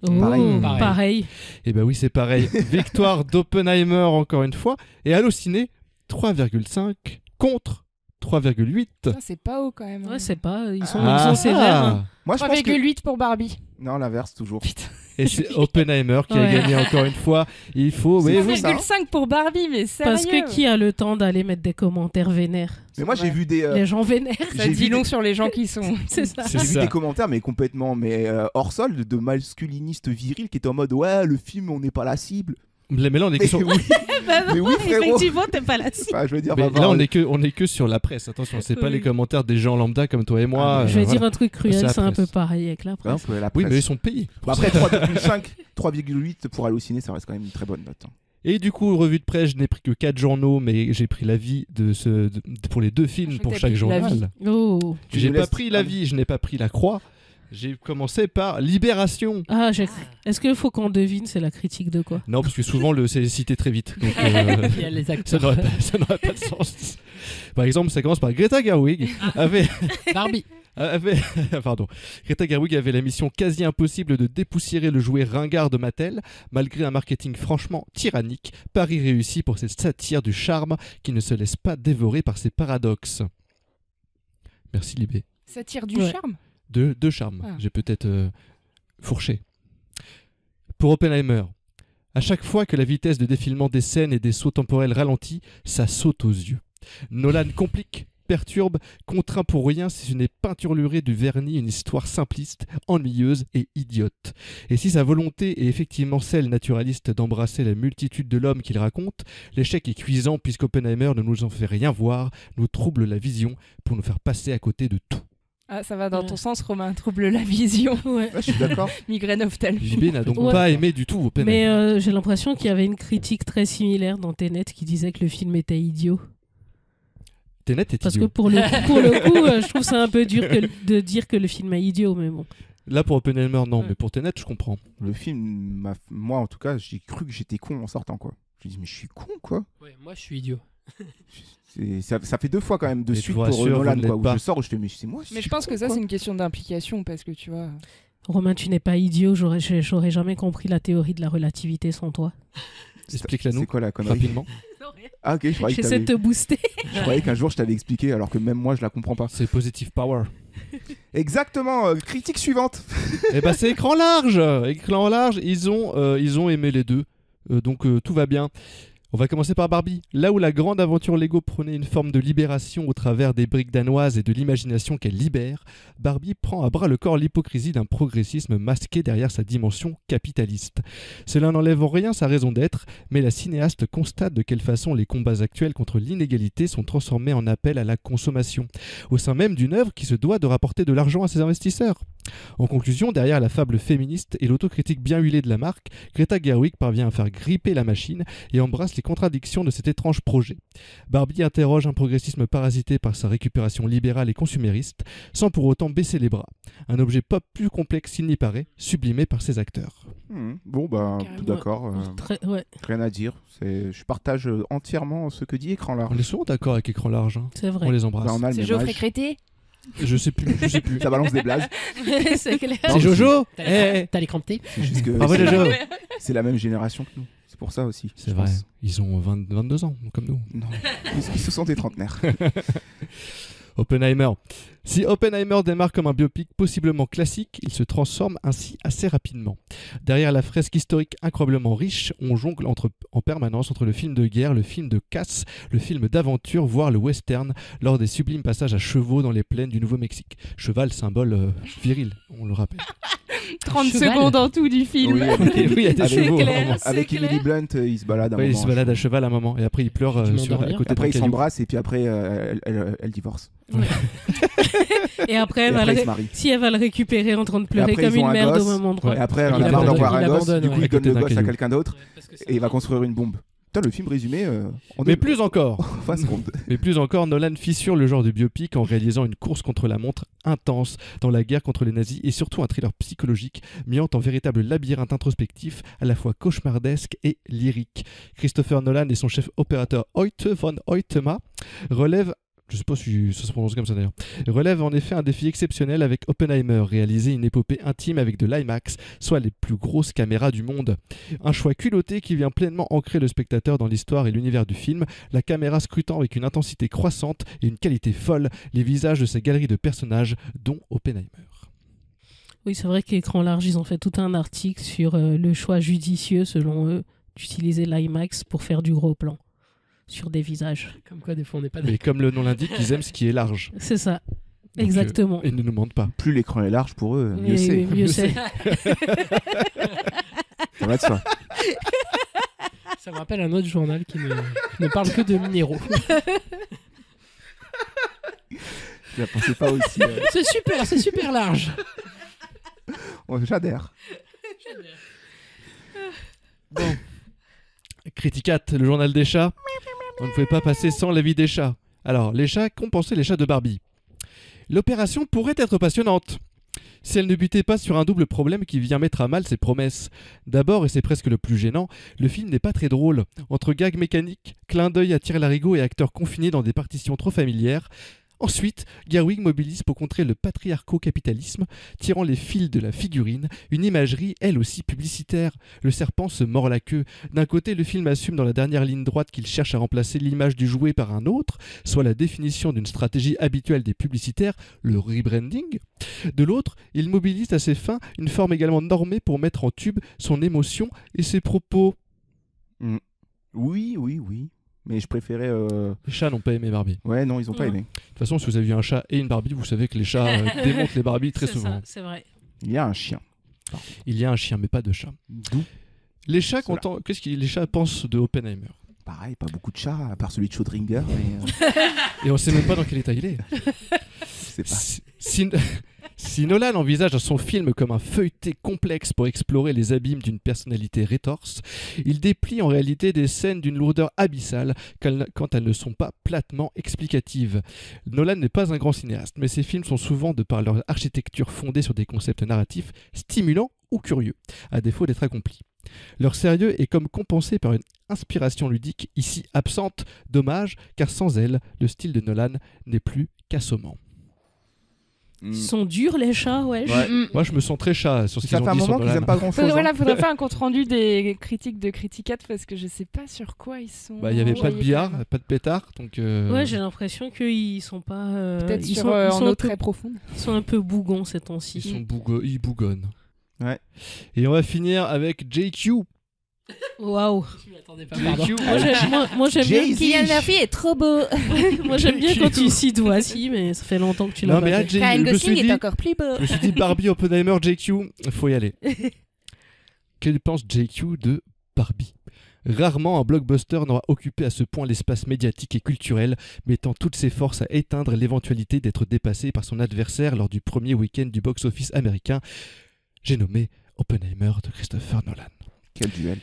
Pareil.
Pareil.
Et bah oui, c'est pareil. Victoire d'Oppenheimer encore une fois. Et Allociné, 3,5 contre 3,8.
Ça, c'est pas haut quand même.
Ouais, c'est pas. Ils sont
Ah.
sévères. Hein.
Moi je pense que
3,8 pour Barbie.
non, l'inverse toujours.
Et c'est Oppenheimer qui a gagné encore une fois. Il faut.
C'est
Oui,
fou,
oui.
ça.
3,5 pour Barbie, mais sérieux.
Parce que qui a le temps d'aller mettre des commentaires vénères?
Mais moi j'ai vu des
Les gens vénères.
Ça
j'ai
dit
vu
long
des-
sur les gens qui sont.
C'est ça.
C'est
J'ai vu
ça.
des commentaires mais complètement hors sol de masculinistes virils qui étaient en mode ouais le film on n'est pas la cible.
Mais là, on est que
Mais
sur.
oui, mais oui frérot.
Effectivement, t'es pas la cible.
Enfin, je veux dire,
Mais
va
là,
voir.
on est que sur la presse. Attention, c'est pas
Oui.
les commentaires des gens lambda comme toi et moi.
Ah,
Je vais
voilà.
dire un truc
C'est
cruel,
la
c'est un peu
presse.
pareil avec la
Hein,
presse.
la
Oui,
presse.
mais ils sont payés.
Bah, après 3,5, 3,8 pour Allociné, ça reste quand même une très bonne note. Hein.
Et du coup, revue de presse, je n'ai pris que 4 journaux, mais j'ai pris l'avis pour les 2 films
Je
pour
t'ai
chaque
pris l'avis.
journal.
Oh.
Tu
J'ai
nous
pas
laisses-
pris l'avis, je n'ai pas pris la croix. J'ai commencé par Libération.
Ah, est-ce qu'il faut qu'on devine c'est la critique de quoi?
Non, parce que souvent, c'est cité très vite. Donc,
Il y a les
ça
acteurs.
n'aurait pas de sens. Par exemple, ça commence par Greta Gerwig.
Barbie.
Pardon. Greta Gerwig avait la mission quasi impossible de dépoussiérer le jouet ringard de Mattel. Malgré un marketing franchement tyrannique, Paris réussit pour cette satire du charme qui ne se laisse pas dévorer par ses paradoxes. Merci Libé.
Ça tire du
Ouais.
charme.
De charme.
Ah.
J'ai peut-être fourché. Pour Oppenheimer, à chaque fois que la vitesse de défilement des scènes et des sauts temporels ralentit, ça saute aux yeux. Nolan complique, perturbe, contraint pour rien si ce n'est peinturluré du vernis une histoire simpliste, ennuyeuse et idiote. Et si sa volonté est effectivement celle naturaliste d'embrasser la multitude de l'homme qu'il raconte, l'échec est cuisant puisqu'Oppenheimer ne nous en fait rien voir, nous trouble la vision pour nous faire passer à côté de tout.
Ah, ça va dans ton sens, Romain. Trouble la vision.
Ouais.
Ouais, je suis d'accord.
Migraine ophtalmique.
JB n'a donc
Ouais.
pas aimé du tout Oppenheimer.
Mais j'ai l'impression qu'il y avait une critique très similaire dans Tenet qui disait que le film était idiot.
Tenet est
Parce
idiot.
que pour le coup, je trouve ça un peu dur de dire que le film est idiot, mais bon.
Là pour Oppenheimer non,
Ouais.
mais pour Tenet je comprends.
Le film, moi en tout cas, j'ai cru que j'étais con en sortant quoi. Je me dis mais je suis con quoi.
Ouais, moi, je suis idiot.
Ça fait 2 fois quand même de
Et je
suite
vous
pour
rassure,
Nolan
vous ne
quoi,
l'êtes
où
pas.
je sors où je fais mais c'est moi.
Mais je pense que ça, c'est une question d'implication parce que tu vois.
Romain, tu n'es pas idiot, j'aurais jamais compris la théorie de la relativité sans toi.
Explique-la nous
C'est quoi la connerie
rapidement.
Ah ok, je croyais que
J'essaie de te booster.
je croyais qu'un jour je t'avais expliqué alors que même moi je la comprends pas.
C'est Positive Power.
Exactement, critique suivante.
Et bah c'est écran large. Écran large, ils ont aimé les deux. Donc tout va bien. On va commencer par Barbie. Là où la grande aventure Lego prenait une forme de libération au travers des briques danoises et de l'imagination qu'elle libère, Barbie prend à bras le corps l'hypocrisie d'un progressisme masqué derrière sa dimension capitaliste. Cela n'enlève en rien sa raison d'être, mais la cinéaste constate de quelle façon les combats actuels contre l'inégalité sont transformés en appel à la consommation, au sein même d'une œuvre qui se doit de rapporter de l'argent à ses investisseurs. En conclusion, derrière la fable féministe et l'autocritique bien huilée de la marque, Greta Gerwig parvient à faire gripper la machine et embrasse les contradictions de cet étrange projet. Barbie interroge un progressisme parasité par sa récupération libérale et consumériste, sans pour autant baisser les bras. Un objet pop plus complexe qu'il n'y paraît, sublimé par ses acteurs.
Bon, bah, tout d'accord.
Ouais.
Rien à dire. Je partage entièrement ce que dit Écran Large.
On est souvent d'accord avec Écran Large. Hein.
C'est vrai.
On les embrasse.
Bah, on a le
C'est
même
Geoffrey
âge.
Crété.
Je sais plus.
Ça balance des blagues.
C'est clair.
C'est Jojo.
T'as les crampes.
C'est juste que
Bravo les Jojo.
c'est la même génération que nous. C'est pour ça aussi.
C'est
je
vrai.
pense.
Ils ont 22 ans, comme nous.
Non, ils se sont des trentenaires.
Oppenheimer. Si Oppenheimer démarre comme un biopic possiblement classique, il se transforme ainsi assez rapidement. Derrière la fresque historique incroyablement riche, on jongle en permanence entre le film de guerre, le film de casse, le film d'aventure, voire le western, lors des sublimes passages à chevaux dans les plaines du Nouveau-Mexique. Cheval, symbole viril, on le rappelle.
30
Cheval.
secondes en tout du film.
Oui, avec,
Oui, il y a des chevaux.
clair.
vraiment.
avec
C'est
Emily
clair.
Blunt, il se balade un
Ouais, il
moment.
se balade à cheval à un moment et après il pleure
Tu
à
m'endormir.
côté
Après,
d'un
ils
caillou.
s'embrassent et puis après, elle divorce.
Et après,
Et
elle va
après,
le-
ils se marient.
si elle va le récupérer en train de pleurer
après,
comme
ils ont
une
un
merde
gosse.
au même endroit.
Et après, elle en
Il
a marre
abandonne,
d'avoir un
il
gosse.
abandonne,
Du coup,
ouais.
il donne
Côté
le
d'un
gosse à
caillou.
quelqu'un d'autre et il va construire une bombe. Putain, le film résumé,
Mais plus encore.
face compte.
Mais plus encore, Nolan fissure le genre de biopic en réalisant une course contre la montre intense dans la guerre contre les nazis et surtout un thriller psychologique miant en véritable labyrinthe introspectif à la fois cauchemardesque et lyrique. Christopher Nolan et son chef opérateur Hoyte von Hoytema relèvent, je sais pas si ça se prononce comme ça d'ailleurs, relève en effet un défi exceptionnel avec Oppenheimer, réaliser une épopée intime avec de l'IMAX, soit les plus grosses caméras du monde. Un choix culotté qui vient pleinement ancrer le spectateur dans l'histoire et l'univers du film, la caméra scrutant avec une intensité croissante et une qualité folle les visages de ces galeries de personnages, dont Oppenheimer.
Oui, c'est vrai qu'Écran Large, ils ont fait tout un article sur le choix judicieux, selon eux, d'utiliser l'IMAX pour faire du gros plan sur des visages.
Comme quoi, des fois, on n'est pas
Mais comme le nom l'indique, ils aiment ce qui est large.
C'est ça.
Donc,
Exactement.
Ils ne nous mentent pas.
Plus l'écran est large pour eux, mieux
Et
c'est.
mieux c'est.
Ça va de soi.
Ça me rappelle un autre journal qui ne parle que de minéraux.
Je la pensais pas aussi.
C'est super large.
J'adhère.
Bon. Criticat, le journal des chats. On ne pouvait pas passer sans l'avis des chats. Alors, les chats, qu'ont pensé les chats de Barbie ? L'opération pourrait être passionnante, si elle ne butait pas sur un double problème qui vient mettre à mal ses promesses. D'abord, et c'est presque le plus gênant, le film n'est pas très drôle. Entre gags mécaniques, clins d'œil à tire-larigot et acteurs confinés dans des partitions trop familières. Ensuite, Gerwig mobilise pour contrer le patriarco-capitalisme, tirant les fils de la figurine, une imagerie elle aussi publicitaire. Le serpent se mord la queue. D'un côté, le film assume dans la dernière ligne droite qu'il cherche à remplacer l'image du jouet par un autre, soit la définition d'une stratégie habituelle des publicitaires, le rebranding. De l'autre, il mobilise à ses fins une forme également normée pour mettre en tube son émotion et ses propos.
Oui. Mais je préférais.
Les chats n'ont pas aimé Barbie.
Ouais, non, ils ont pas aimé.
De toute façon, si vous avez vu un chat et une Barbie, vous savez que les chats démontent les Barbies très
C'est
souvent.
ça, c'est vrai.
Il y a un chien.
Il y a un chien, mais pas de chat.
D'où
Les chats,
Cela.
qu'est-ce que les chats pensent de Oppenheimer ?
Pareil, pas beaucoup de chats, à part celui de Schrödinger, mais
Et on sait même pas dans quel état il est.
je sais pas.
Si Nolan envisage son film comme un feuilleté complexe pour explorer les abîmes d'une personnalité rétorse, il déplie en réalité des scènes d'une lourdeur abyssale quand elles ne sont pas platement explicatives. Nolan n'est pas un grand cinéaste, mais ses films sont souvent, de par leur architecture fondée sur des concepts narratifs, stimulants ou curieux, à défaut d'être accomplis. Leur sérieux est comme compensé par une inspiration ludique ici absente, dommage, car sans elle, le style de Nolan n'est plus qu'assommant.
Ils sont durs, les chats, wesh.
Ouais.
Moi, je me sens très chat sur ce qu'ils
Ça
ont
fait un
dit sur
moment qu'ils
Nolan.
aiment pas grand chose.
Voilà, faudrait faire un compte rendu des critiques de Criticat parce que je sais pas sur quoi ils sont.
Bah, il y avait pas de
envoyés,
billard,
quand même.
pas de pétard, donc.
Ouais, j'ai l'impression qu'ils sont pas.
Peut-être
ils
sur
sont, ils
en
sont
eau
un peu,
très profonde.
ils sont un peu bougons ces temps-ci.
Ils bougonnent.
Ouais.
Et on va finir avec JQ.
Waouh.
Je m'y attendais pas, pardon.
Moi j'aime bien.
Kylian Murphy est trop beau.
Moi j'aime bien quand tu cites Voici, mais ça fait longtemps que tu l'as
Non, mais
pas
là,
fait.
Ryan
je me
Gosling
suis
est
dit,
encore plus beau.
je me suis dit Barbie, Oppenheimer, JQ, faut y aller. Que pense JQ de Barbie? Rarement un blockbuster n'aura occupé à ce point l'espace médiatique et culturel, mettant toutes ses forces à éteindre l'éventualité d'être dépassé par son adversaire lors du premier week-end du box-office américain. J'ai nommé Oppenheimer de Christopher Nolan.
Quel duel.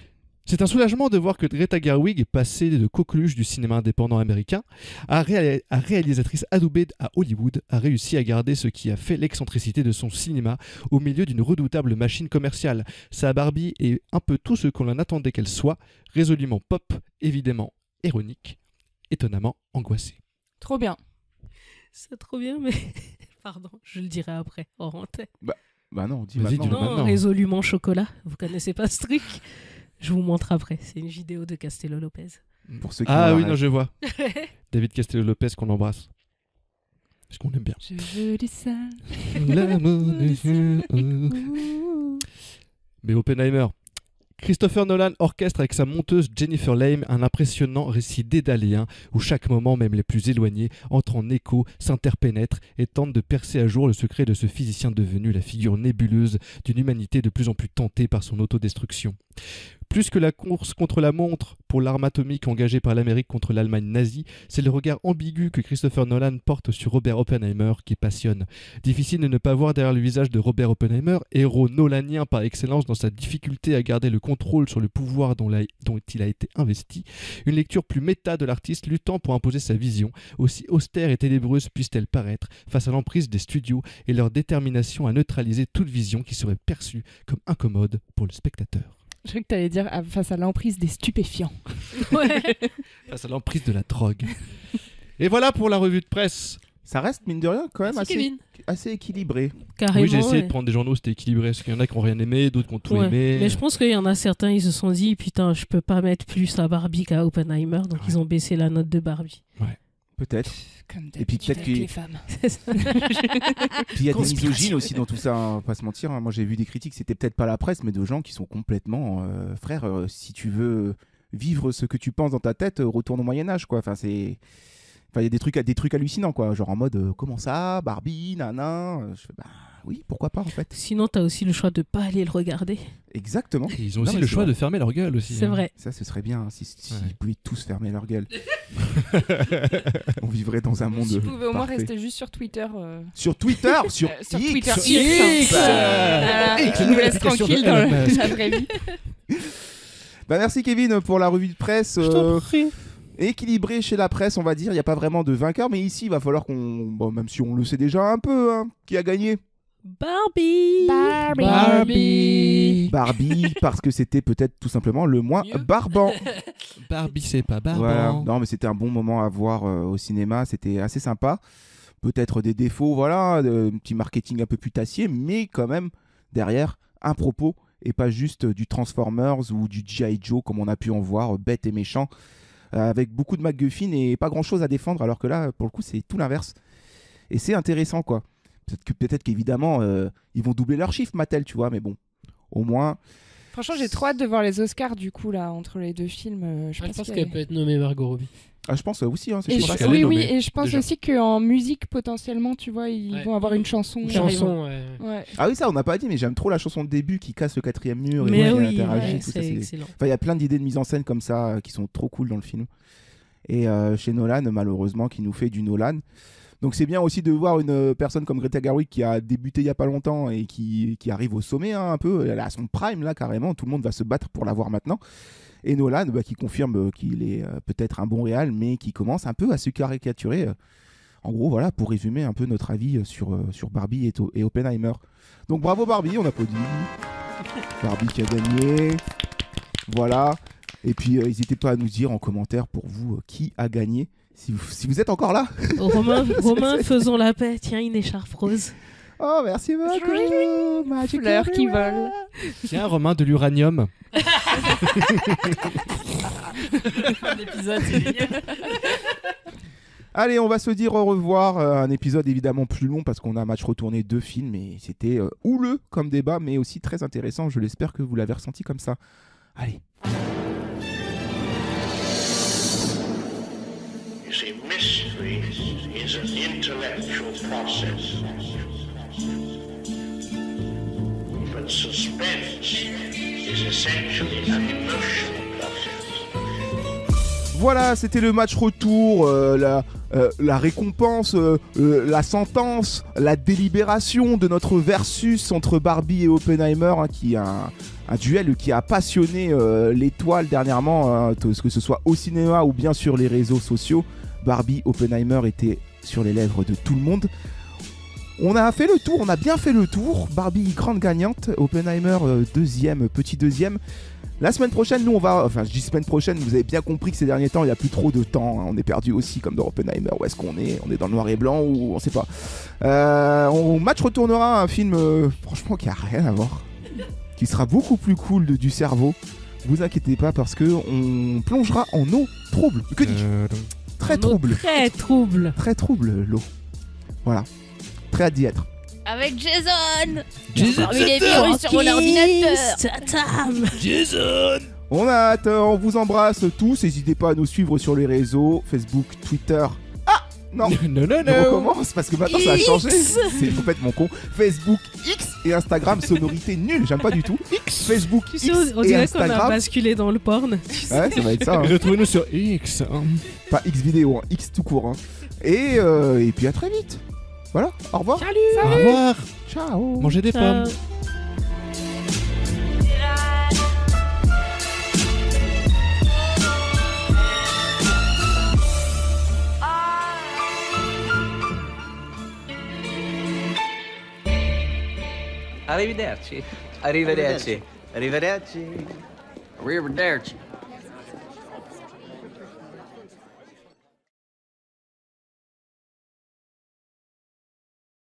C'est un soulagement de voir que Greta Gerwig est passée de coqueluche du cinéma indépendant américain à réalisatrice adoubée à Hollywood, a réussi à garder ce qui a fait l'excentricité de son cinéma au milieu d'une redoutable machine commerciale. Sa Barbie est un peu tout ce qu'on en attendait qu'elle soit, résolument pop, évidemment ironique, étonnamment angoissée.
Trop bien.
C'est trop bien, mais pardon, je le dirai après, hors antenne.
Bah non, dis
Vas-y,
maintenant.
dis-le
Non,
maintenant.
résolument chocolat. Vous connaissez pas ce truc? Je vous montre après. C'est une vidéo de Castello Lopez.
Pour ceux qui
Ah
ont
oui,
la
non,
rêve.
je vois. David Castello-Lopez qu'on embrasse. Parce qu'on aime bien.
Je veux du ça.
Mais Oppenheimer. Christopher Nolan orchestre avec sa monteuse Jennifer Lame un impressionnant récit dédaléen où chaque moment, même les plus éloignés, entre en écho, s'interpénètre et tente de percer à jour le secret de ce physicien devenu la figure nébuleuse d'une humanité de plus en plus tentée par son autodestruction. Plus que la course contre la montre pour l'arme atomique engagée par l'Amérique contre l'Allemagne nazie, c'est le regard ambigu que Christopher Nolan porte sur Robert Oppenheimer qui passionne. Difficile de ne pas voir derrière le visage de Robert Oppenheimer, héros nolanien par excellence dans sa difficulté à garder le contrôle sur le pouvoir dont il a été investi, une lecture plus méta de l'artiste luttant pour imposer sa vision, aussi austère et ténébreuse puisse-t-elle paraître, face à l'emprise des studios et leur détermination à neutraliser toute vision qui serait perçue comme incommode pour le spectateur.
Je crois que tu allais dire face à l'emprise des stupéfiants.
Ouais.
Face à l'emprise de la drogue. Et voilà pour la revue de presse.
Ça reste, mine de rien, quand même
Merci, Kevin.
assez équilibré.
Carrément.
Oui, j'ai essayé
ouais.
de prendre des journaux, c'était équilibré. Parce qu'il y en a qui n'ont rien aimé, d'autres qui ont tout
Ouais.
aimé.
Mais je pense qu'il y en a certains, ils se sont dit, putain, je peux pas mettre plus à Barbie qu'à Oppenheimer, donc ils ont baissé la note de Barbie.
Peut-être.
Comme
Et puis peut-être
avec
qu'il
les femmes.
Puis il y a des
Conspiration.
misogynes aussi dans tout ça, hein, pas se mentir. Hein. Moi j'ai vu des critiques, c'était peut-être pas la presse, mais de gens qui sont complètement frère, si tu veux vivre ce que tu penses dans ta tête, retourne au Moyen-Âge, quoi. Enfin, c'est. Enfin, il y a des trucs hallucinants, quoi. Genre en mode, comment ça, Barbie, nanan. Je fais, bah oui, pourquoi pas, en fait.
Sinon, t'as aussi le choix de pas aller le regarder.
Exactement.
Et ils ont
Non,
aussi
mais
le
c'est
choix
vrai.
de fermer leur gueule aussi.
C'est
hein.
vrai.
Ça, ce serait bien hein, si
Ouais.
ils pouvaient tous fermer leur gueule. On vivrait dans un monde.
Si vous pouvez au moins
parfait.
rester juste sur Twitter.
Sur Twitter, sur
sur
X.
Twitter
Sur
X. Voilà,
X,
je
la
vous
nouvelle
laisse
application
tranquille
de
dans
Elon Musk.
la vraie vie.
Bah merci Kevin pour la revue de presse.
Je t'en prie.
Équilibré chez la presse, on va dire. Il n'y a pas vraiment de vainqueur, mais ici, il va falloir qu'on. Bon, même si on le sait déjà un peu, hein, qui a gagné
Barbie.
Barbie.
Barbie, parce que c'était peut-être tout simplement le moins
Mieux.
barbant.
Barbie, c'est pas barbant.
Voilà. Non, mais c'était un bon moment à voir au cinéma. C'était assez sympa. Peut-être des défauts, voilà, un petit marketing un peu putassier, mais quand même, derrière, un propos et pas juste du Transformers ou du G.I. Joe comme on a pu en voir, bête et méchant, avec beaucoup de MacGuffin et pas grand-chose à défendre, alors que là, pour le coup, c'est tout l'inverse. Et c'est intéressant, quoi. Peut-être qu'évidemment, ils vont doubler leur chiffre, Mattel, tu vois, mais bon, au moins...
Franchement, j'ai trop hâte de voir les Oscars du coup là entre les deux films.
Je pense
qu'il y a-
qu'elle peut être nommée Margot Robbie.
Ah, je pense aussi, hein, c'est
Et
sûr.
pense
je-
qu'elle
oui,
est
oui,
nommée,
et je pense
déjà.
aussi qu'en musique potentiellement, tu vois, ils
Ouais.
vont avoir une chanson.
Une
carrément.
chanson, ouais.
Ouais.
Ah oui, ça, on n'a pas dit, mais j'aime trop la chanson de début qui casse le quatrième mur et
Mais
qui
oui,
interagit,
ouais,
tout ça.
c'est excellent.
Enfin, il y a plein d'idées de mise en scène comme ça qui sont trop cool dans le film. Et chez Nolan, malheureusement, qui nous fait du Nolan. Donc c'est bien aussi de voir une personne comme Greta Gerwig qui a débuté il y a pas longtemps et qui arrive au sommet hein, un peu. Elle a son prime là carrément. Tout le monde va se battre pour l'avoir maintenant. Et Nolan qui confirme qu'il est peut-être un bon réal, mais qui commence un peu à se caricaturer. En gros, voilà, pour résumer un peu notre avis sur Barbie et Oppenheimer. Donc bravo Barbie, on applaudit. Barbie qui a gagné. Voilà. Et puis n'hésitez pas à nous dire en commentaire pour vous qui a gagné. Si vous êtes encore là.
Romain, faisons la paix. Tiens, une écharpe rose.
Oh, merci beaucoup. Magic
Fleurs qui
everywhere.
volent.
Tiens, Romain, de l'uranium.
L'épisode, c'est génial.
Allez, on va se dire au revoir. Un épisode évidemment plus long parce qu'on a match retourné 2 films et c'était houleux comme débat, mais aussi très intéressant. Je l'espère que vous l'avez ressenti comme ça. Allez.
You see, mystery is an intellectual process. But suspense is essentially an emotional process.
Voilà, c'était le match retour, la récompense, la sentence, la délibération de notre versus entre Barbie et Oppenheimer, hein, qui est un duel qui a passionné l'étoile dernièrement, hein, que ce soit au cinéma ou bien sur les réseaux sociaux. Barbie, Oppenheimer était sur les lèvres de tout le monde. On a fait le tour, on a bien fait le tour. Barbie, grande gagnante. Oppenheimer, petit deuxième. La semaine prochaine, nous on va... Enfin, je dis semaine prochaine, vous avez bien compris que ces derniers temps, il n'y a plus trop de temps. Hein. On est perdu aussi, comme dans Oppenheimer. Où est-ce qu'on est ? On est dans le noir et blanc ou on sait pas. Match retournera un film, franchement, qui a rien à voir. Qui sera beaucoup plus cool du cerveau. Vous inquiétez pas, parce que on plongera en eau trouble. Que dis-je ? Très trouble.
Très trouble.
Très trouble, l'eau. Voilà. Très hâte d'y être.
Avec Jason.
Parmi
les virus sur mon ordinateur.
Jason.
On a hâte, on vous embrasse tous. N'hésitez pas à nous suivre sur les réseaux, Facebook, Twitter. Ah non.
Non.
On recommence parce que maintenant ça a changé. C'est complètement con. Facebook, X et Instagram, sonorité nulle, j'aime pas du tout. Facebook, X
On
et
dirait qu'on a
Instagram.
basculé dans le porn.
Ouais, ça va être ça. Hein.
Retrouvez-nous sur X.
Pas X vidéo, hein, X tout court. Hein. Et puis à très vite. Voilà, au revoir.
Salut.
Au revoir.
Ciao.
Mangez des pommes.
Arrivederci. Arrivederci. Arrivederci. Arrivederci.